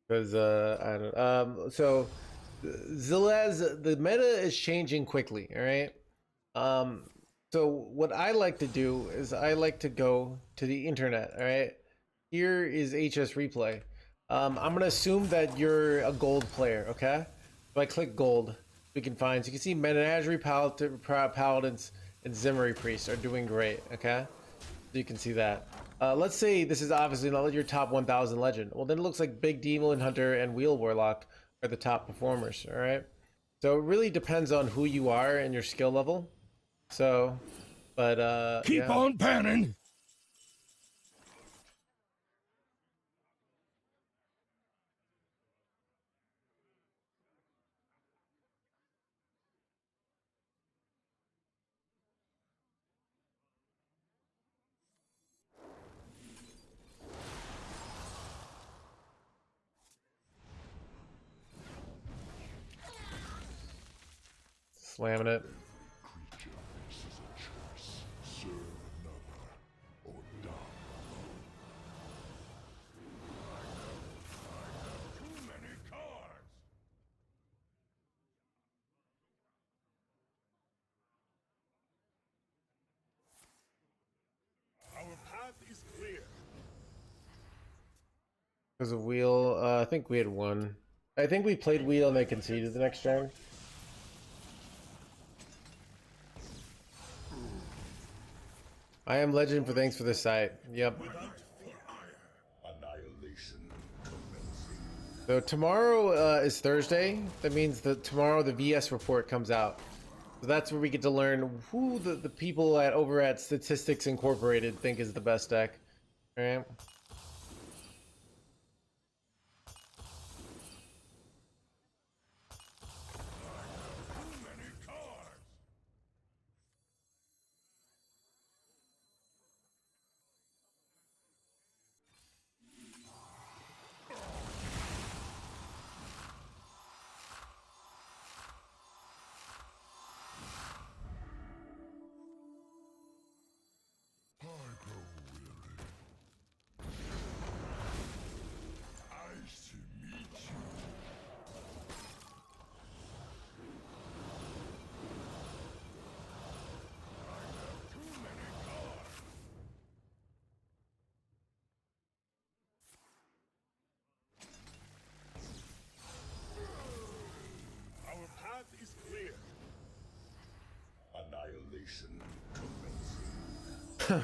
Because I don't so Zilaz, the meta is changing quickly, all right? So what I like to do is I like to go to the internet, all right? Here is HS replay. I'm gonna assume that you're a gold player, okay? If I click gold, we can find, so you can see Menagerie Paladins and Zimmery Priests are doing great, okay? So you can see that. Let's say this is obviously not your top 1000 legend. Well, then it looks like Big Demon Hunter and Wheel Warlock are the top performers, all right? So it really depends on who you are and your skill level. So, but Keep yeah. on panning. Slamming it. Creature faces a choice. Serve another or die. Too many cards. Our path is clear. Because of wheel, I think we had one. I think we played wheel and they conceded the next turn. I am legend for thanks for the site. Yep. Annihilation commencing. So tomorrow is Thursday. That means that tomorrow the VS report comes out. So that's where we get to learn who the people over at Statistics Incorporated think is the best deck. All right.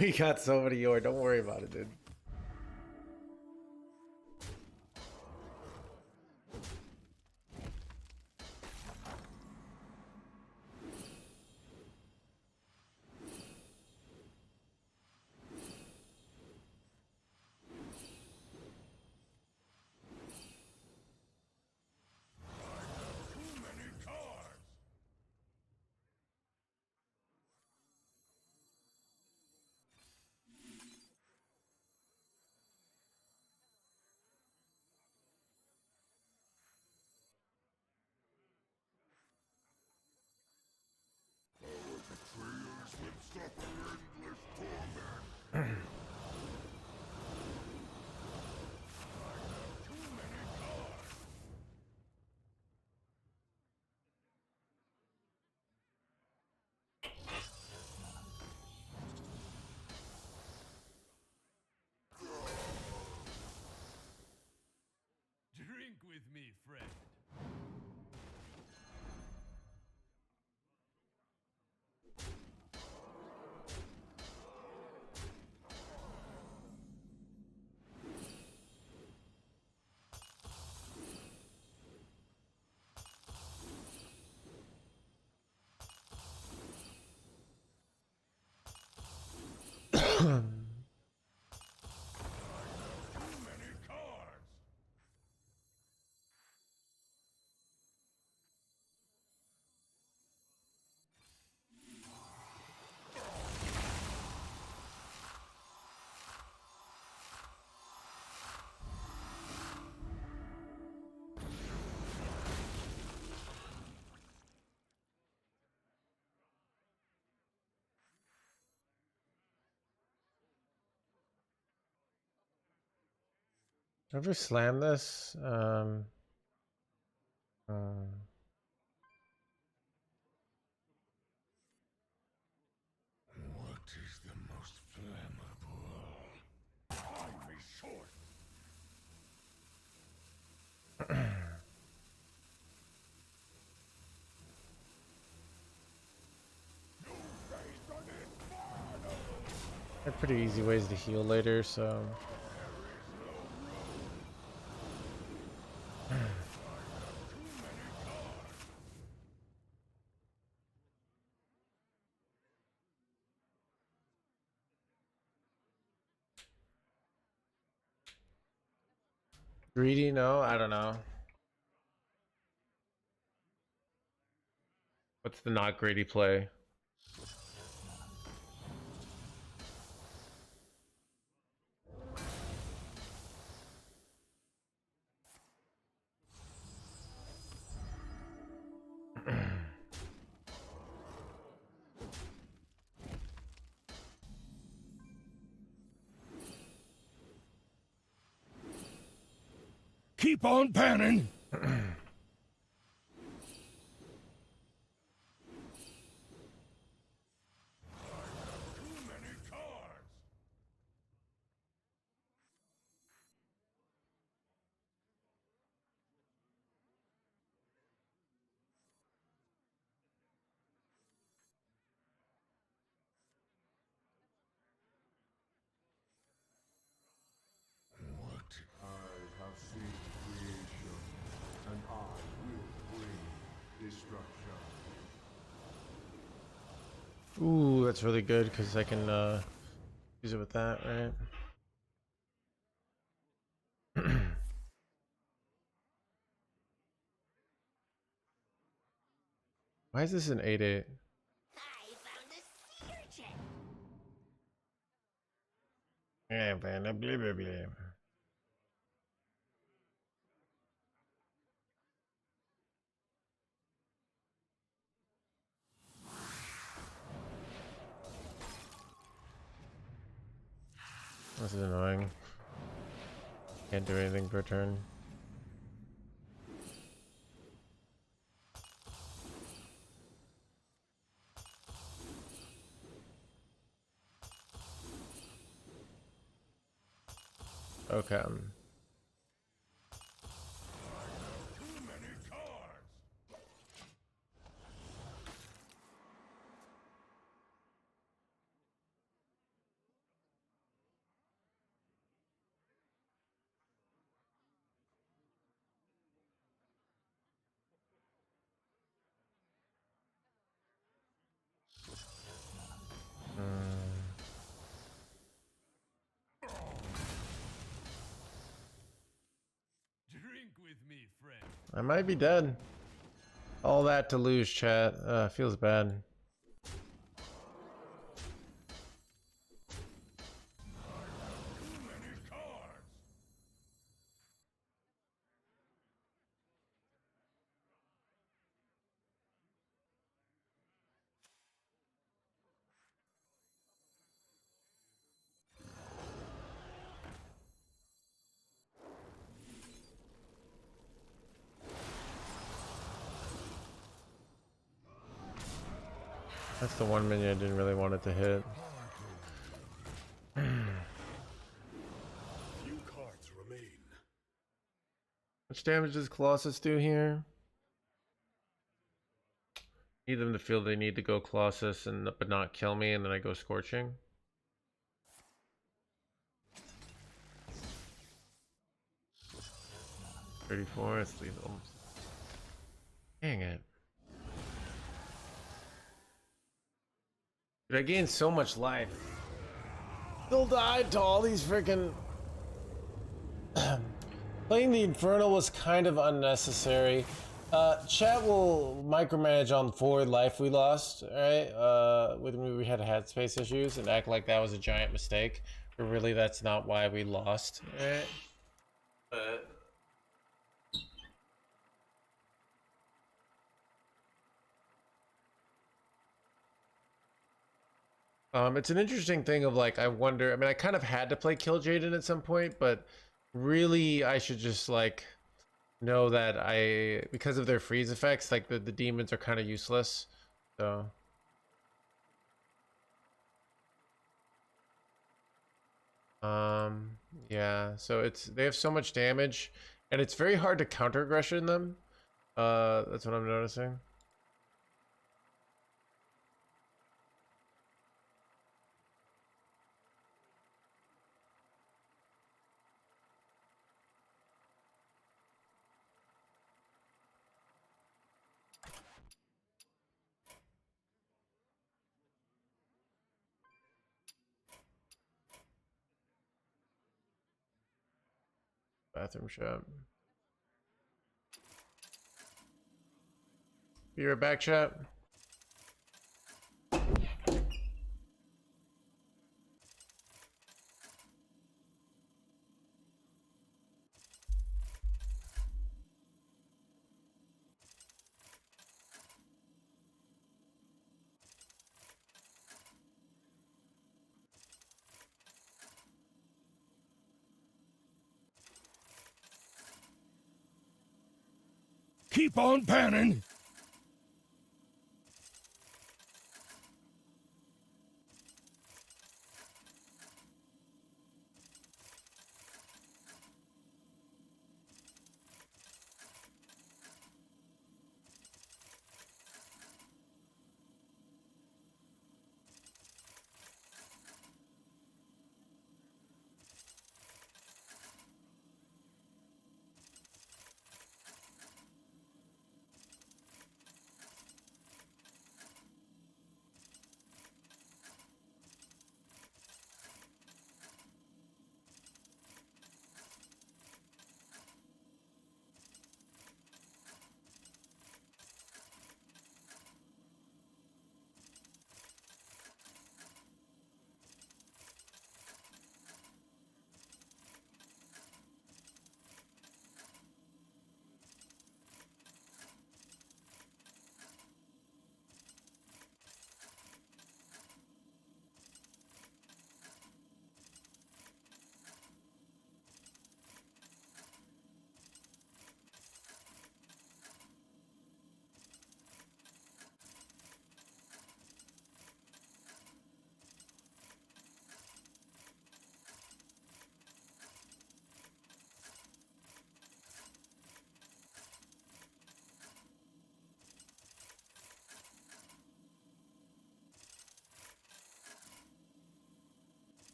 We got so many ore. Don't worry about it, dude. Drink with me, friend. Ever slam this? What is the most flammable? Find me short. They're pretty easy ways to heal later, so. Greedy? No, I don't know. What's the not greedy play? Keep on panning. I have seen creation, and I will bring destruction. Ooh, that's really good because I can use it with that, right? Why is this an 8-8? I found a sea urchin. Yeah, man, blah, blah, blah. This is annoying. Can't do anything per turn. Okay. I might be dead. All that to lose, chat. Feels bad. That's the one minion I didn't really want it to hit. Few cards remain. How much damage does Colossus do here? Need them to feel they need to go Colossus and but not kill me, and then I go Scorching. $34, it's lethal. Dang it. Dude, I gained so much life. Still died to all these freaking. Playing the Infernal was kind of unnecessary. Chat will micromanage on forward life we lost, alright? When we had headspace issues and act like that was a giant mistake. But really, that's not why we lost, alright? But. It's an interesting thing of like, I wonder, I mean, I kind of had to play Kill Jaden at some point, but really I should just like know that because of their freeze effects, like the demons are kind of useless. So. Yeah, so they have so much damage and it's very hard to counter aggression them. That's what I'm noticing. Bathroom shot. Be right back, chat. Keep on panning.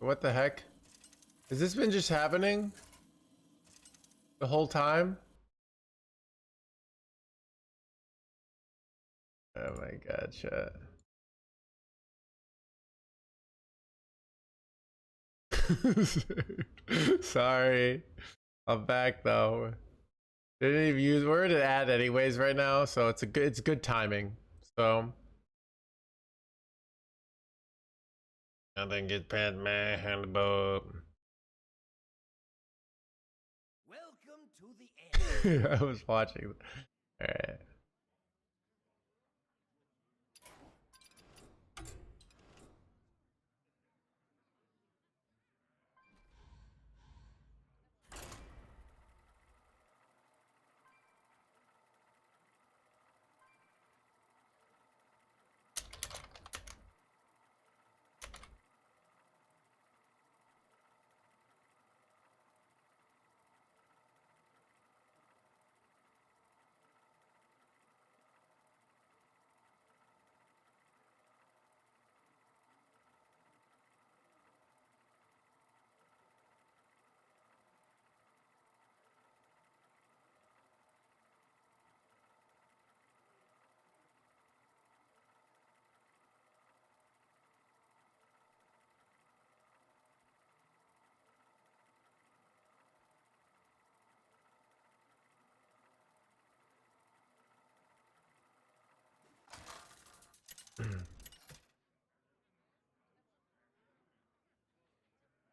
What the heck? Has this been just happening the whole time? Oh my god, chat. Sorry. I'm back though. Didn't even use word to add anyways right now, so it's good timing. So nothing gets past my handbook. Welcome to the end. I was watching. Alright.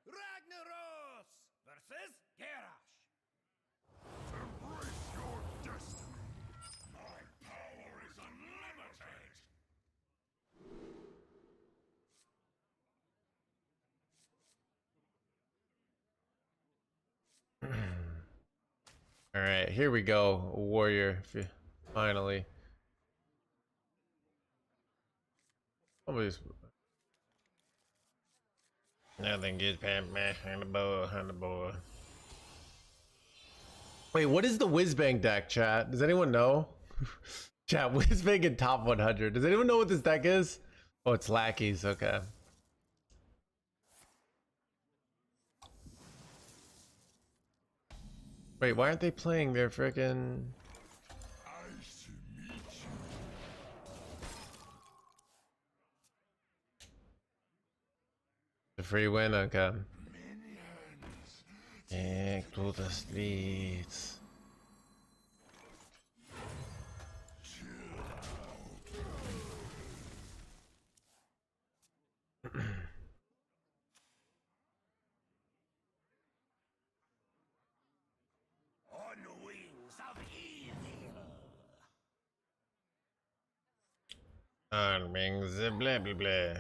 Ragnaros versus Garrosh. Embrace your destiny. My power is unlimited. All right, here we go, warrior. Finally. Somebody's. Nothing gets past my handbook. Wait, what is the Whizbang deck, chat? Does anyone know? Chat, Whizbang in top 100. Does anyone know what this deck is? Oh, it's lackeys. Okay. Wait, why aren't they playing their frickin'... Nice to meet you. The free win? Okay. Minions. Take to the streets. On the wings of evil. On rings, blah blah blah.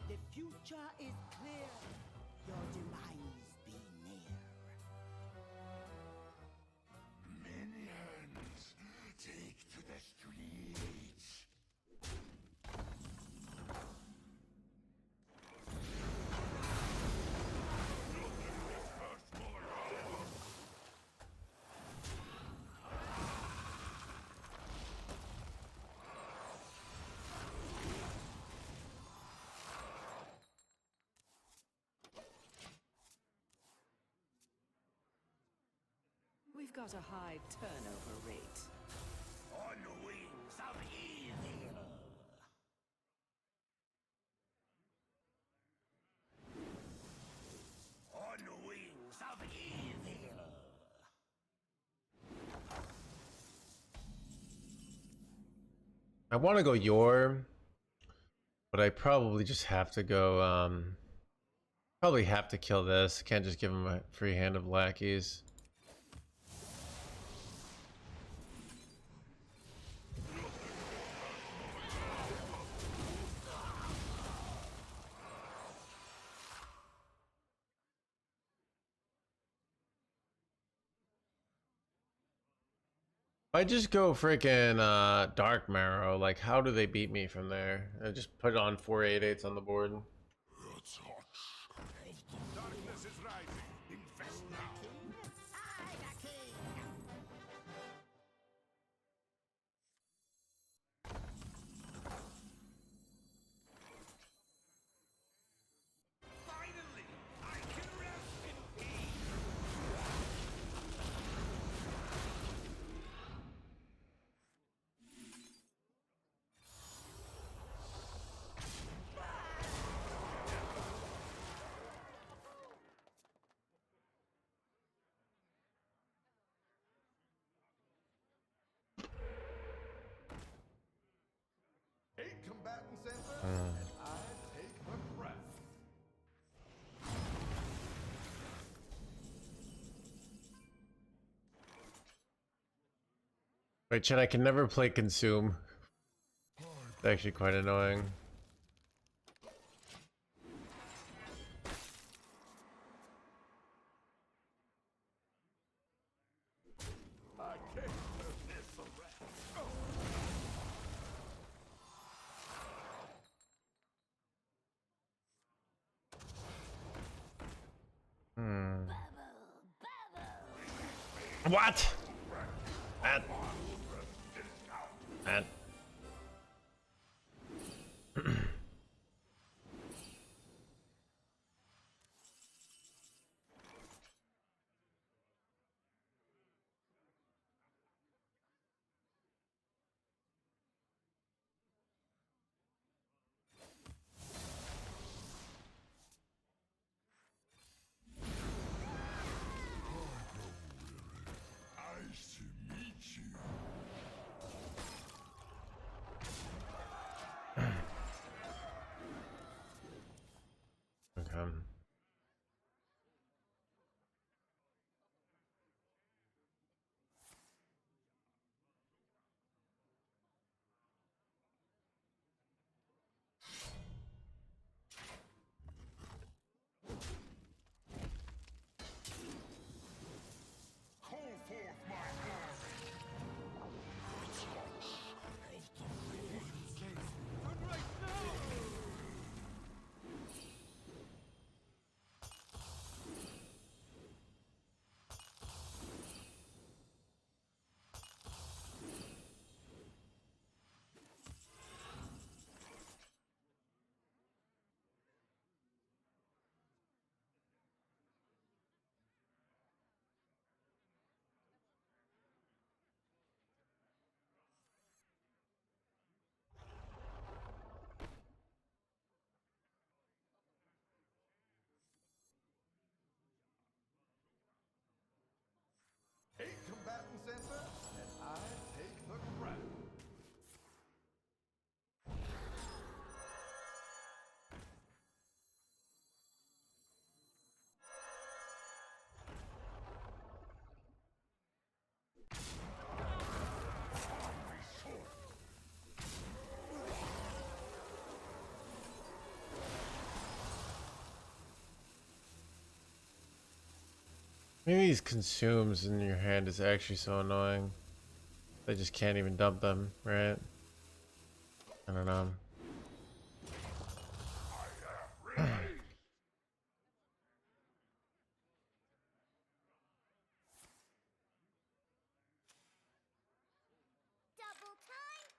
The future is clear. Your demise be near. Minions. Take to the streets. We've got a high turnover rate. On the wings of evil. On the wings of evil. I want to go Yor, but I probably just have to go, probably have to kill this. Can't just give him a free hand of lackeys. I just go freaking Dark Marrow, like how do they beat me from there? I just put on 4/8/8s on the board. Darkness is rising. Invest now. Finally, I can rest in peace. Eight combatants enter, and I take the breath. Wait, Chet, I can never play Consume. It's actually quite annoying. I can't turn this around. What? Matt. Matt. Nice to meet you. Okay. Call forth my army. Eight combatants enter, and I take the crown. Maybe these consumes in your hand is actually so annoying. They just can't even dump them, right? I don't know. Double time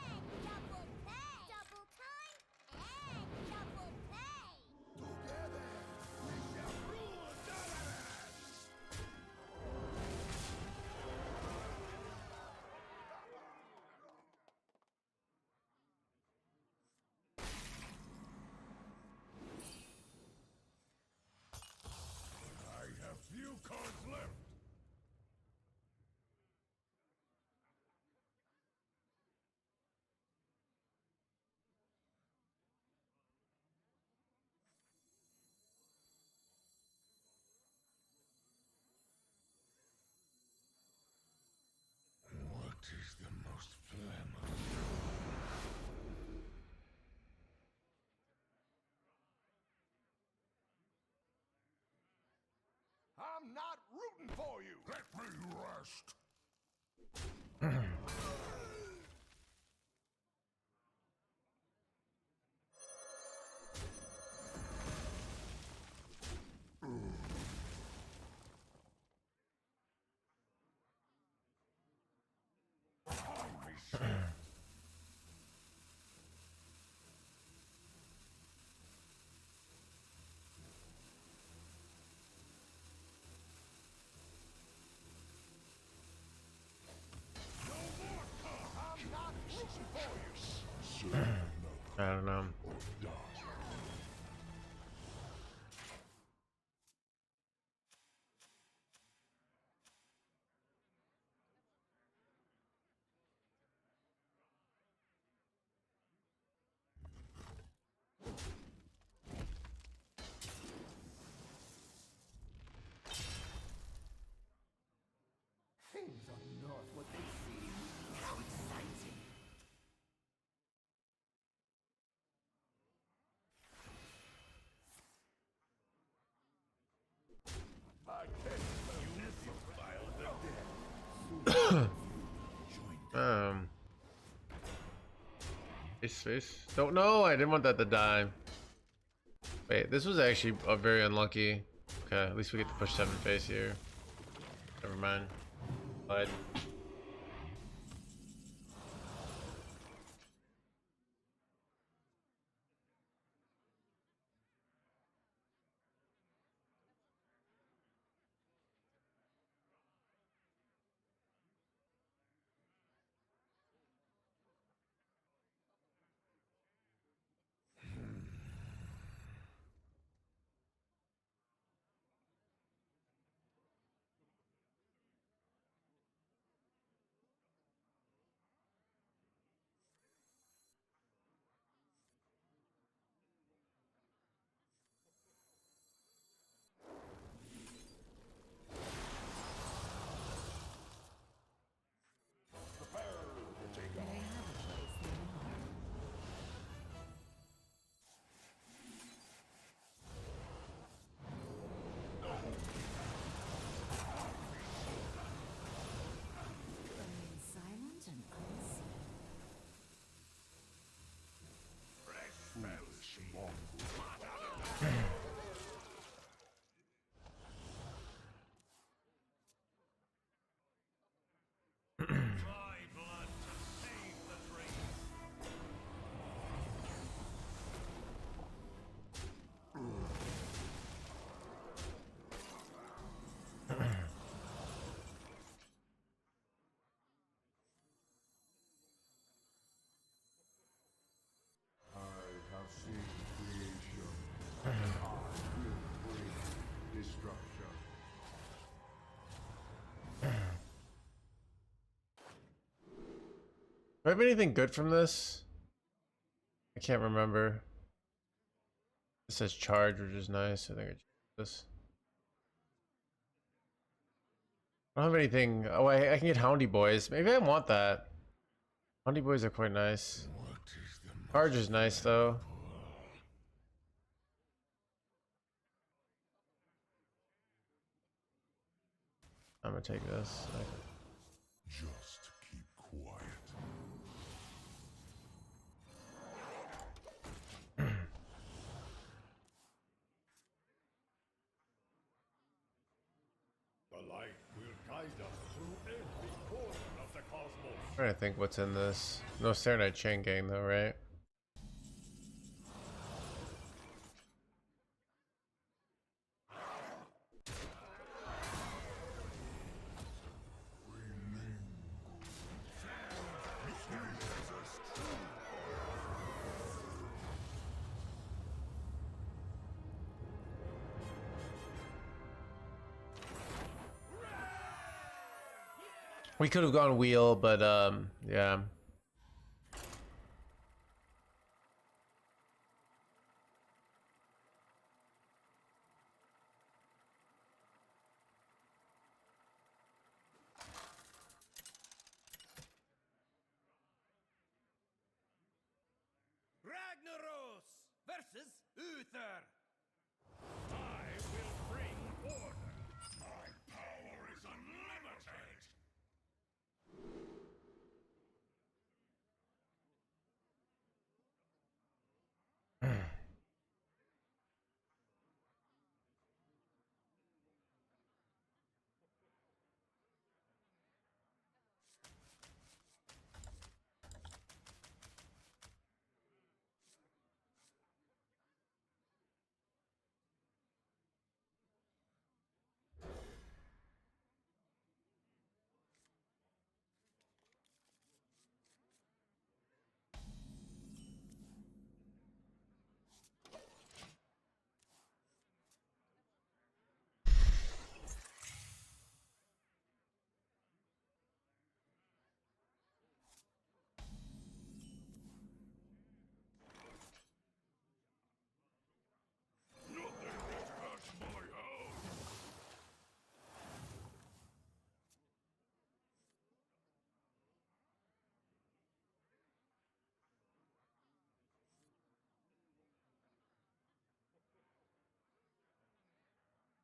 and double pay. Double time and double pay. Together, we shall rule Dalaran. Things are not what they seem. How exciting! Face. Don't know. I didn't want that to die. Wait, this was actually very unlucky. Okay, at least we get to push 7 face here. Never mind. But Remain silent and unseen. My blood to save the dream. I have seen creation, and I will bring destruction. do I have anything good from this? I can't remember. It says charge, which is nice. I think I choose this. I don't have anything. Oh, I can get Houndy Boys. Maybe I want that. Houndy Boys are quite nice. What is the Charge is nice though. I'm gonna take this. Just keep quiet. The light will guide us through every corner of the cosmos. I'm trying to think what's in this. No Serenite Chain Gang though, right? We could have gone wheel, but yeah. Ragnaros versus Uther. I will bring order. My power is unlimited.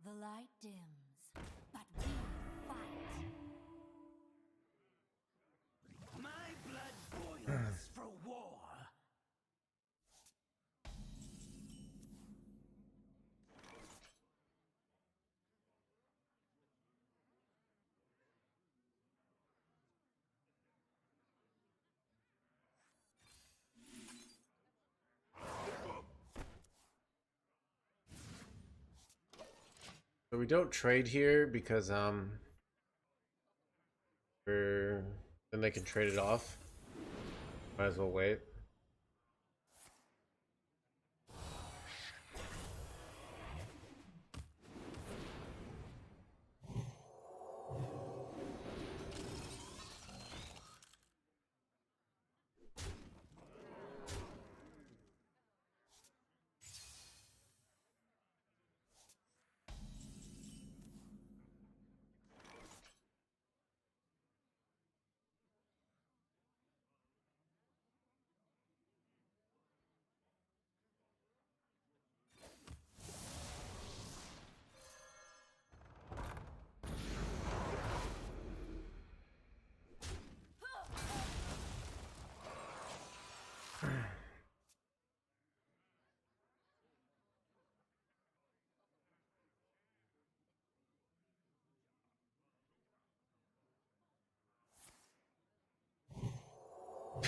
The light dims, but we fight. My blood boils for war. So we don't trade here because then they can trade it off. Might as well wait.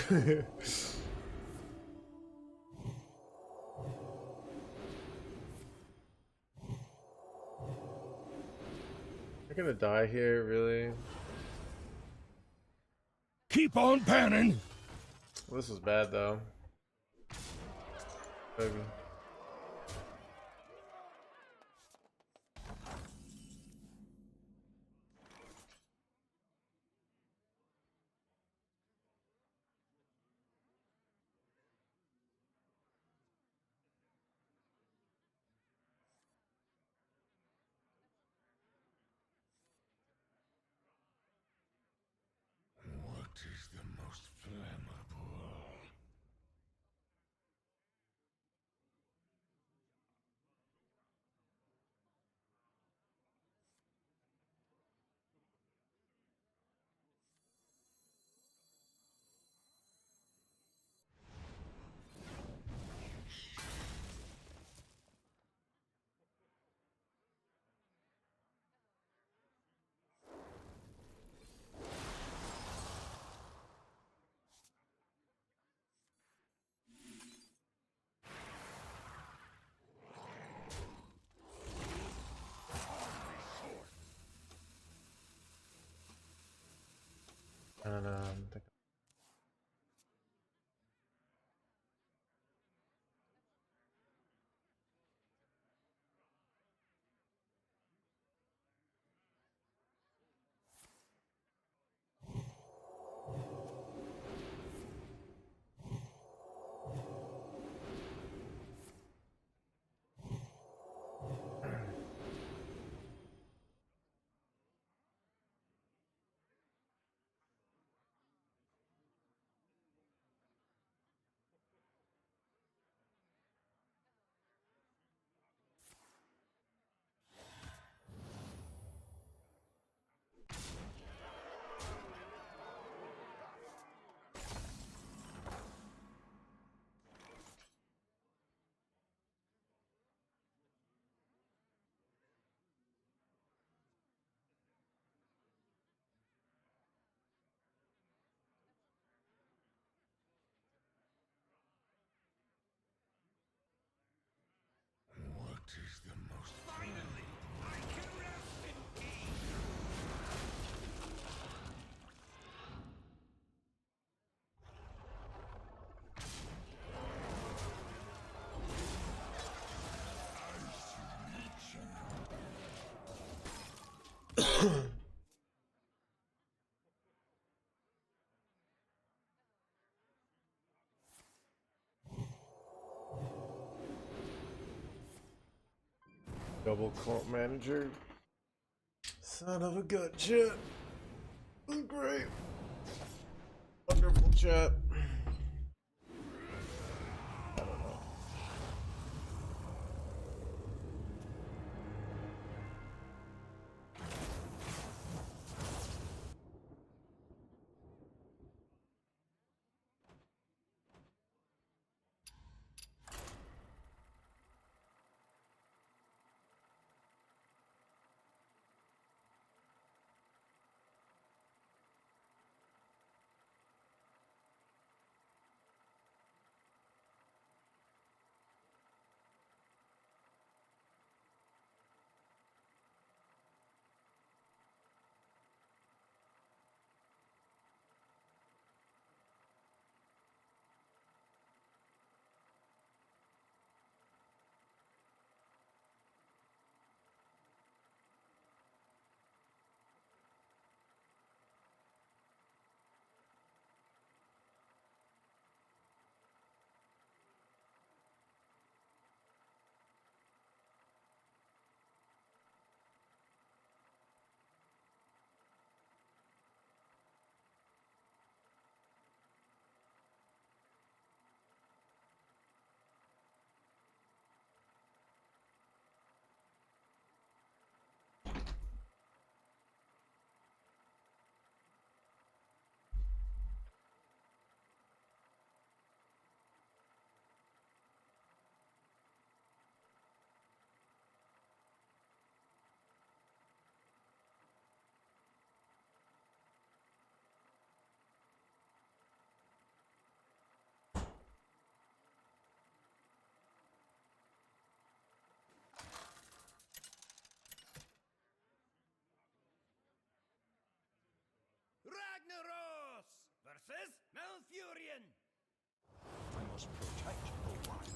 They're gonna die here, really? Keep on panning. Well, this is bad though. Maybe. What is the most flammable? I don't know. I'm thinking. What is the most Finally, I can rest in peace. Double comp manager. Son of a gun, chat. Great. Wonderful chat. I don't know. must protect the wild.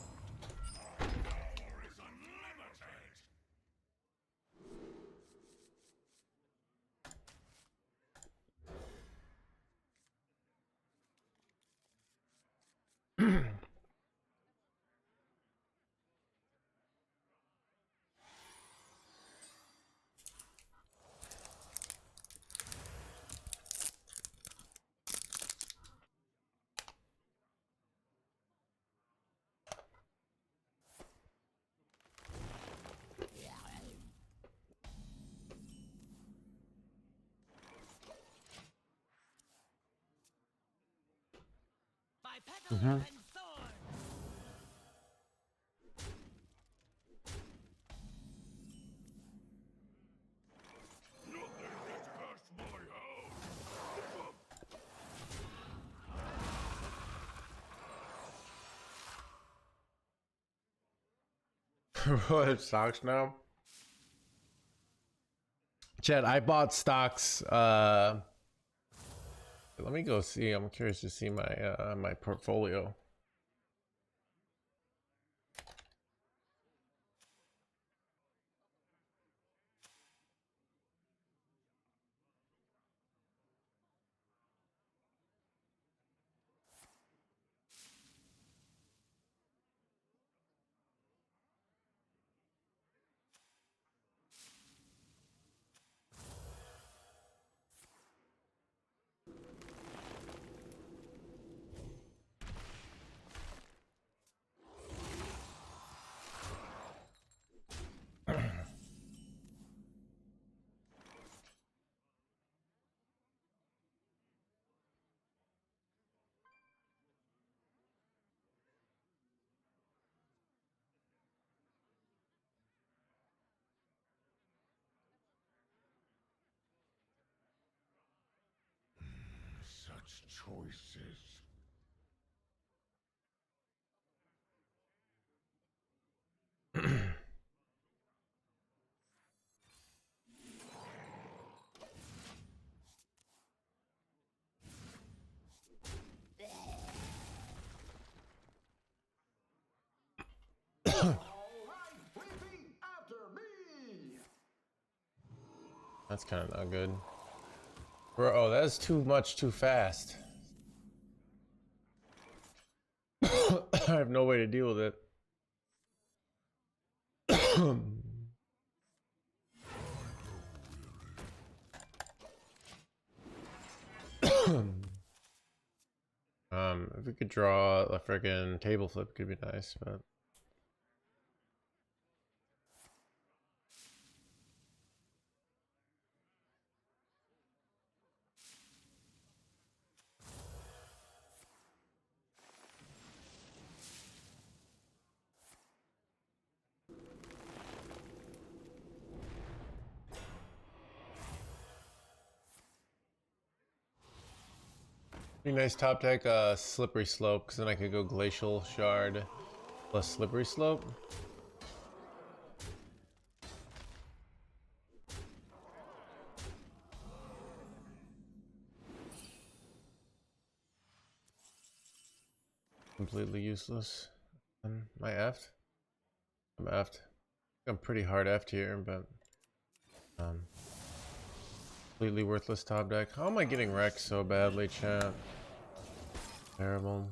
Power is unlimited. My petals and sword. Nothing gets past my house. What stocks now? Chad, I bought stocks. Let me go see. I'm curious to see my my portfolio. Such choices. That's kind of not good. Bro, oh, that's too much too fast. I have no way to deal with it. If we could draw a freaking table flip, could be nice, but be nice top deck slippery slope, because then I could go glacial shard plus slippery slope. Completely useless. Am I effed? I'm effed. I'm pretty hard effed here, but completely worthless top deck. How am I getting wrecked so badly, chat? Terrible.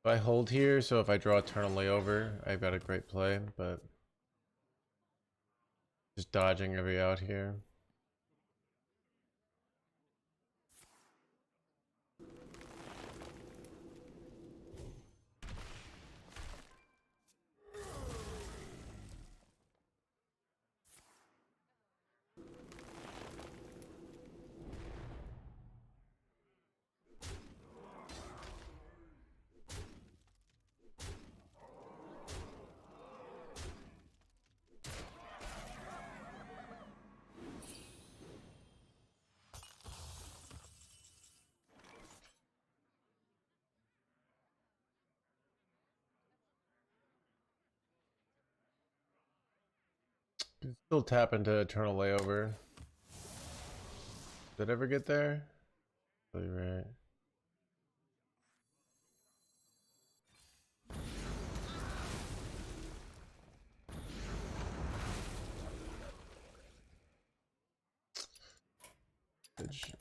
So I hold here, so if I draw Eternal Layover, I've got a great play, but just dodging every out here. Can still tap into Eternal Layover. Did it ever get there? Really right. Good shit.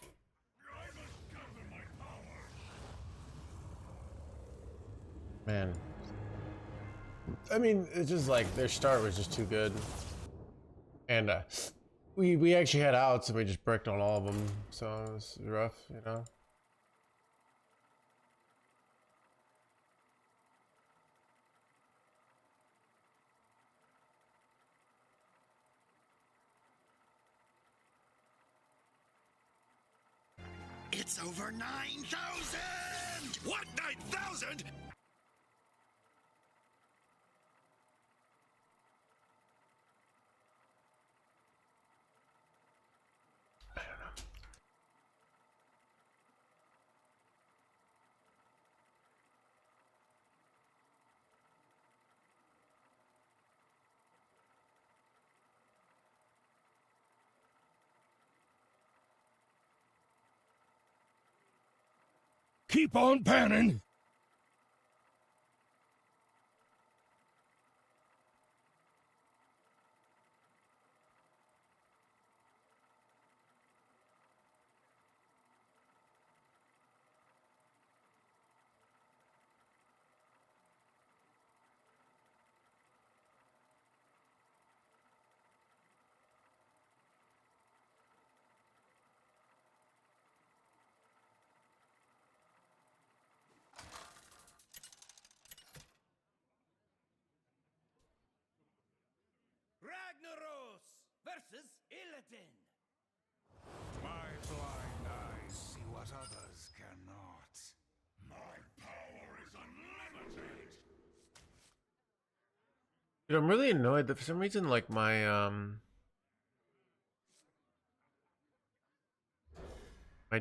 Man. I mean, it's just like their start was just too good. And we actually had outs and we just bricked on all of them. So it was rough, you know? It's over 9,000! What, 9,000? Keep on panning! Ragnaros versus Illidan. My blind eyes see what others cannot. My power is unlimited! Dude, I'm really annoyed that for some reason, like my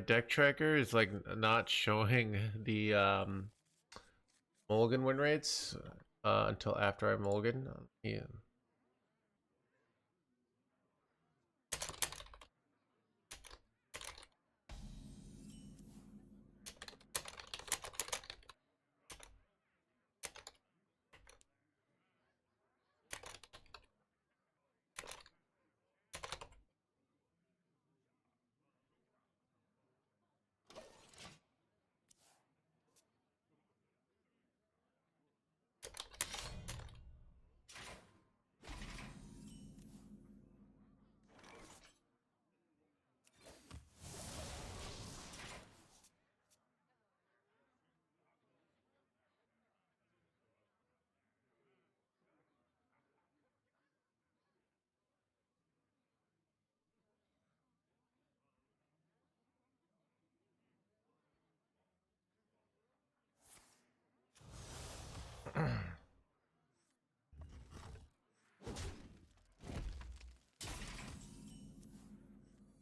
deck tracker is like not showing the mulligan win rates until after I mulligan. Yeah.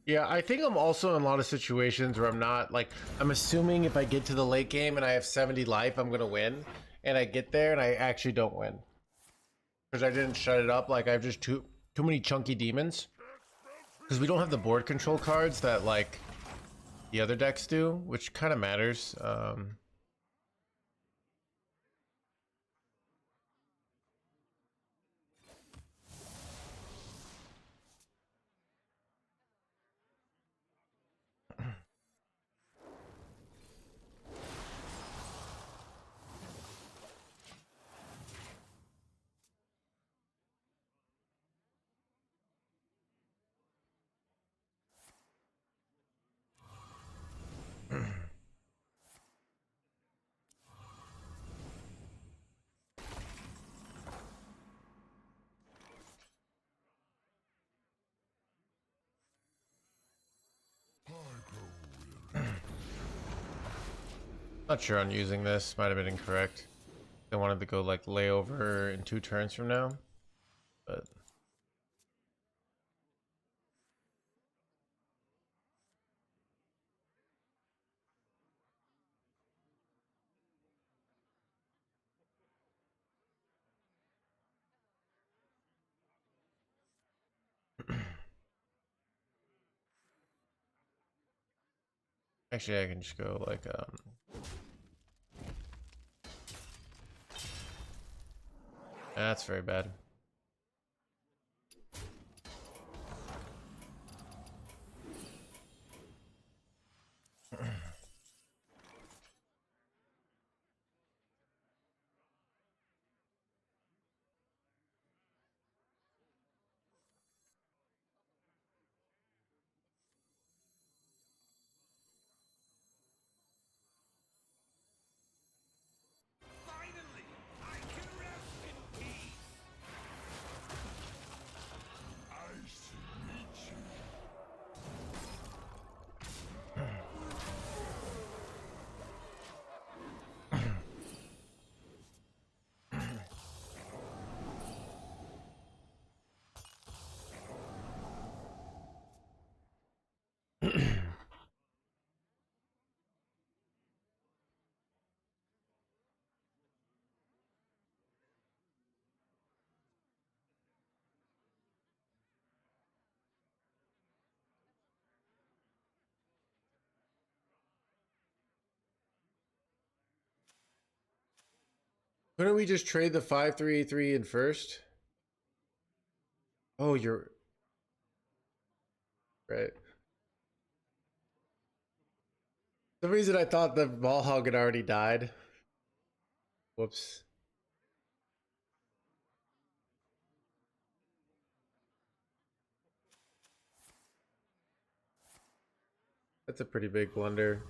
Yeah, I think I'm also in a lot of situations where I'm not like I'm assuming if I get to the late game and I have 70 life, I'm gonna win, and I get there and I actually don't win because I didn't shut it up. Like I have just too many chunky demons because we don't have the board control cards that like the other decks do, which kind of matters. Not sure on using this. Might have been incorrect. I wanted to go like layover in 2 turns from now, but Actually, I can just go like That's very bad. Finally, I can rest in peace. I should meet you. Couldn't we just trade the 5/3/3 in first? Oh, you're right. For some reason I thought the ball hog had already died. Whoops. That's a pretty big blunder.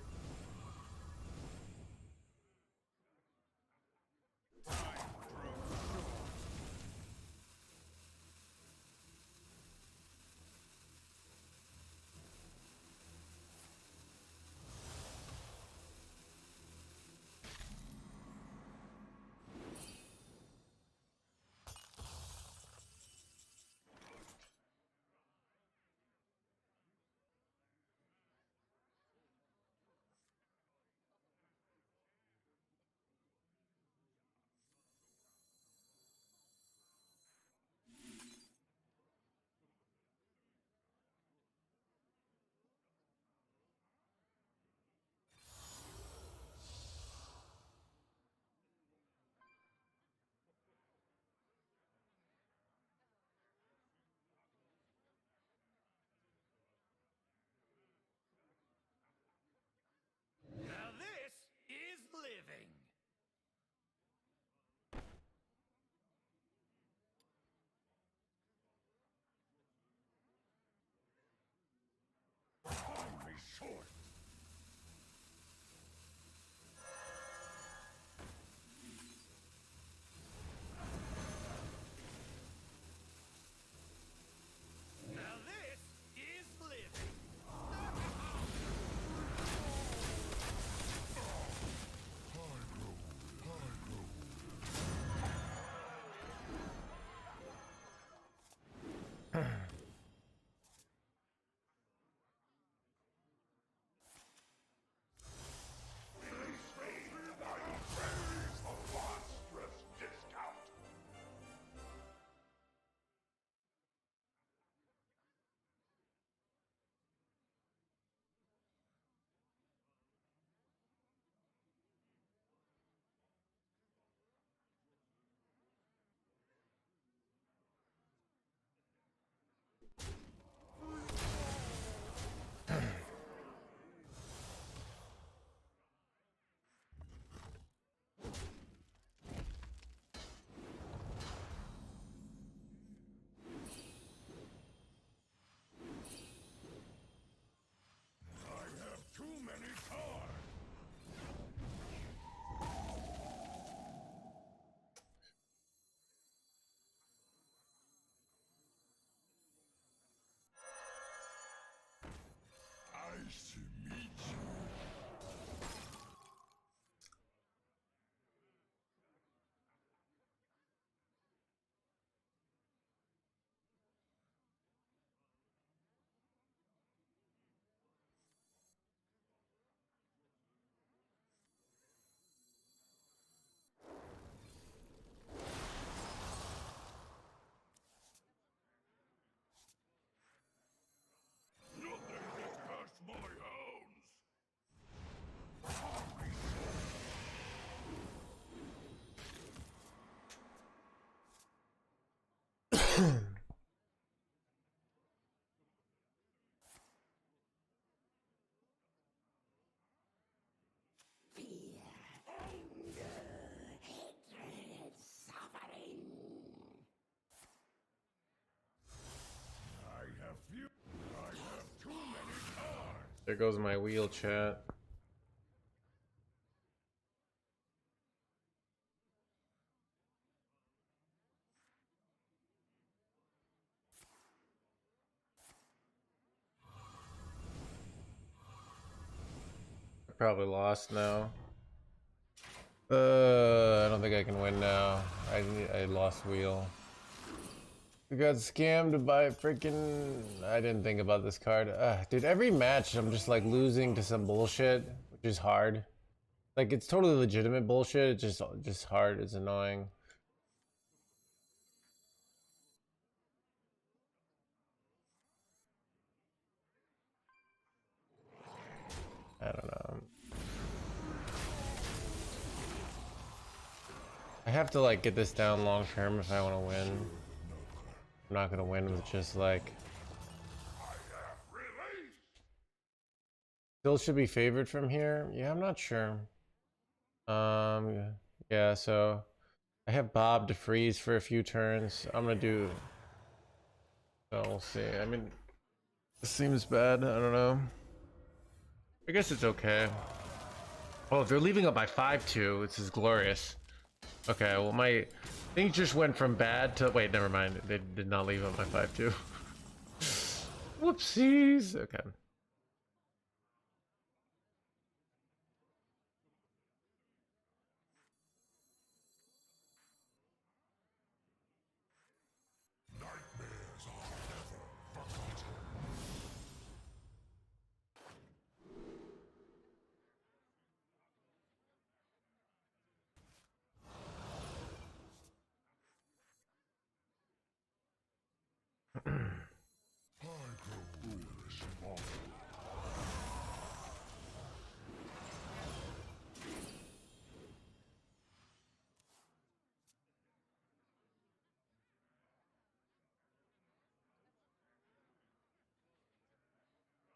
Now this is living. Find me short. Now this is living. I have too many cards. There goes my wheel, chat. I probably lost now. I don't think I can win now. I lost wheel. We got scammed by freaking. I didn't think about this card. Dude, every match I'm just like losing to some bullshit, which is hard. Like it's totally legitimate bullshit. It's just hard. It's annoying. I don't know. I have to like get this down long term if I want to win. I'm not gonna win with just like. Still should be favored from here. Yeah, I'm not sure. Yeah. So I have Bob to freeze for a few turns. I'm gonna do. So we'll see. I mean, this seems bad. I don't know. I guess it's okay. Oh, they're leaving up by 5-2. This is glorious. Okay, well my things just went from bad to wait, never mind. They did not leave up by 5-2. Whoopsies. Okay.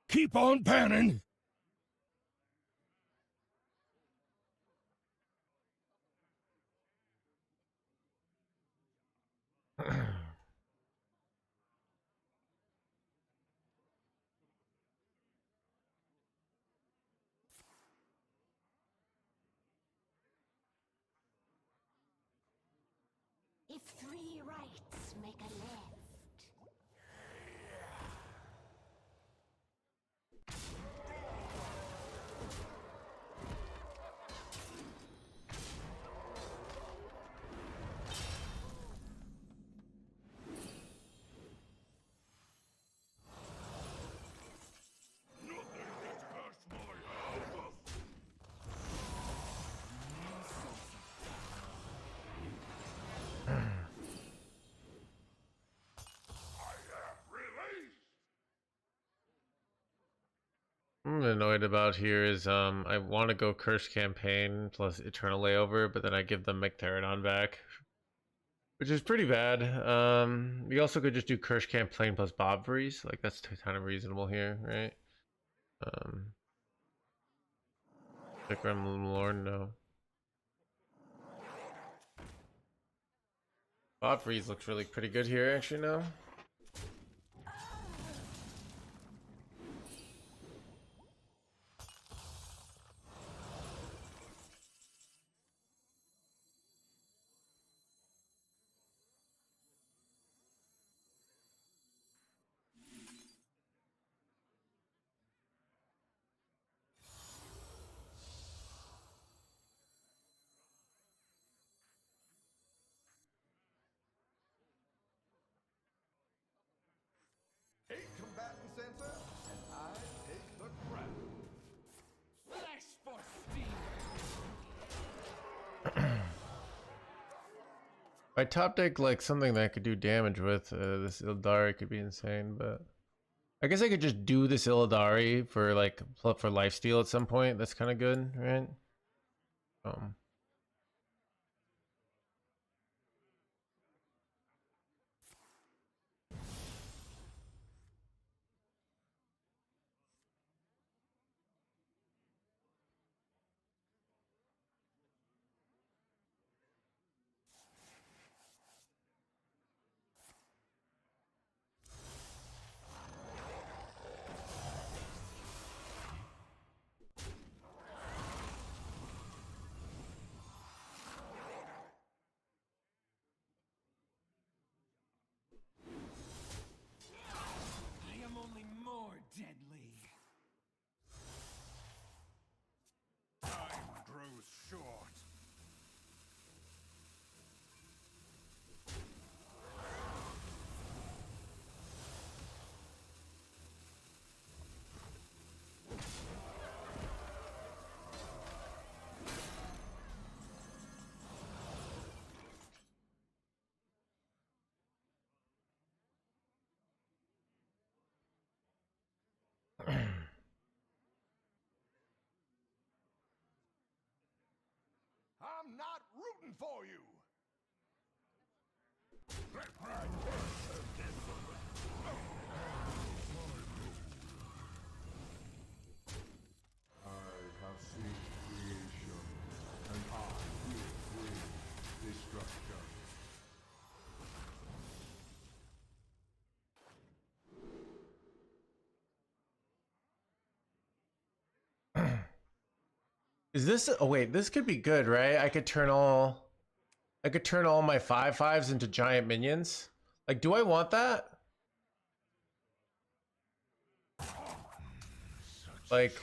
Keep on panning. If 3 rights make a left. I'm annoyed about here is I want to go Curse Campaign plus Eternal Layover, but then I give them Mecterodon back, which is pretty bad. We also could just do Curse Campaign plus Bob Freeze, like that's kind of reasonable here, right? Vikram Lorne, no. Bob Freeze looks really pretty good here, actually, now. Eight combatant center, and I take the crown. Flash for steam. My top deck like something that I could do damage with. This Ildari could be insane, but I guess I could just do this Illidari for like for lifesteal at some point. That's kind of good, right? for you. I have seen creation, and I will bring destruction. Is this? Oh wait, this could be good, right? I could turn all my 5/5s into giant minions. Like, do I want that? Like,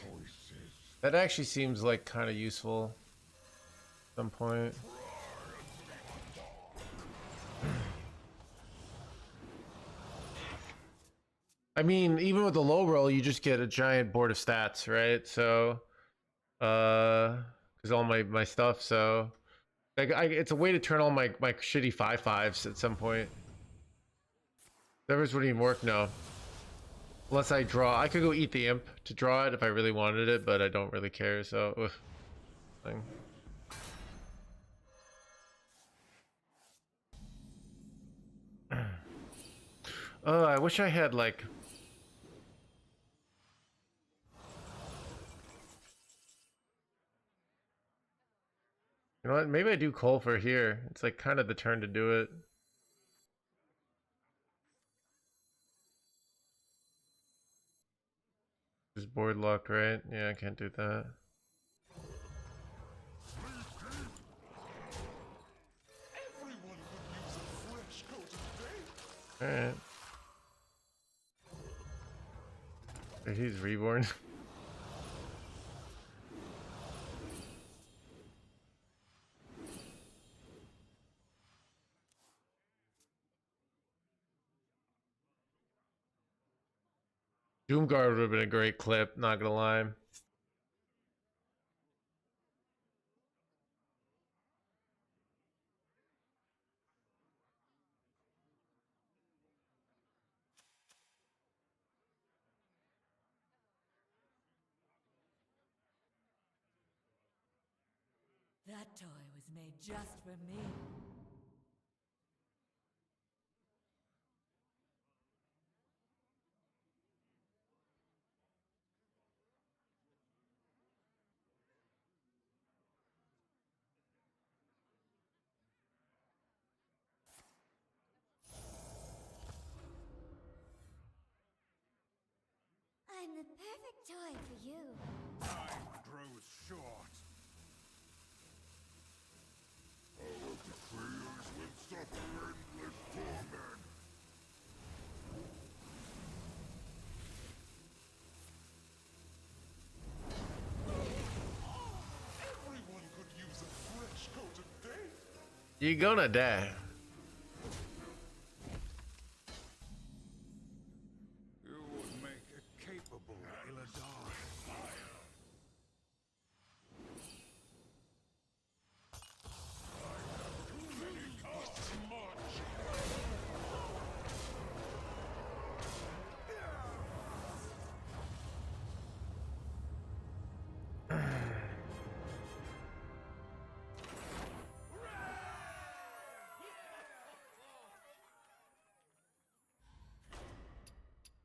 that actually seems like kind of useful at some point. I mean, even with the low roll, you just get a giant board of stats, right? So, because all my stuff. So, like, it's a way to turn all my shitty 5/5s at some point. Servers wouldn't even work, no. Unless I draw, I could go eat the imp to draw it if I really wanted it, but I don't really care. So, ugh. Thing. Oh, I wish I had like. You know what? Maybe I do Cole for here. It's like kind of the turn to do it. Just board locked, right? Yeah, I can't do that. Everyone could use a fresh coat of paint. Alright. He's reborn. Doomguard would have been a great clip, not gonna lie. That toy was made just for me. I'm the perfect toy for you. Time grows short. Our betrayers will suffer endless torment. Everyone could use a fresh coat of paint. You're gonna die. You would make a capable Illidan.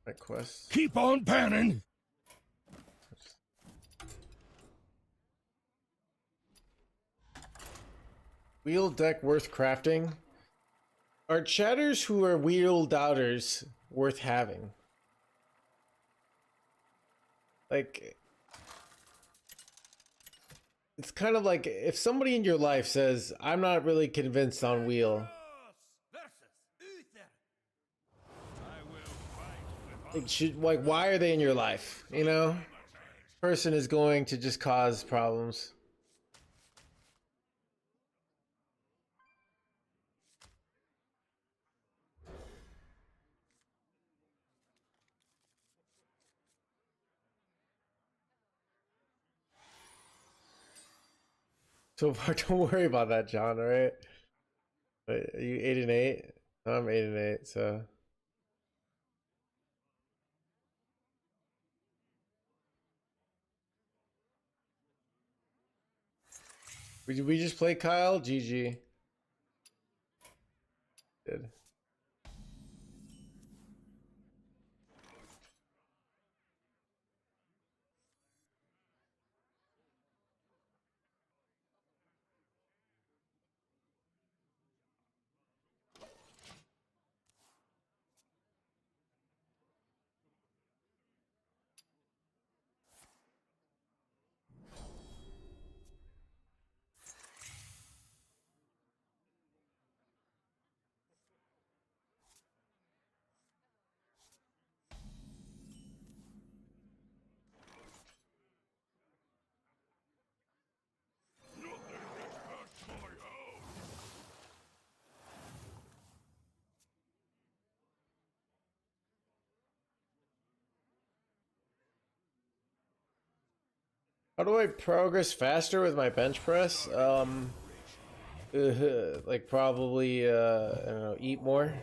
My quest. Keep on panning! Wheel deck worth crafting. Are chatters who are wheel doubters worth having? Like, it's kind of like if somebody in your life says, I'm not really convinced on wheel. It should, like, why are they in your life? You know? Person is going to just cause problems. So far, don't worry about that, John, alright? Are you 8 and 8? I'm 8 and 8, so. Did we just play Kyle? GG. Did. How do I progress faster with my bench press? Like probably, I don't know, eat more.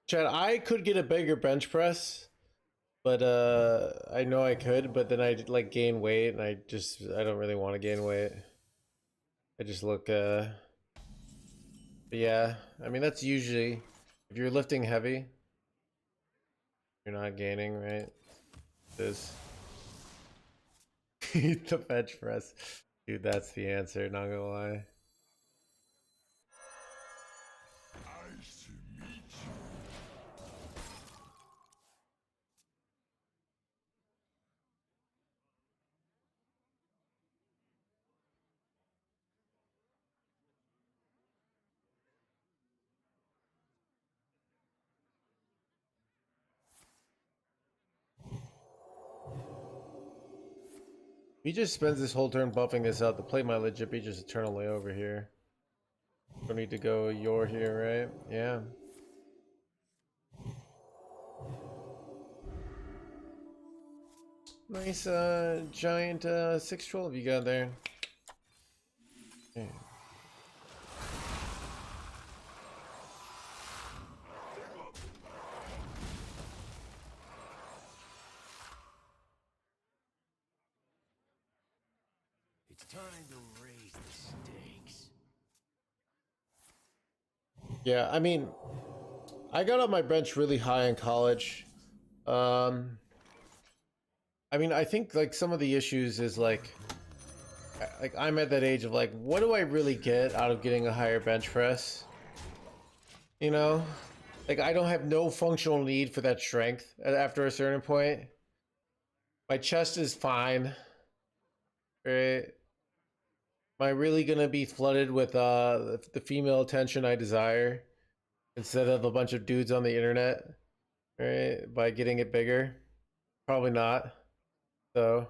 Chad, I could get a bigger bench press, but I know I could, but then I like gain weight, and I don't really want to gain weight. I just look, but yeah, I mean that's usually if you're lifting heavy, you're not gaining, right? This the bench press, dude. That's the answer. Not gonna lie. Nice to meet you. He just spends this whole turn buffing this out. The play my legit be just eternally over here. Don't need to go. You're here, right? Yeah. Nice giant 6-12 you got there. Okay. It's time to raise the stakes. Yeah, I mean, I got on my bench really high in college. I mean, I think like some of the issues is like I'm at that age of like, what do I really get out of getting a higher bench press? You know, like I don't have no functional need for that strength after a certain point. My chest is fine, right? Am I really gonna be flooded with the female attention I desire instead of a bunch of dudes on the internet, right? By getting it bigger? Probably not. So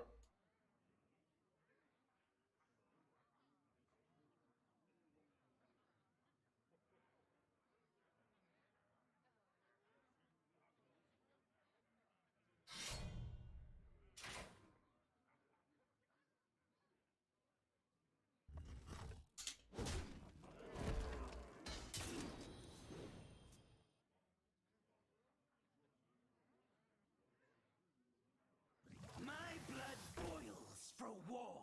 My blood boils for war.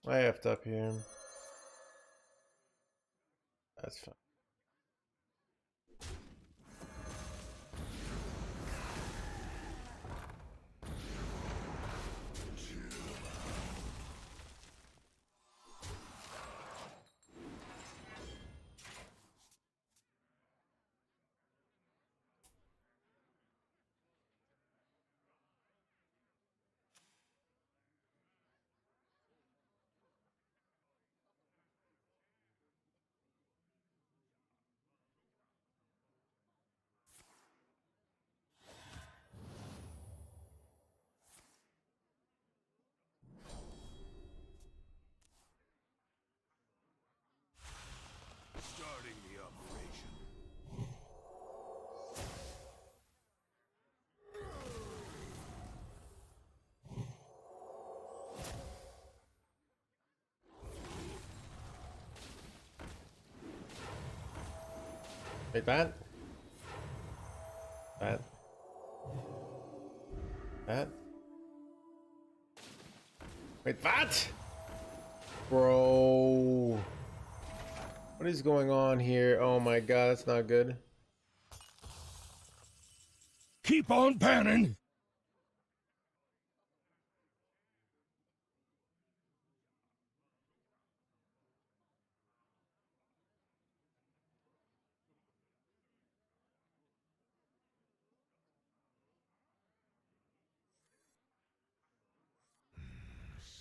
I effed up here. That's fine. Wait, that? That? That? Wait, that? Bro. What is going on here? Oh my god, that's not good. Keep on panning.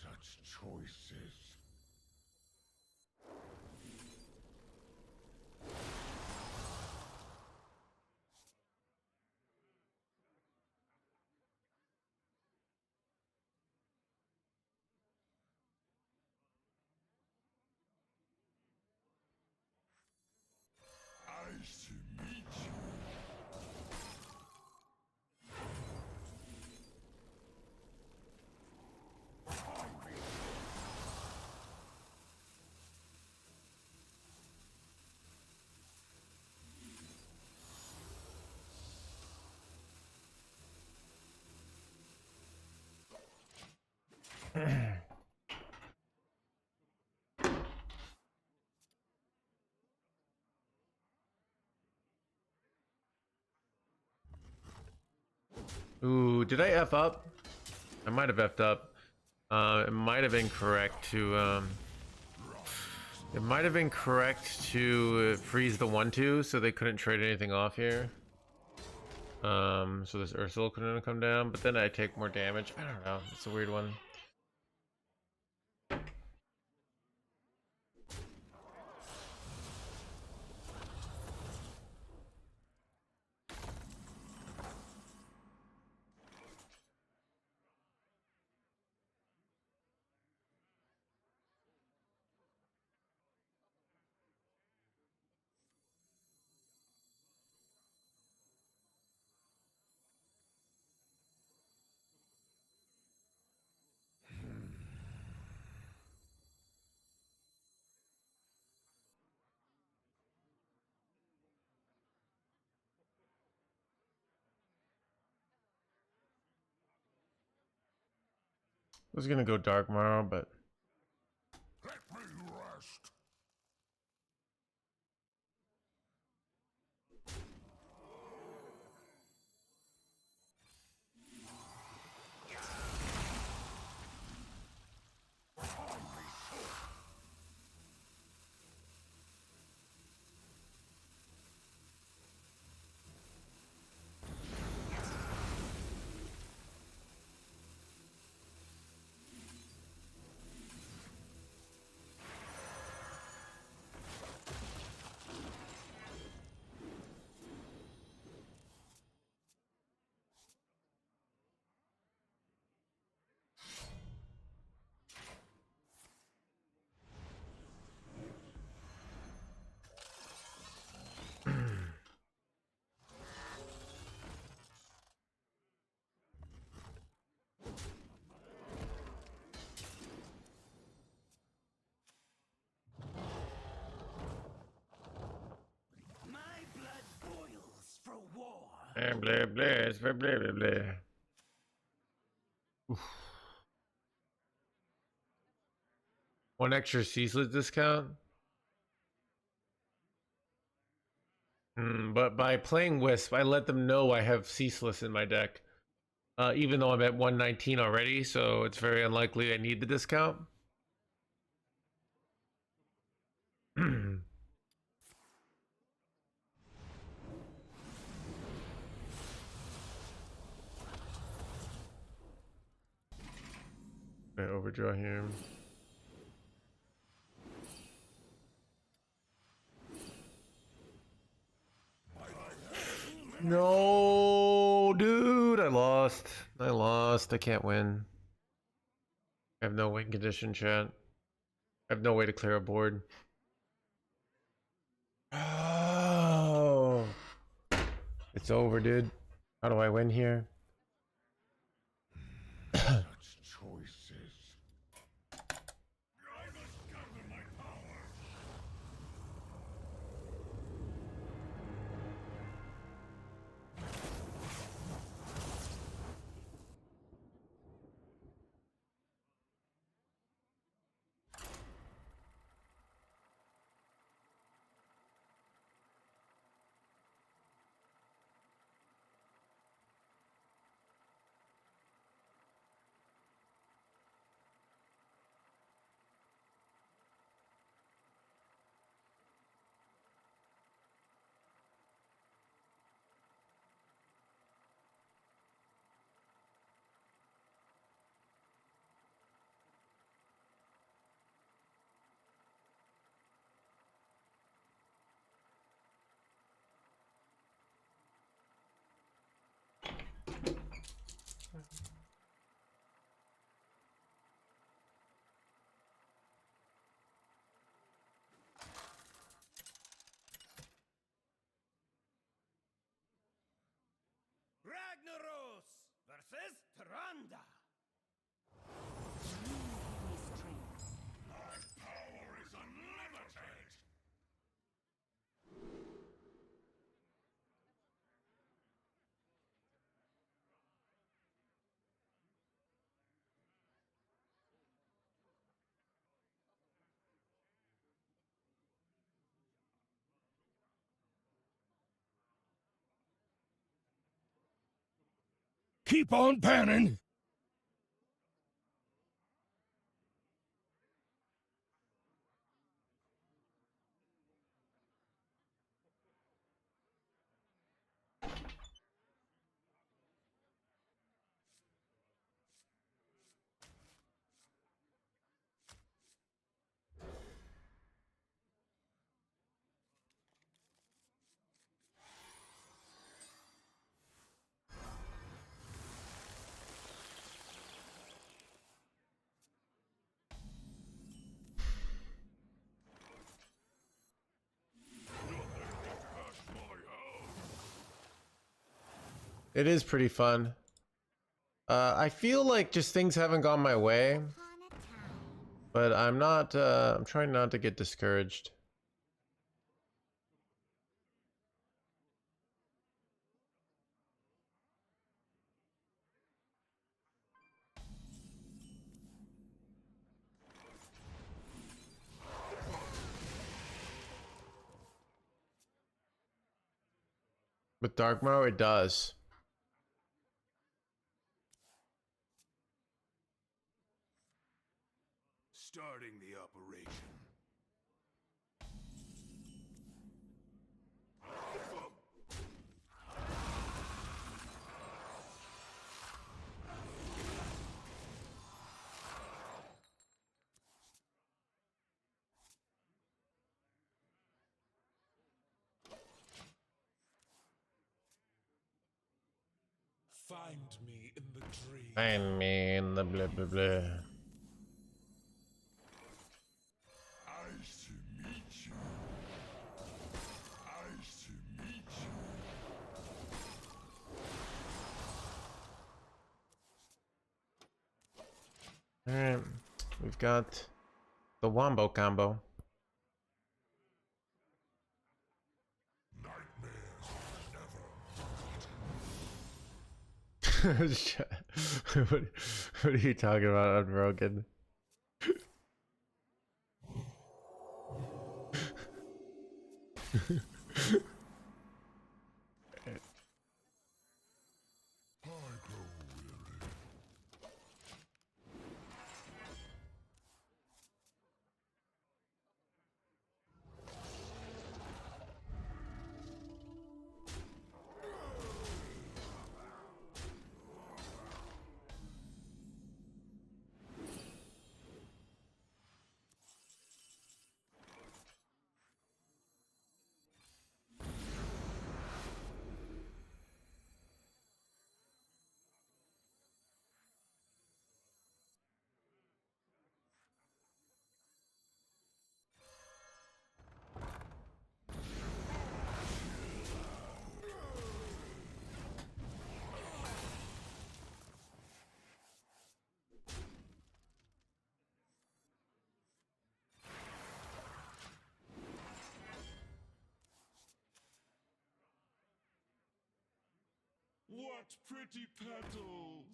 Such choices. Nice to meet you. Ooh, did I F up? I might have F'd up. It might have been correct to it might have been correct to freeze the 1-2 so they couldn't trade anything off here. So this Ursula couldn't come down, but then I take more damage. I don't know. It's a weird one. I was gonna go Dark Morrow, but Let me rest. My blood boils for war. blah blah blah blah blah blah blah. Oof. One extra ceaseless discount. But by playing Wisp, I let them know I have ceaseless in my deck. Even though I'm at 119 already, so it's very unlikely I need the discount. I overdraw here. No, dude, I lost. I lost. I can't win. I have no win condition, chat. I have no way to clear a board. Oh, it's over, dude. How do I win here? Such choices. I must gather my power. Keep on panning. It is pretty fun. I feel like just things haven't gone my way, Upon a time. but I'm not, I'm trying not to get discouraged. With Darkmoor, it does. Starting the operation. Find me in the dream. I mean, the blah blah blah. Nice to meet you. Nice to meet you. Alright, we've got the Wombo combo. what, what are you talking about, Unbroken? I grow weary. What pretty petals!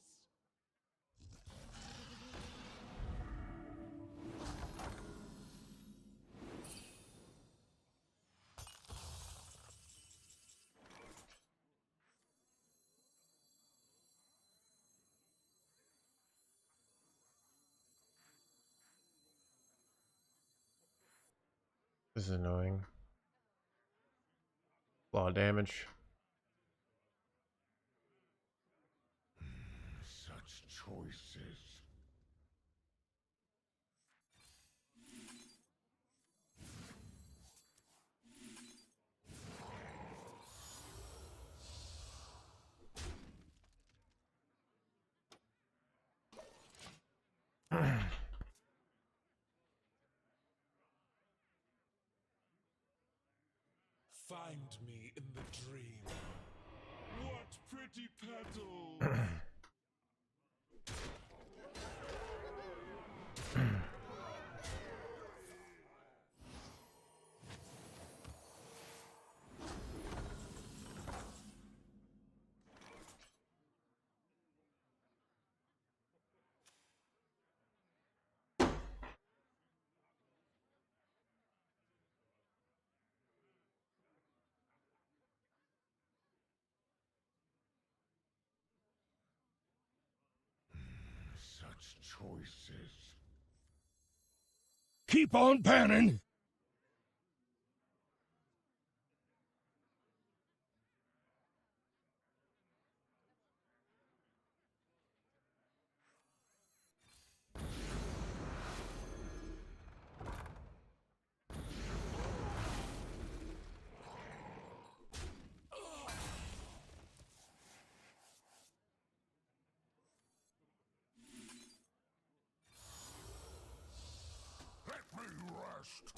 This is annoying. A lot of damage. Such choices. Find me in the dream. What pretty petals! choices. Keep on banning. Let me rest.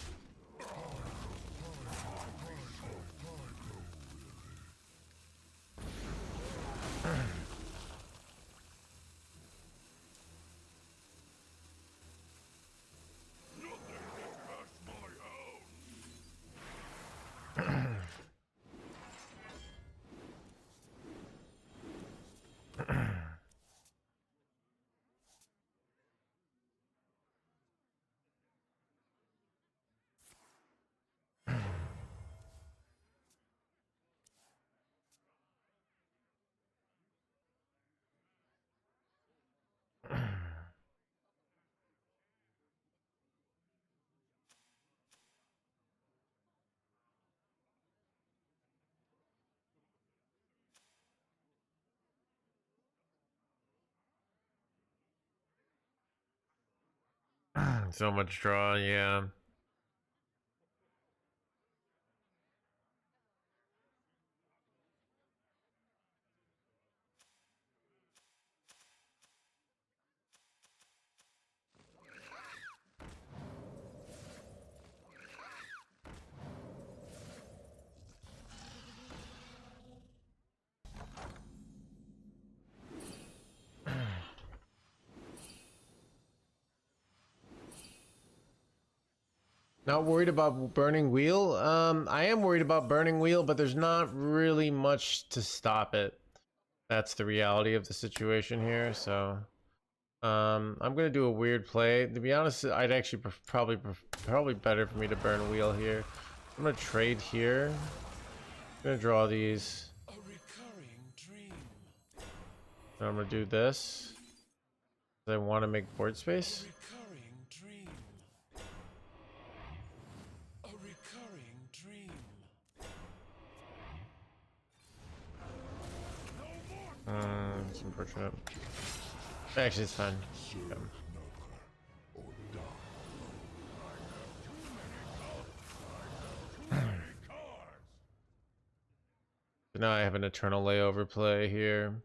So much draw, yeah. Not worried about burning wheel. I am worried about burning wheel, but there's not really much to stop it. That's the reality of the situation here. So, I'm gonna do a weird play. To be honest, I'd actually probably better for me to burn wheel here. I'm gonna trade here. I'm gonna draw these. A recurring dream. And I'm gonna do this. I want to make board space. Recurring dream. A recurring dream. It's unfortunate. Actually, it's fine. Yeah. So now I have an eternal layover play here.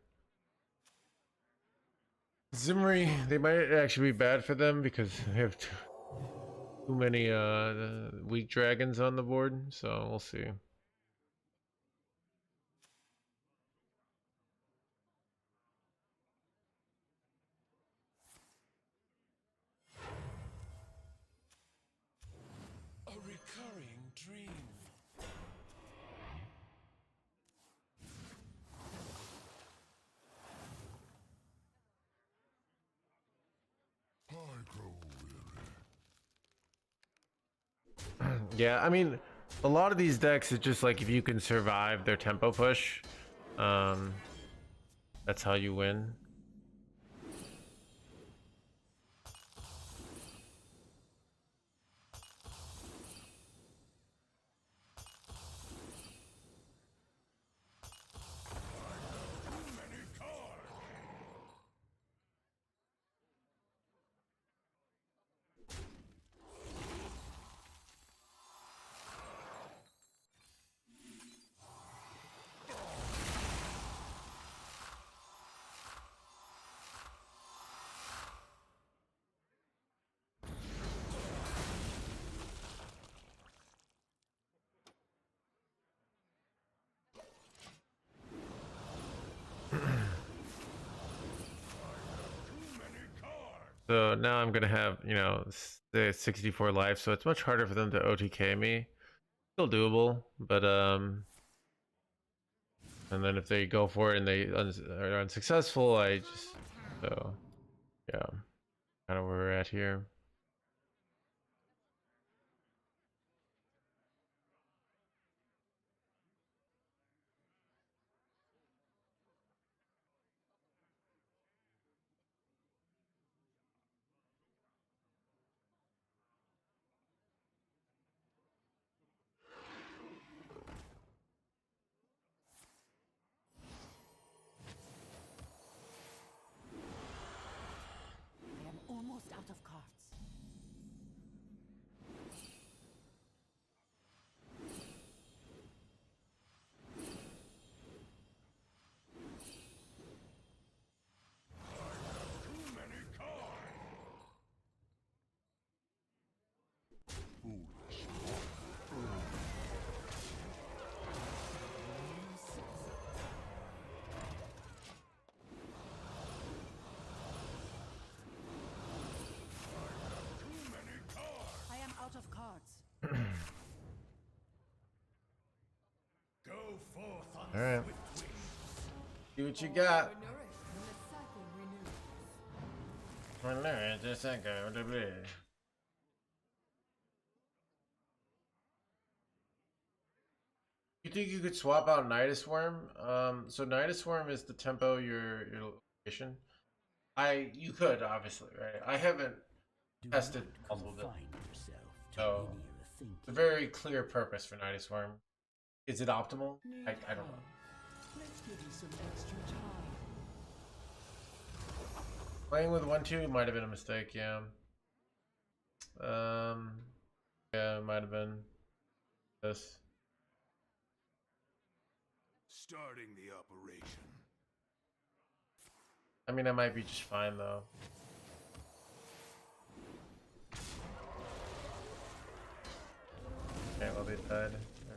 Zimri, they might actually be bad for them because they have too many weak dragons on the board, so we'll see. A recurring dream. I grow weary. Yeah, I mean, a lot of these decks is just like if you can survive their tempo push, that's how you win. So now I'm gonna have, you know, the 64 life, so it's much harder for them to OTK me. Still doable, but and then if they go for it and they are unsuccessful, I just so yeah, kind of where we're at here. All right. See what you got. You think you could swap out Nidus Worm? So Nidus Worm is the tempo your location. You could obviously, right? I haven't tested multiple builds. So it's a very clear purpose for Nidus Worm. Is it optimal? I don't know. Let's give you some extra time. Playing with 1-2 might have been a mistake, yeah. Yeah, it might have been this. Starting the operation. I mean, I might be just fine though. Okay, well they died. I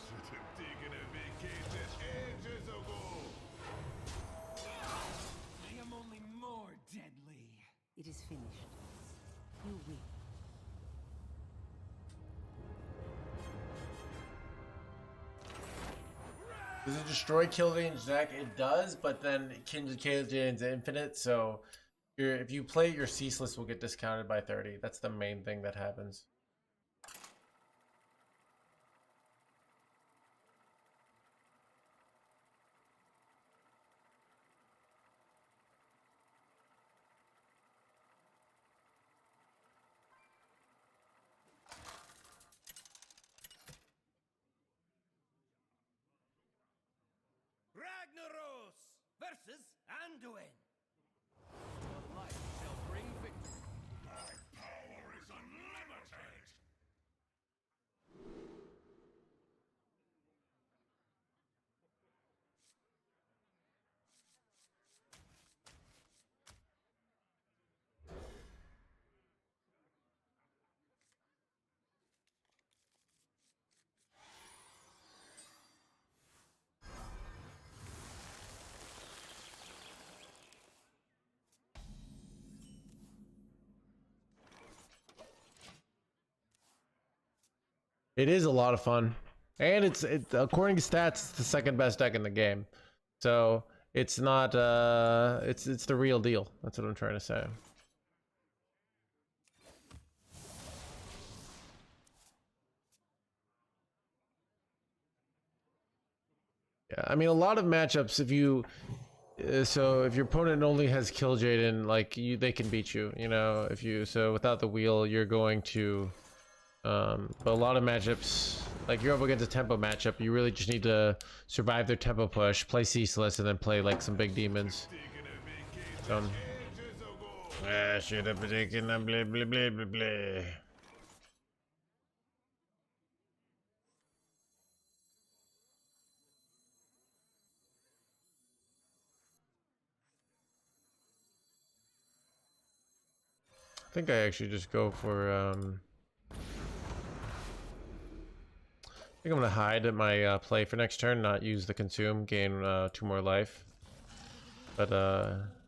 should have taken a vacation ages ago. I am only more deadly. It is finished. You win. Does it destroy Kildane's deck? It does, but then Kildane's infinite, so if you play your Ceaseless will get discounted by 30. That's the main thing that happens. Ragnaros versus Anduin. Your life shall bring victory. My power is unlimited. It is a lot of fun, and it's according to stats, it's the second best deck in the game. So it's not it's the real deal. That's what I'm trying to say. Yeah, I mean a lot of matchups. If you so if your opponent only has Kill Jaden, like they can beat you. You know, if you without the wheel, you're going to. But a lot of matchups, like you're up against a tempo matchup, you really just need to survive their tempo push, play Ceaseless, and then play like some big demons. I should have taken a blah blah blah blah blah. I think I actually just go for I think I'm gonna hide at my play for next turn, not use the consume, gain 2 more life. But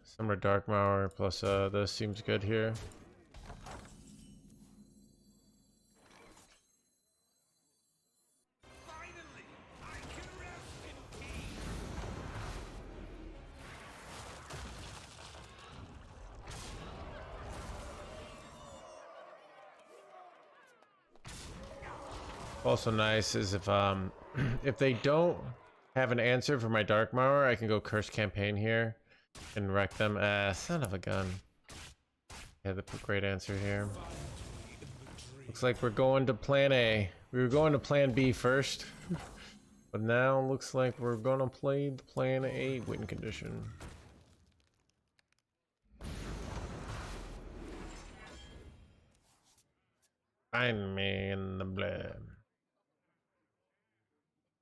Summer Dark Mower plus this seems good here. Finally, I can rest in peace. Also nice is if if they don't have an answer for my Dark Mower, I can go Curse Campaign here and wreck them. Son of a gun. Yeah, the great answer here. Looks like we're going to plan A. We were going to plan B first, but now looks like we're gonna play the plan A win condition. Find me in the blame.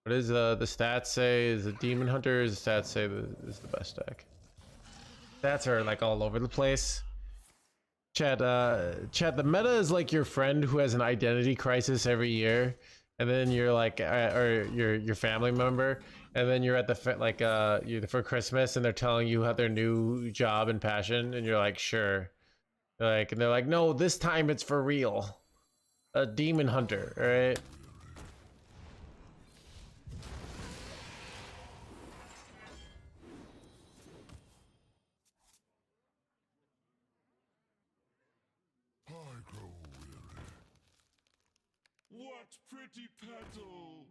What does the stats say? Is the Demon Hunter? Is the stats say is the best deck? Stats are like all over the place. Chat, the meta is like your friend who has an identity crisis every year, and then you're like, or your family member, and then you're at the you're for Christmas, and they're telling you how their new job and passion, and you're like, sure, and they're like, no, this time it's for real. A Demon Hunter, all right? What pretty petals!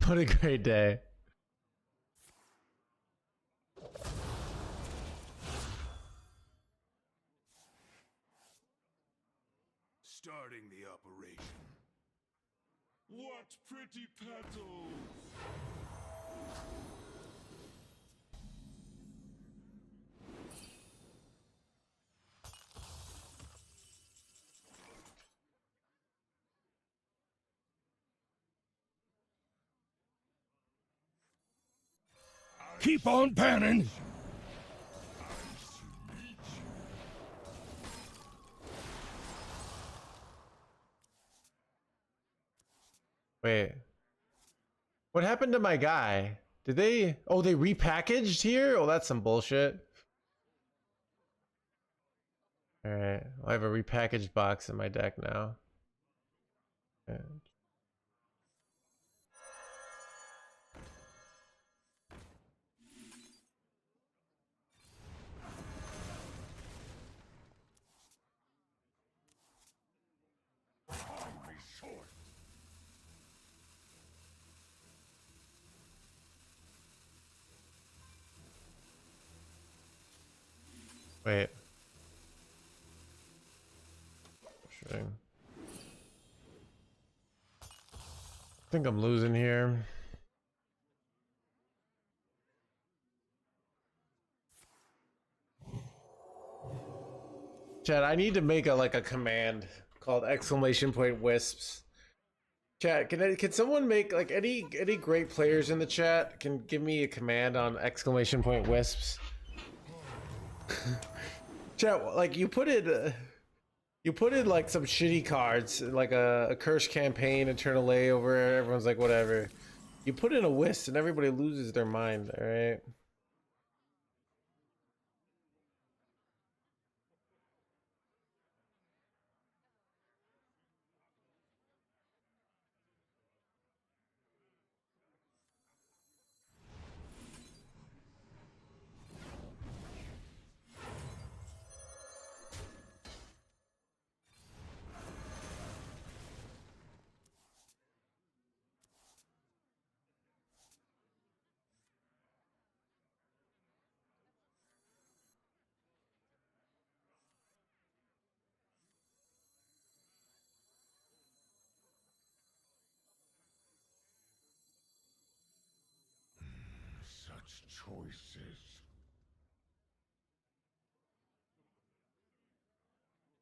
What a great day. Starting the operation. What pretty petals! Keep on panning! Wait. What happened to my guy? Did they... Oh, they repackaged here? Oh, that's some bullshit. Alright. I have a repackaged box in my deck now. And... Wait. Interesting. I think I'm losing here. Chat, I need to make a command called !Wisps. Chat, can someone make like any great players in the chat can give me a command on !Wisps? Chat, like you put in like some shitty cards, like a Curse Campaign, Eternal Layover, everyone's like whatever. You put in a Wisp and everybody loses their mind, alright? Such choices.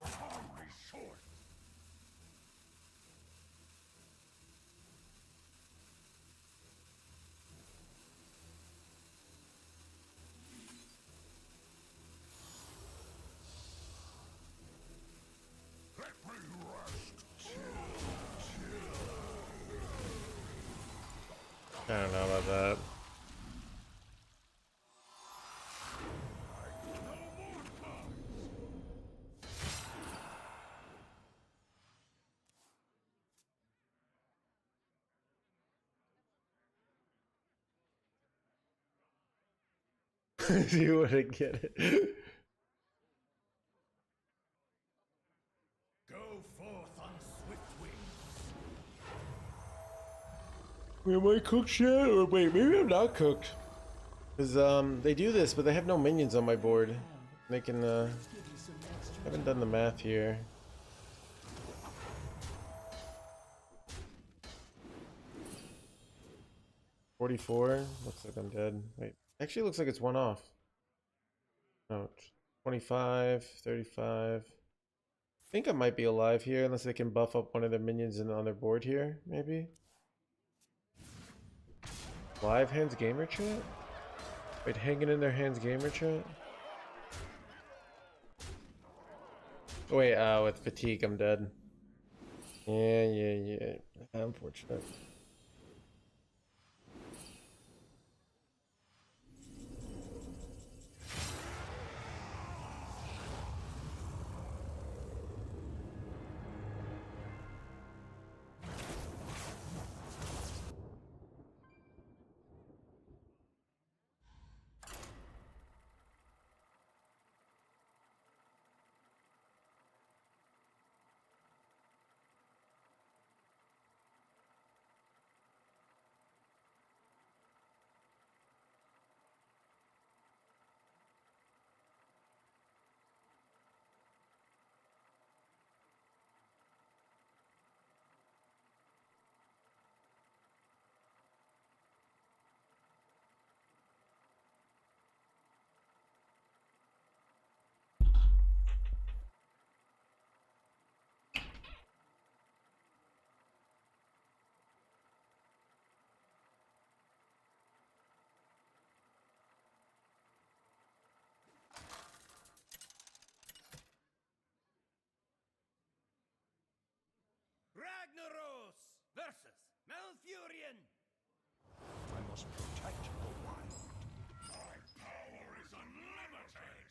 Only short. Let me rest. I don't know about that. You wouldn't get it. Go forth on swift wings. Am I cooked yet? Or wait, maybe I'm not cooked. Cause they do this, but they have no minions on my board. They can haven't done the math here. $44. Looks like I'm dead. Wait, actually looks like it's one off. No, 25, 35. I think I might be alive here, unless they can buff up one of their minions on their board here, maybe. Live Hands Gamer chat? Wait, hanging in their Hands Gamer chat? Oh, wait, with fatigue, I'm dead. Yeah. Unfortunate. Ragnaros versus Malfurion. I must protect the wild. My power is unlimited.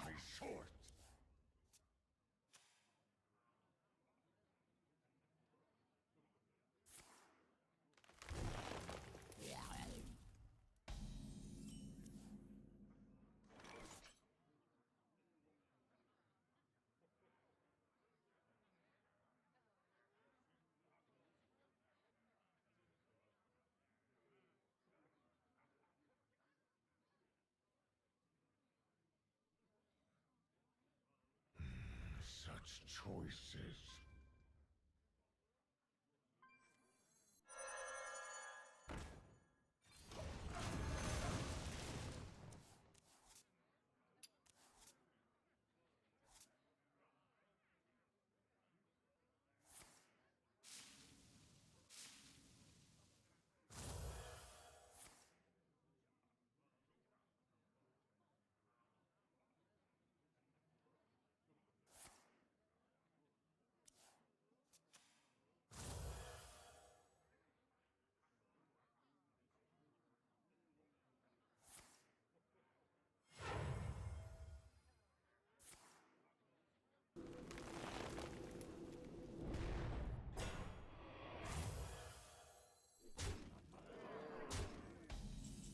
Be short. Such choices.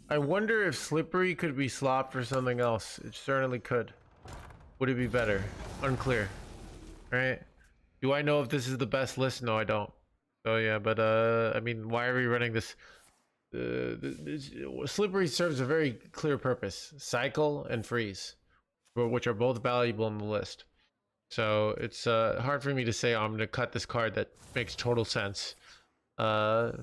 I wonder if Slippery could be swapped for something else. It certainly could. Would it be better? Unclear. Right? Do I know if this is the best list? No, I don't. So yeah, but I mean, why are we running this? Slippery serves a very clear purpose: cycle and freeze. which are both valuable in the list. So it's hard for me to say, oh, I'm going to cut this card that makes total sense. Nice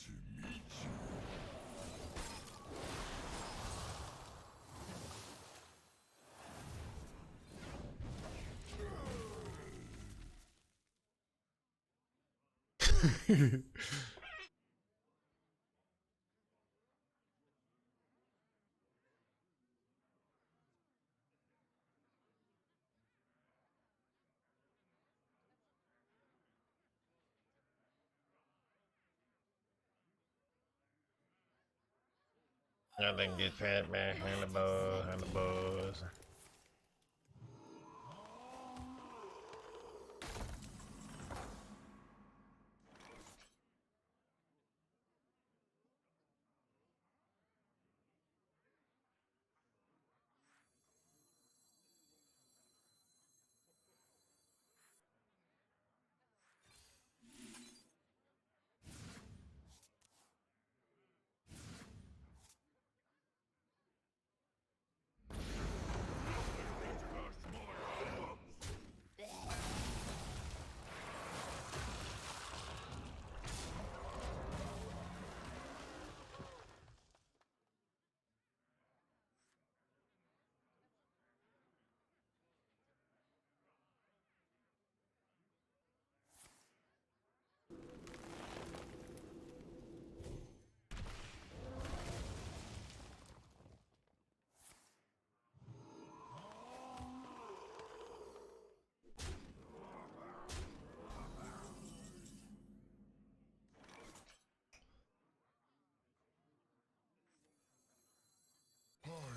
to meet you. Nothing gets past my handlebars. I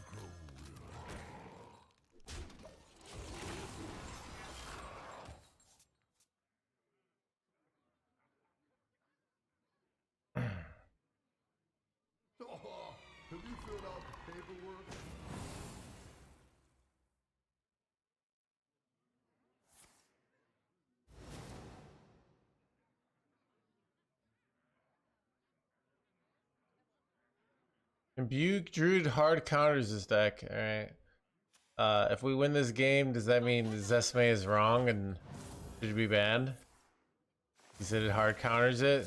grow Have you filled out the paperwork? Imbue Druid hard counters this deck. Alright. If we win this game, does that mean Zesme is wrong and should be banned? He said it hard counters it?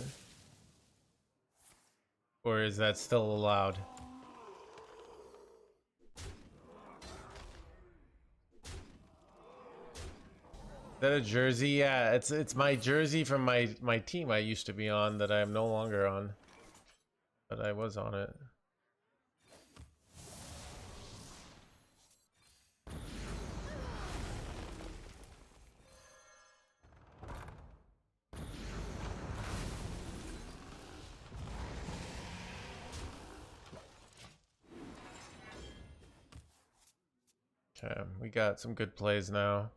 Or is that still allowed? Is that a jersey? Yeah, it's my jersey from my team I used to be on that I am no longer on. But I was on it. Okay, we got some good plays now.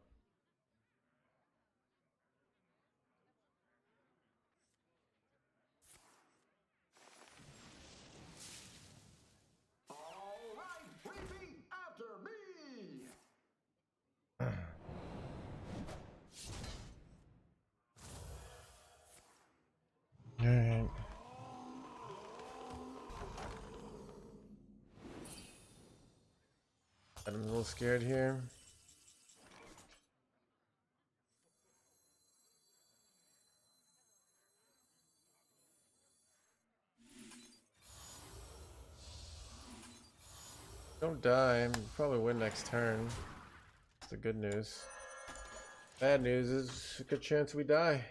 All right, repeat after me. Alright. I'm a little scared here. Don't die. We'll probably win next turn. That's the good news. Bad news is a good chance we die.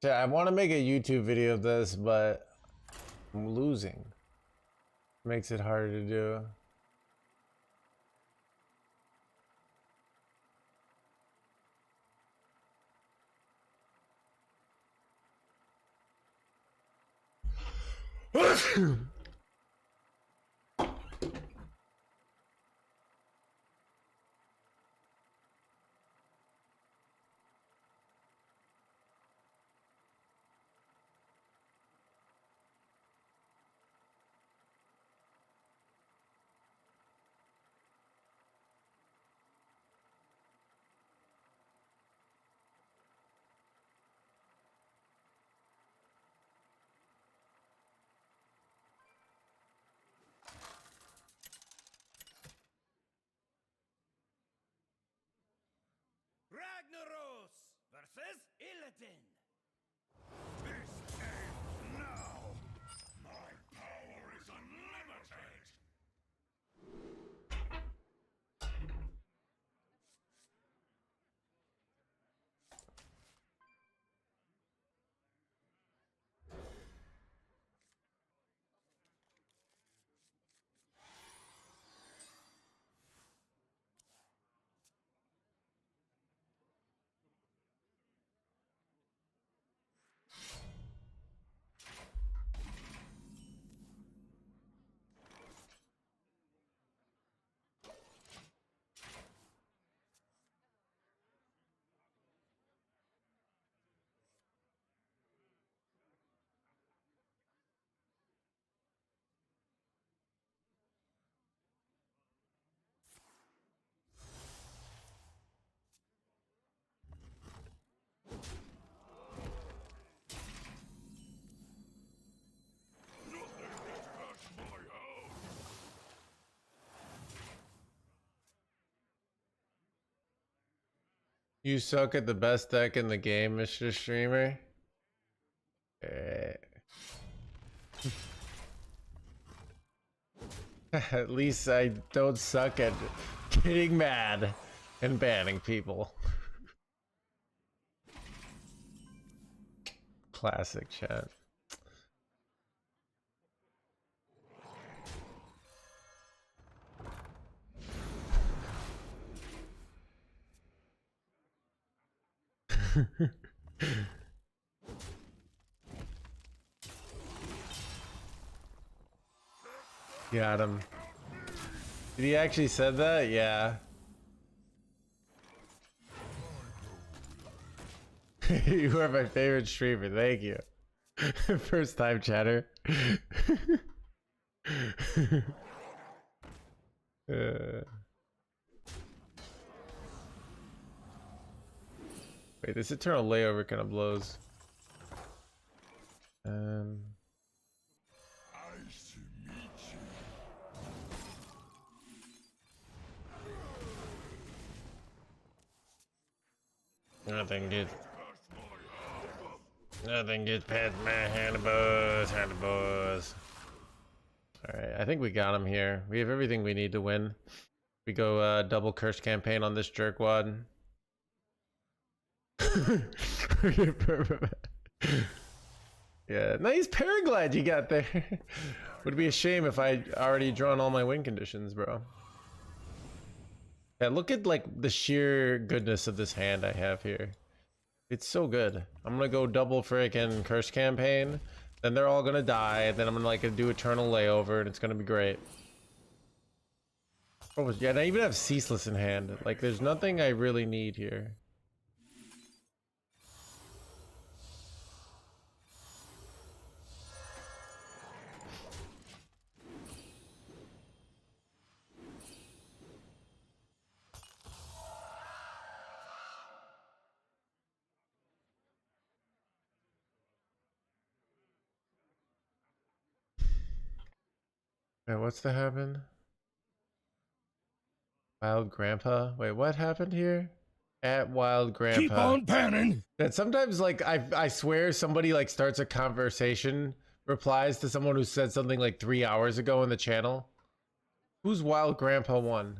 Yeah, I want to make a YouTube video of this, but I'm losing. Makes it harder to do. Ragnaros versus Illidan. This ends now. My power is unlimited. You suck at the best deck in the game, Mr. Streamer. At least I don't suck at getting mad and banning people. Classic chat. Got him. Did he actually said that? Yeah. You are my favorite streamer. Thank you. First time chatter. Wait, this eternal layover kind of blows. Nice to meet you. Nothing gets past my handlebars. Alright, I think we got him here. We have everything we need to win. We go double curse campaign on this jerkwad. Yeah, nice paraglide you got there. Would be a shame if I already drawn all my win conditions, bro. Yeah, look at like the sheer goodness of this hand I have here. It's so good. I'm gonna go double frickin' curse campaign, then they're all gonna die, and then I'm gonna like do eternal layover, and it's gonna be great. Oh yeah, and I even have ceaseless in hand. Like, there's nothing I really need here. Wait, what's that happen? Wild Grandpa? Wait, what happened here? At Wild Grandpa. Keep on panning. That sometimes, like, I swear somebody like starts a conversation, replies to someone who said something like 3 hours ago in the channel. Who's Wild Grandpa 1?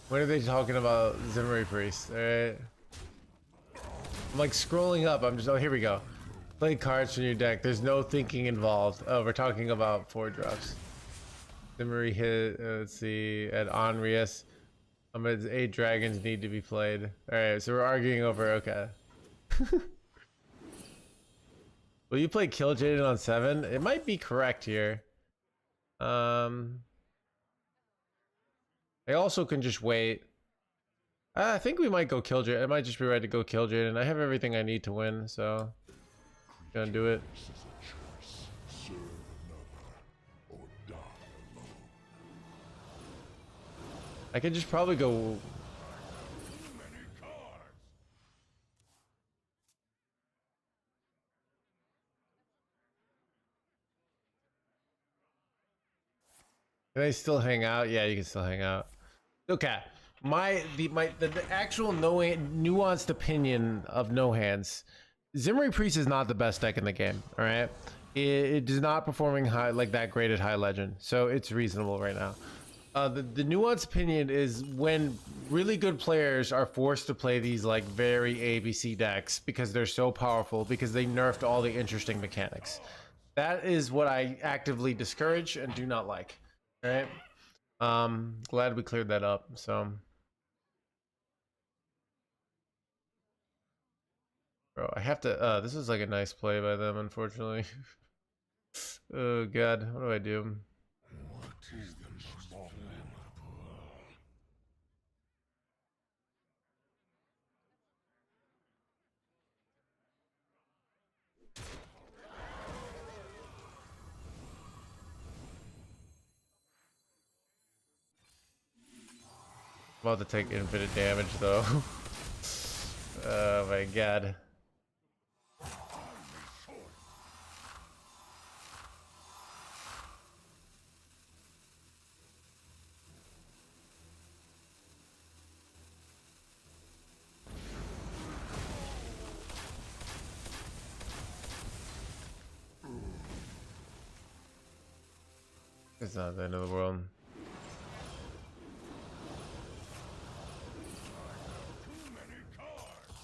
When are they talking about Zimmery Priest? Alright. I'm like scrolling up. I'm just, oh, here we go. Play cards from your deck. There's no thinking involved. Oh, we're talking about 4 drops. Zimmery hit, let's see, at Onrius. It's 8 dragons need to be played. Alright, so we're arguing over, okay. Will you play Kill Jaden on 7? It might be correct here. I also can just wait. I think we might go Kill Jaden. I might just be ready to go Kill Jaden. I have everything I need to win, so gonna do it. This is a choice. Serve another or die alone. I can just probably go. Too many cards. Can I still hang out? Yeah, you can still hang out. Okay. The actual nuanced opinion of No Hands. Zimmery Priest is not the best deck in the game. All right, it is not performing high like that great at High Legend, so it's reasonable right now. The nuanced opinion is when really good players are forced to play these like very ABC decks because they're so powerful because they nerfed all the interesting mechanics. That is what I actively discourage and do not like. All right. Glad we cleared that up. So, bro, I have to. This is like a nice play by them, unfortunately. Oh God, what do I do? What is the most flammable? I'm about to take infinite damage though. Oh my God. It's not the end of the world. Too many cards.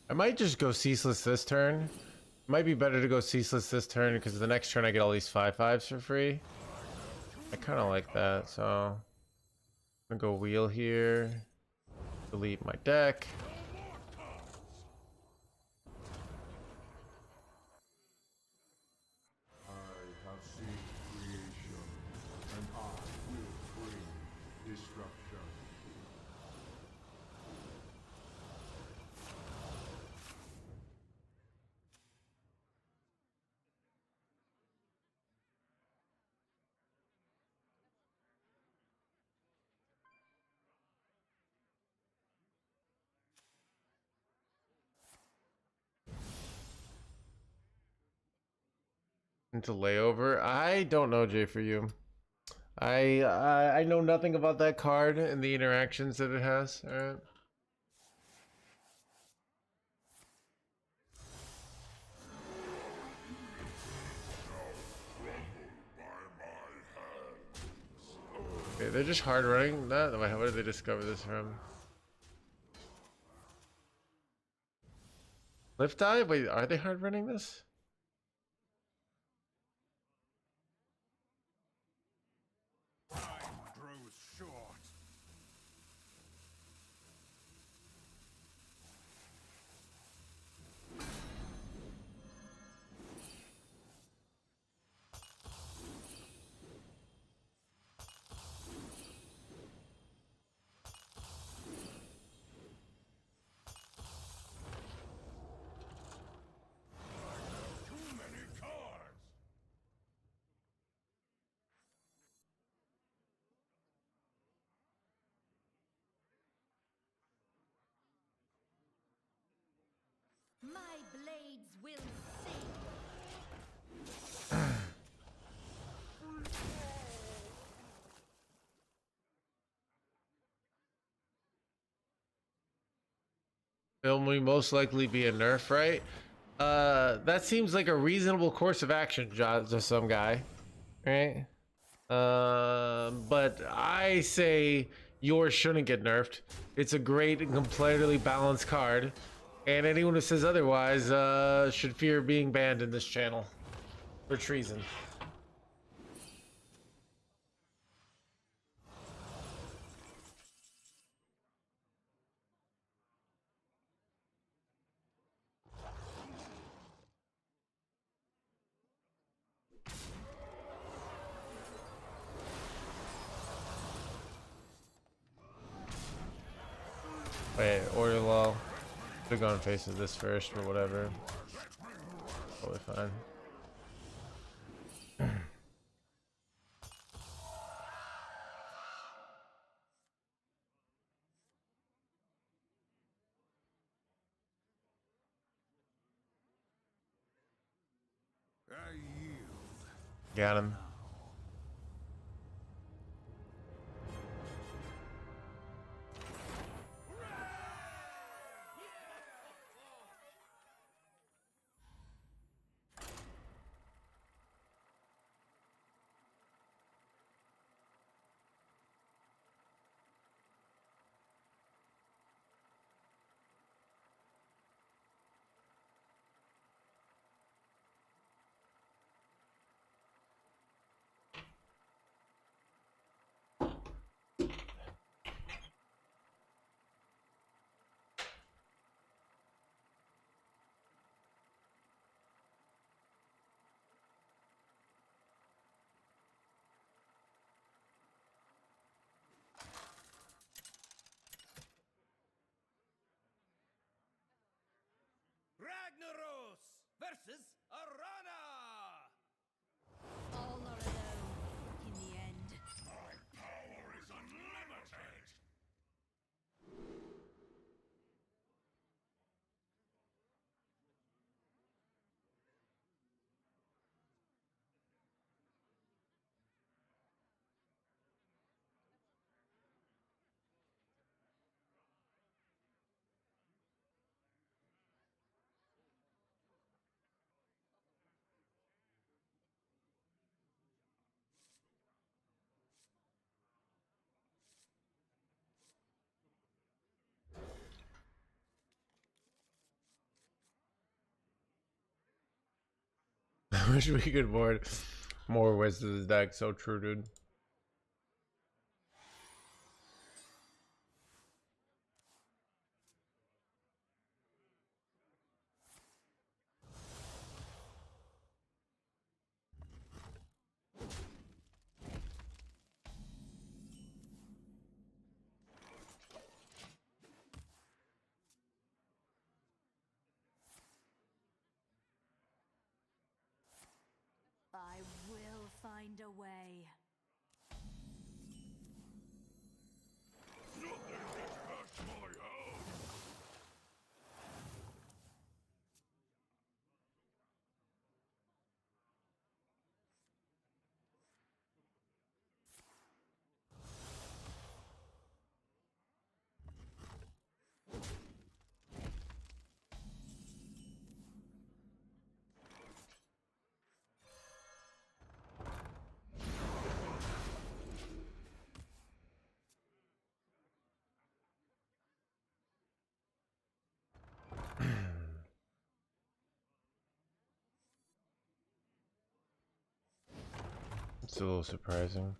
I might just go Ceaseless this turn. Might be better to go Ceaseless this turn because the next turn I get all these 5/5s for free. I kind of like that, so I'm gonna go Wheel here. Delete my deck. I have seen creation, and I will bring destruction. Into layover. I don't know, Jay, for you. I know nothing about that card and the interactions that it has. All right. Okay, they're just hard running that. Where did they discover this from? Lift dive? Wait, are they hard running this? Time grows short. Too many cards. My blades will sing. will most likely be a nerf, right? That seems like a reasonable course of action, to some guy, right? But I say yours shouldn't get nerfed. It's a great and completely balanced card, and anyone who says otherwise should fear being banned in this channel for treason. Wait, order law. Should've gone faces this first, or whatever. Totally fine. I yield. Got him. Ragnaros versus Arana! All are alone in the end. My power is unlimited! I wish we could board more Wisp to this deck. So true, dude. I will find a way. Nothing gets past my house! It's a little surprising.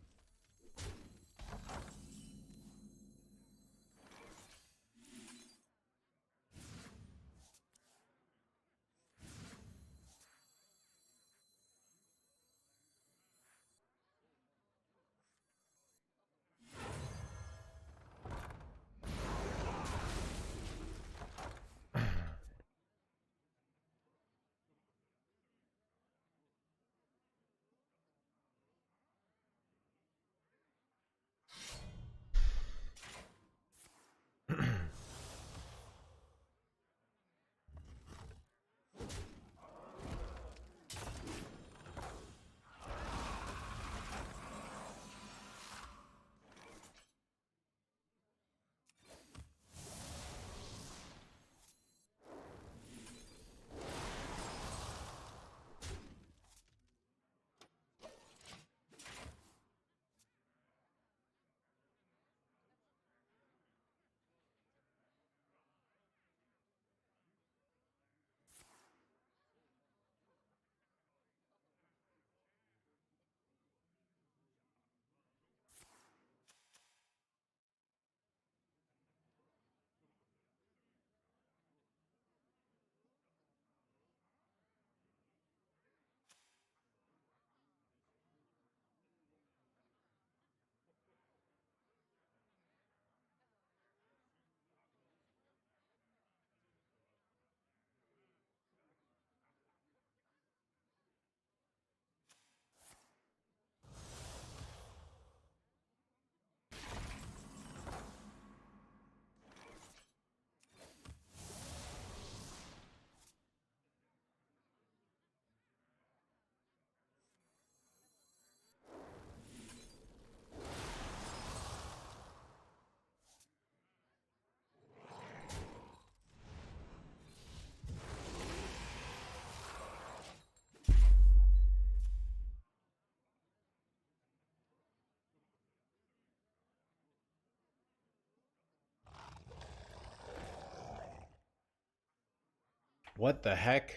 What the heck?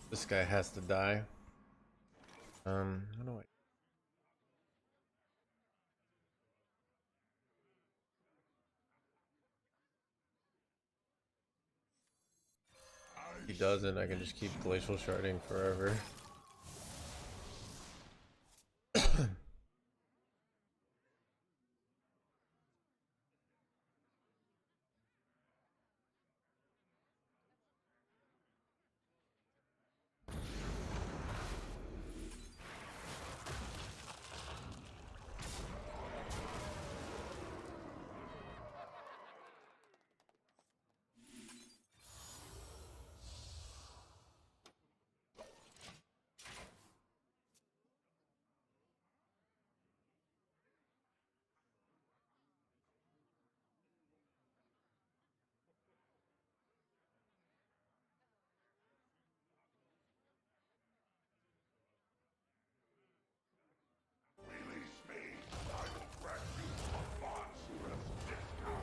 This guy has to die. How do I? If he doesn't, I can just keep glacial sharding forever. Release me. I will grant you a monstrous discount.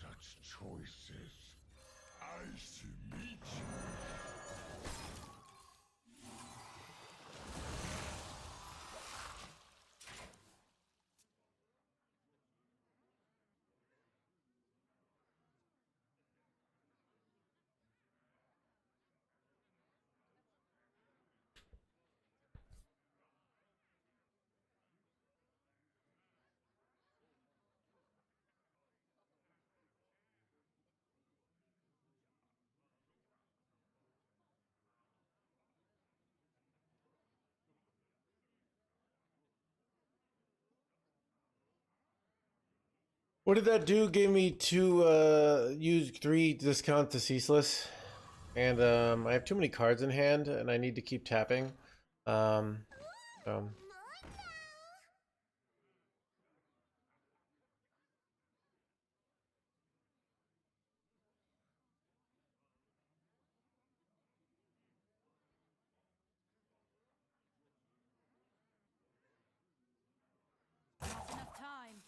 Such choices. Nice to meet you. What did that do? Gave me use 3 discount to ceaseless. And I have too many cards in hand and I need to keep tapping. Um so Enough time.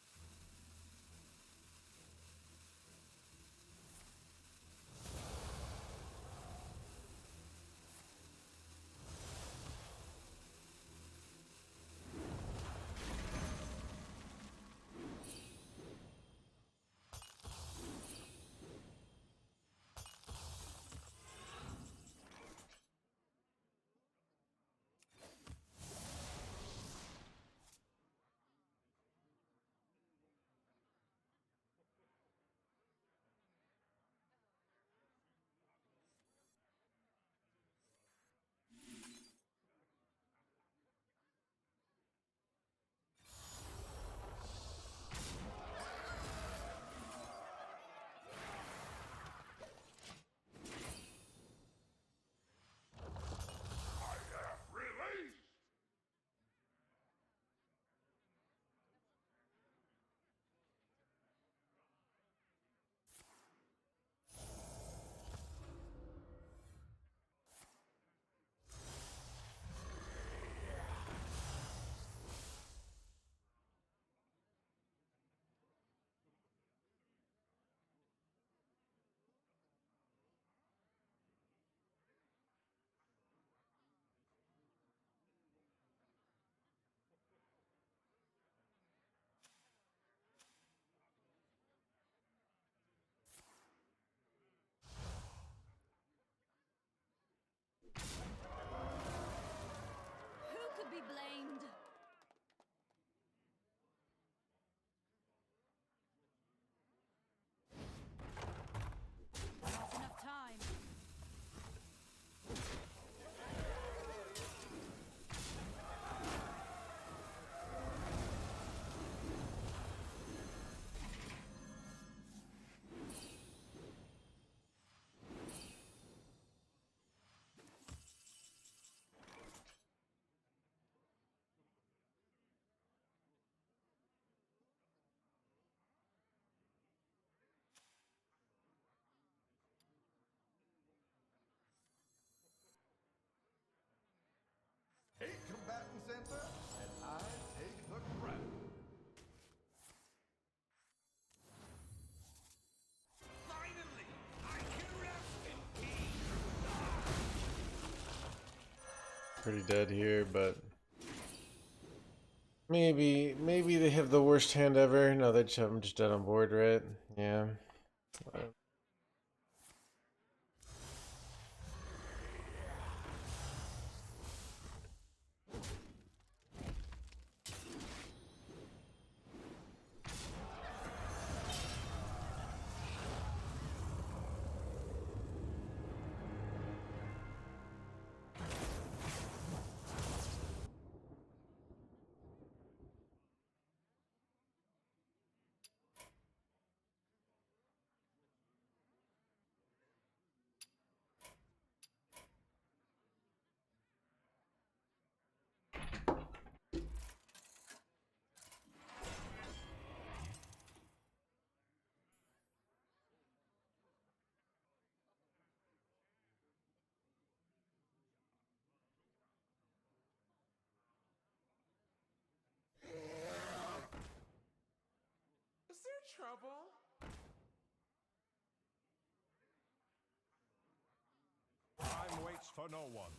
pretty dead here, but maybe they have the worst hand ever. No, they just have them just dead on board, right? Yeah. Is there trouble? Time waits for no one.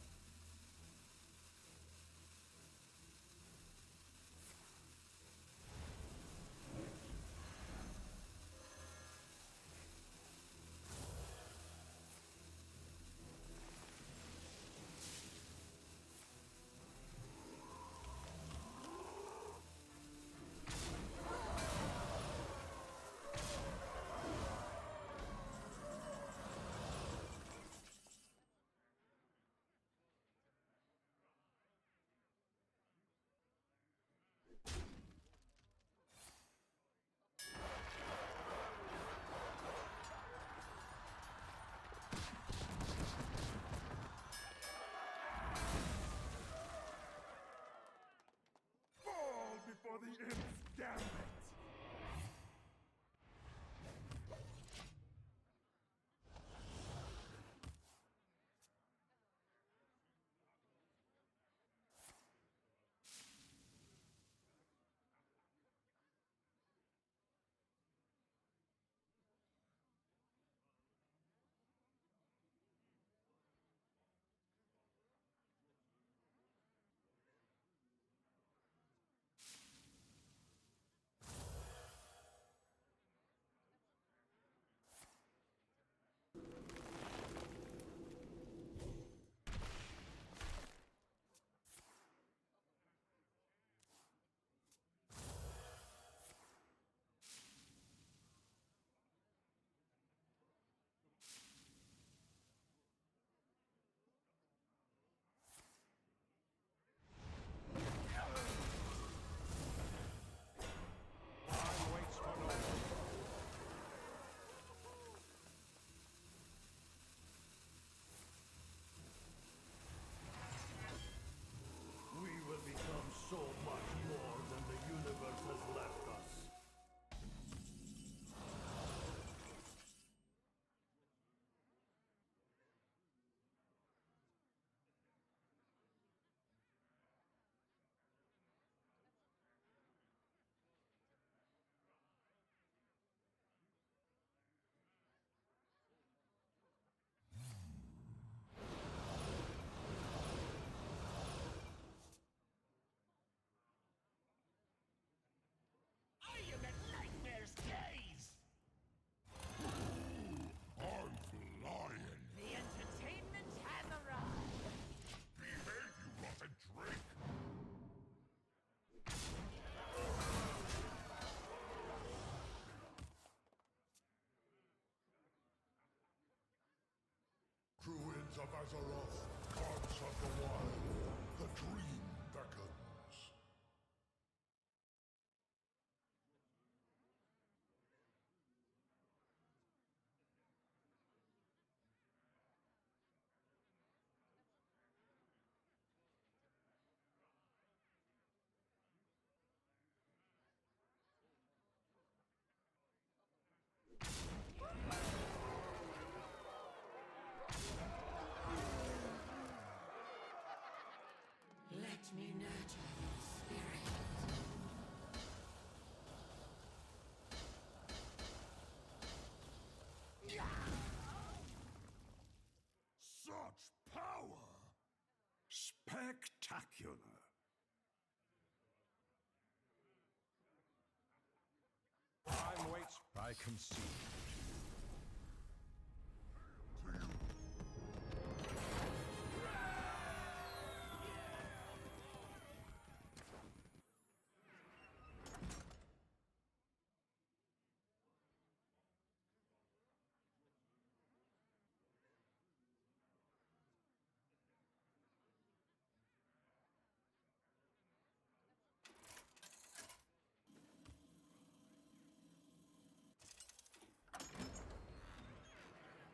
Fall before the imp's gambit! Time waits for no one. We will become so much more than the universe has left us. I am at nightmare's days! I'm flying. The entertainment has arrived! Behave, you rotten drink. Druids of Azeroth, gods of the wild, the dream beckons. spectacular. Time waits. I concede.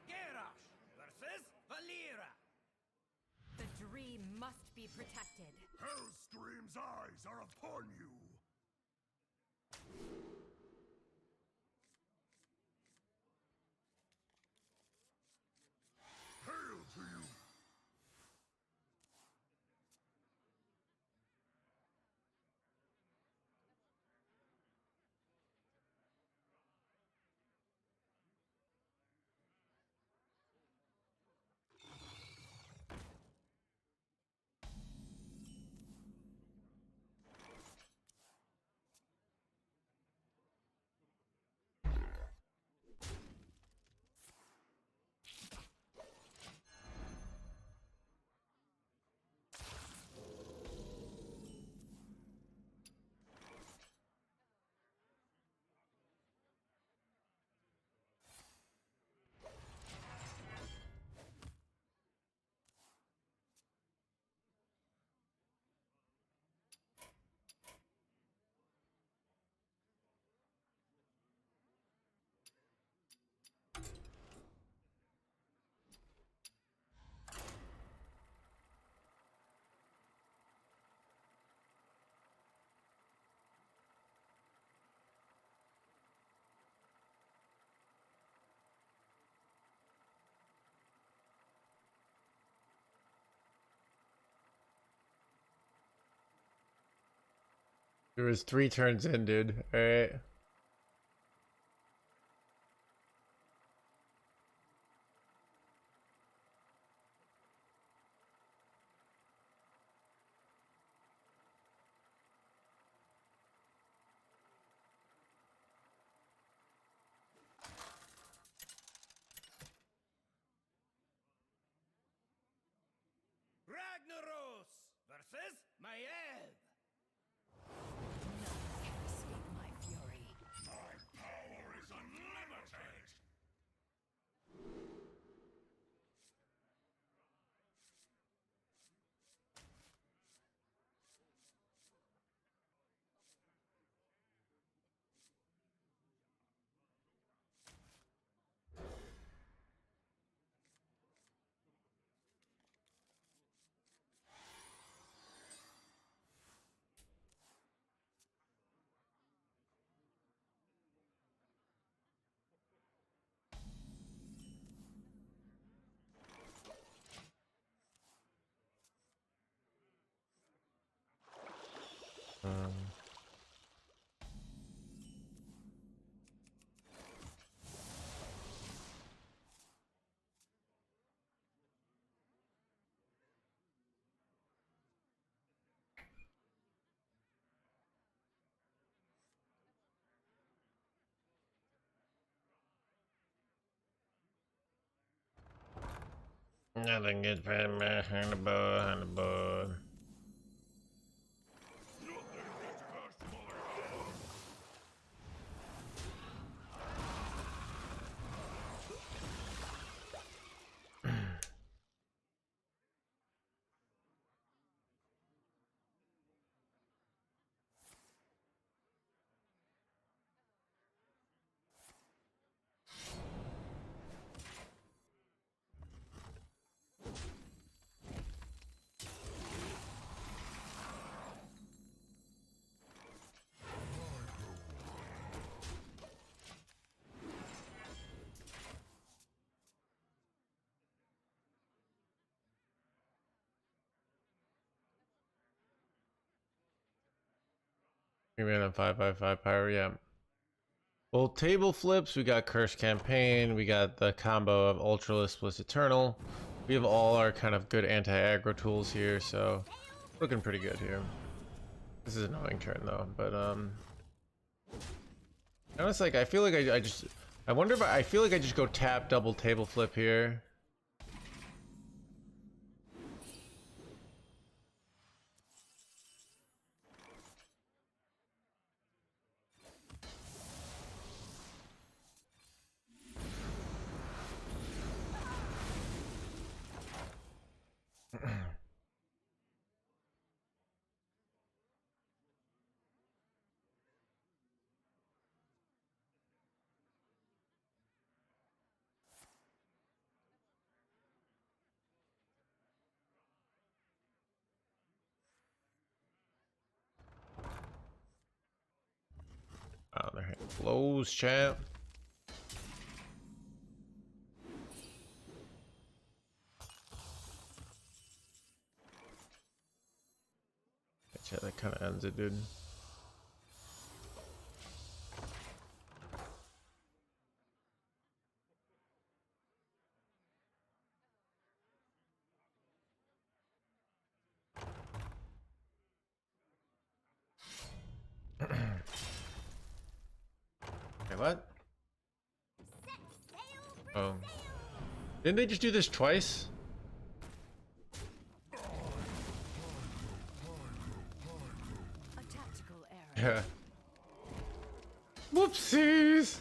Garrosh versus Valera. The dream must be protected. Hellstream's eyes are upon you! Hail to you! There was 3 turns in, dude. All right. Ragnaros versus Maiev. None can escape my fury. My power is unlimited! Nothing gets past my on the board, on the board. We ran on 5/5 pyro, yeah. Well, table flips, we got Curse Campaign, we got the combo of Ultralisk plus Eternal. We have all our kind of good anti-aggro tools here, so Looking pretty good here. This is an annoying turn though, but I was like, I feel like I wonder if I feel like I just go tap double table flip here. Oh, they're hitting blows, champ. Yeah, that kind of ends it, dude. Okay, what? Oh. Didn't they just do this twice? A tactical error. Yeah. Whoopsies!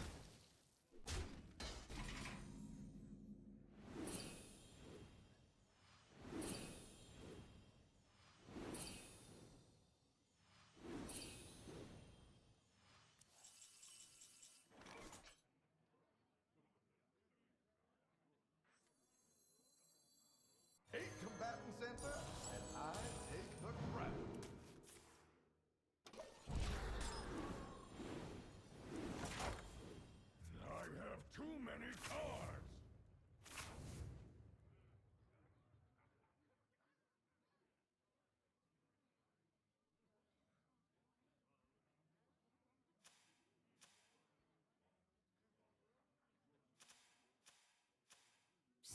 Eight combatants enter, and I take the crown. I have too many cards.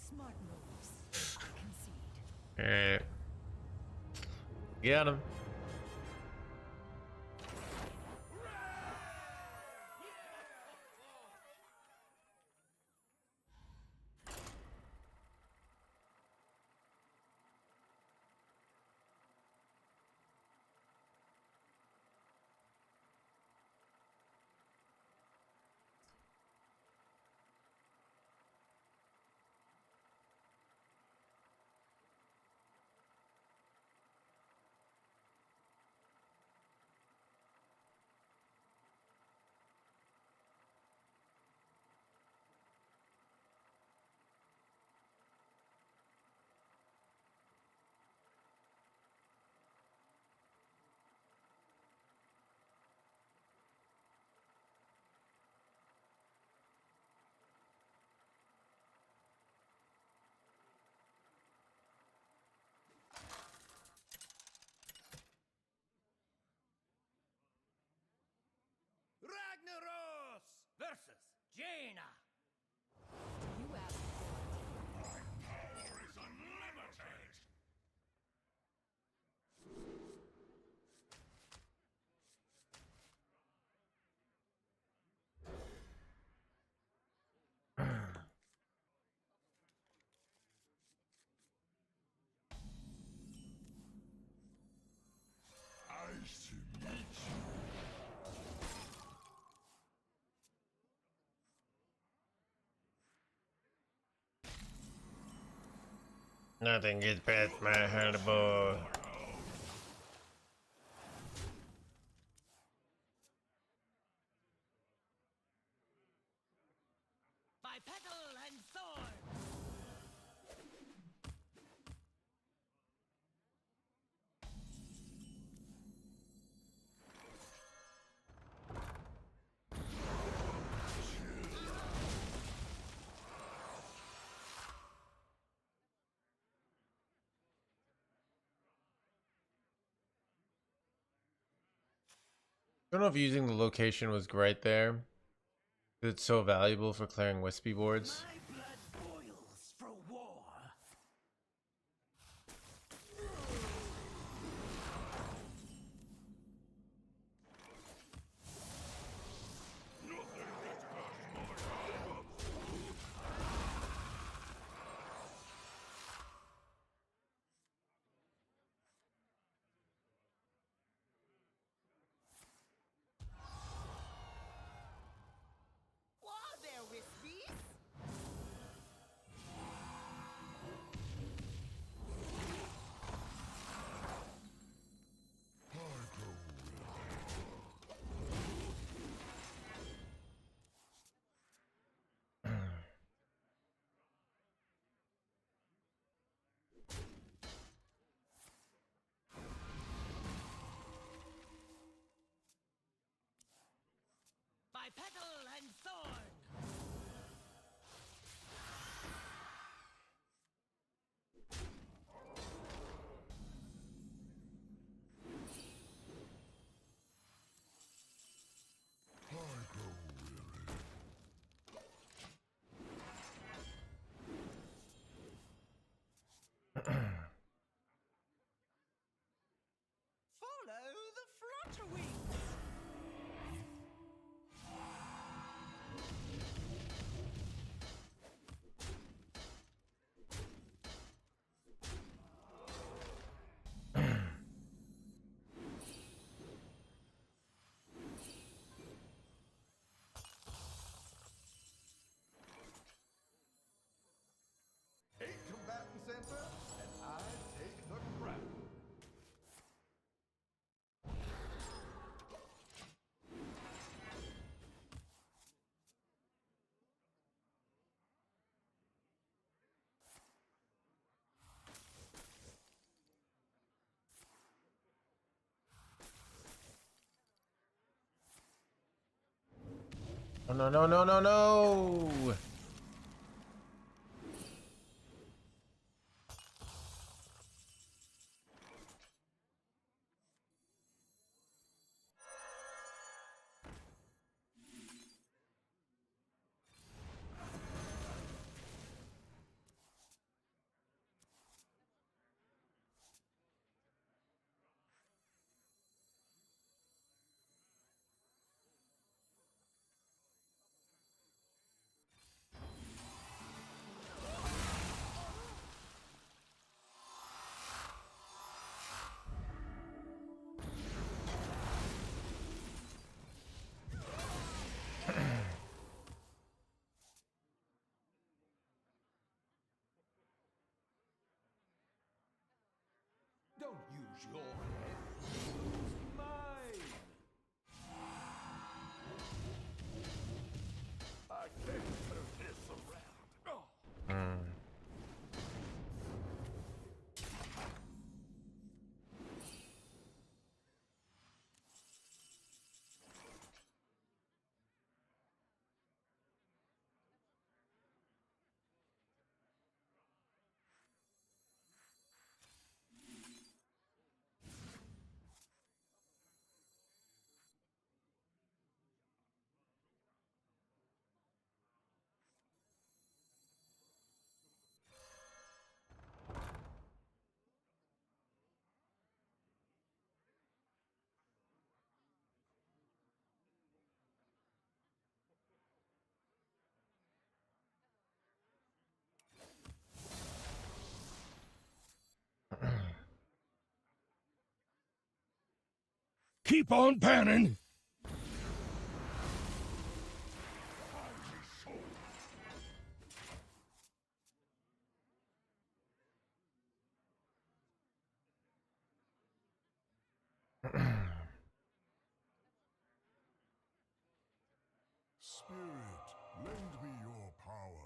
Smart moves. I concede. Alright. Got him. Ragnaros versus Jaina. You asked for it. Power is unlimited. Nice to meet you. Nothing gets past my handlebar. By petal and sword. I don't know if using the location was great there. It's so valuable for clearing wispy boards. My blood boils for war. by petal and thorn. I grow weary. Follow the flutterwings. Eight combatants enter, and I take the crown. Oh, no, no, no, no, no! Don't use your head. Use mine. I can't turn this around. Oh. Keep on panning! Spirit, lend me your power.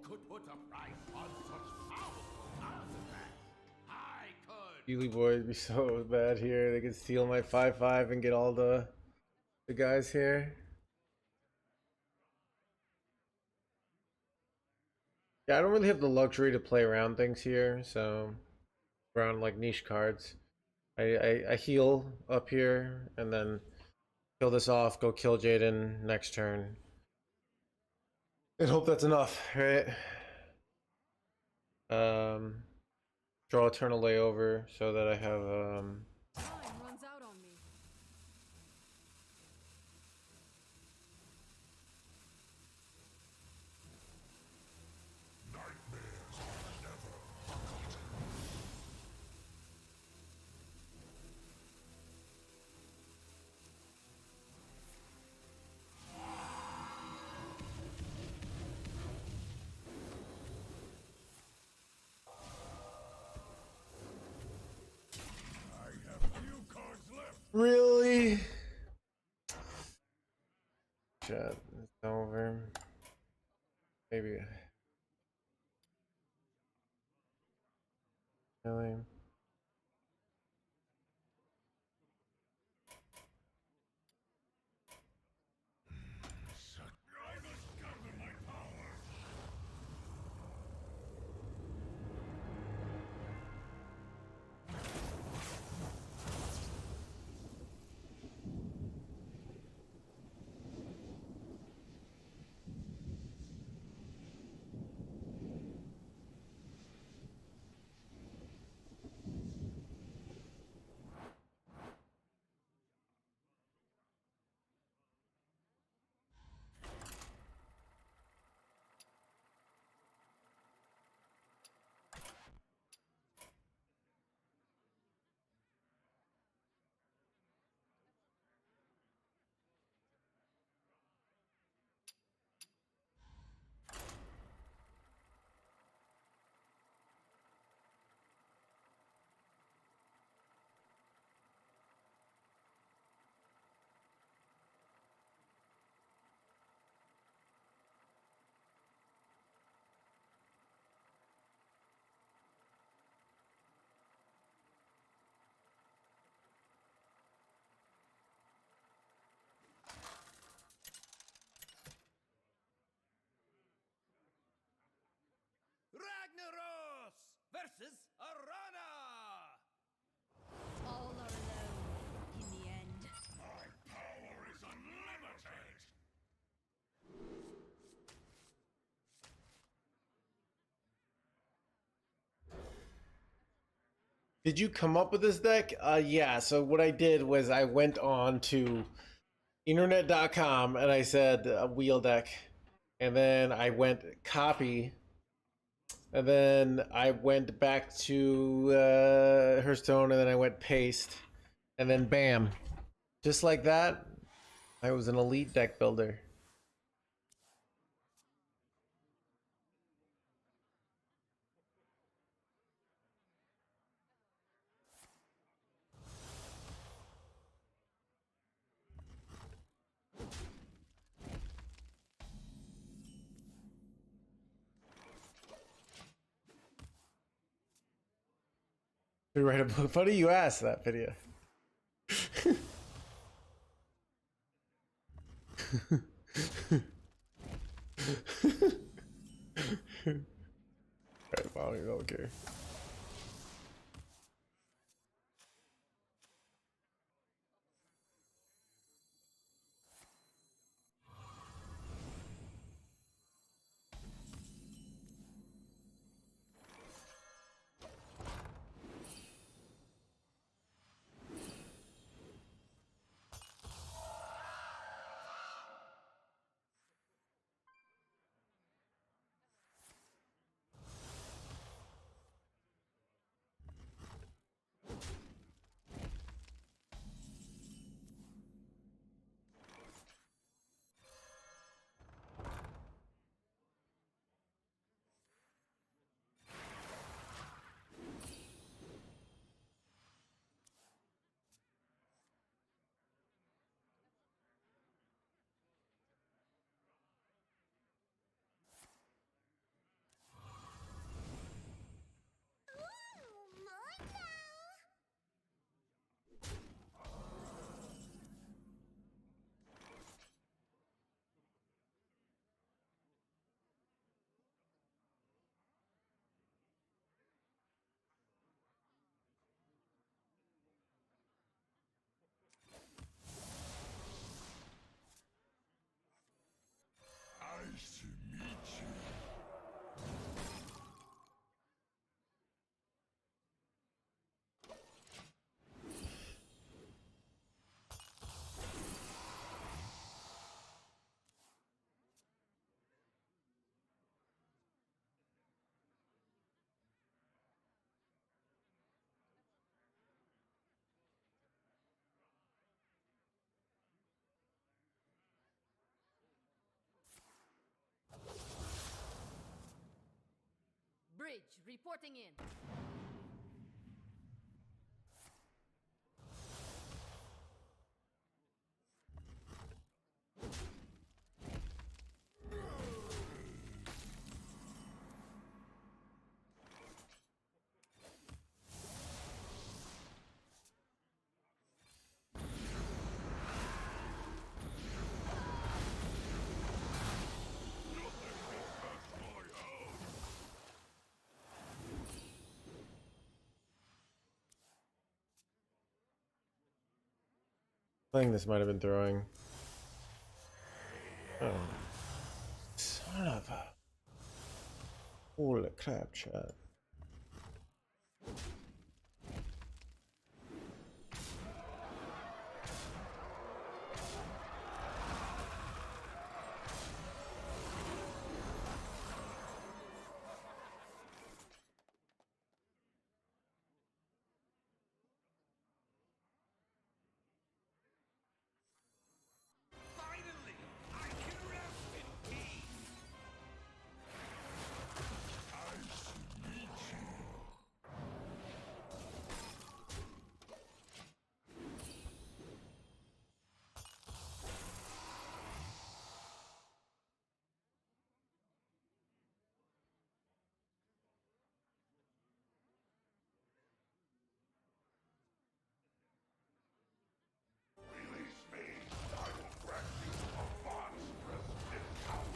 could put a price on such powerful artifacts? I could. Healy boys would be so bad here. They could steal my 5/5 and get all the guys here. Yeah, I don't really have the luxury to play around things here, so around like niche cards. I heal up here and then kill this off, go kill Jaden next turn. And hope that's enough, right? Draw Eternal Layover so that I have Time runs out on me. really. Shit, it's over. Maybe. Really? Ragnaros versus Arana! All are alone in the end. My power is unlimited! Did you come up with this deck? Yeah, so what I did was I went on to internet.com and I said wheel deck. And then I went copy. And then I went back to Hearthstone and then I went paste. And then bam. Just like that, I was an elite deck builder. To write a book. Funny you asked that video. Right, well, I don't care. Bridge reporting in. I think this might have been throwing. Oh. Son of a... Holy crap, chat. Finally, I can rest in peace. Release me. I will grant you a monstrous discount.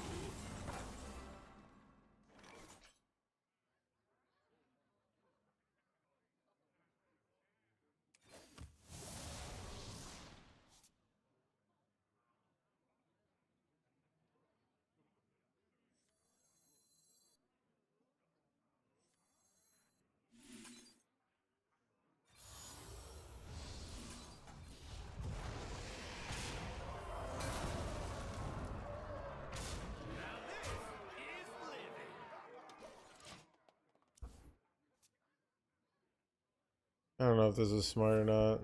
I don't know if this is smart or not.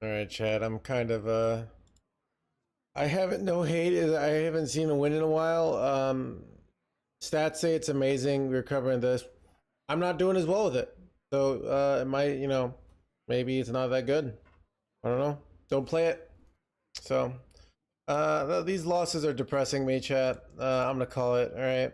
Alright, Chad, I'm kind of, I haven't, no hate, I haven't seen a win in a while. Stats say it's amazing, we're covering this. I'm not doing as well with it. So, it might, you know, maybe it's not that good. I don't know. Don't play it. So, these losses are depressing me, chat. I'm gonna call it, alright?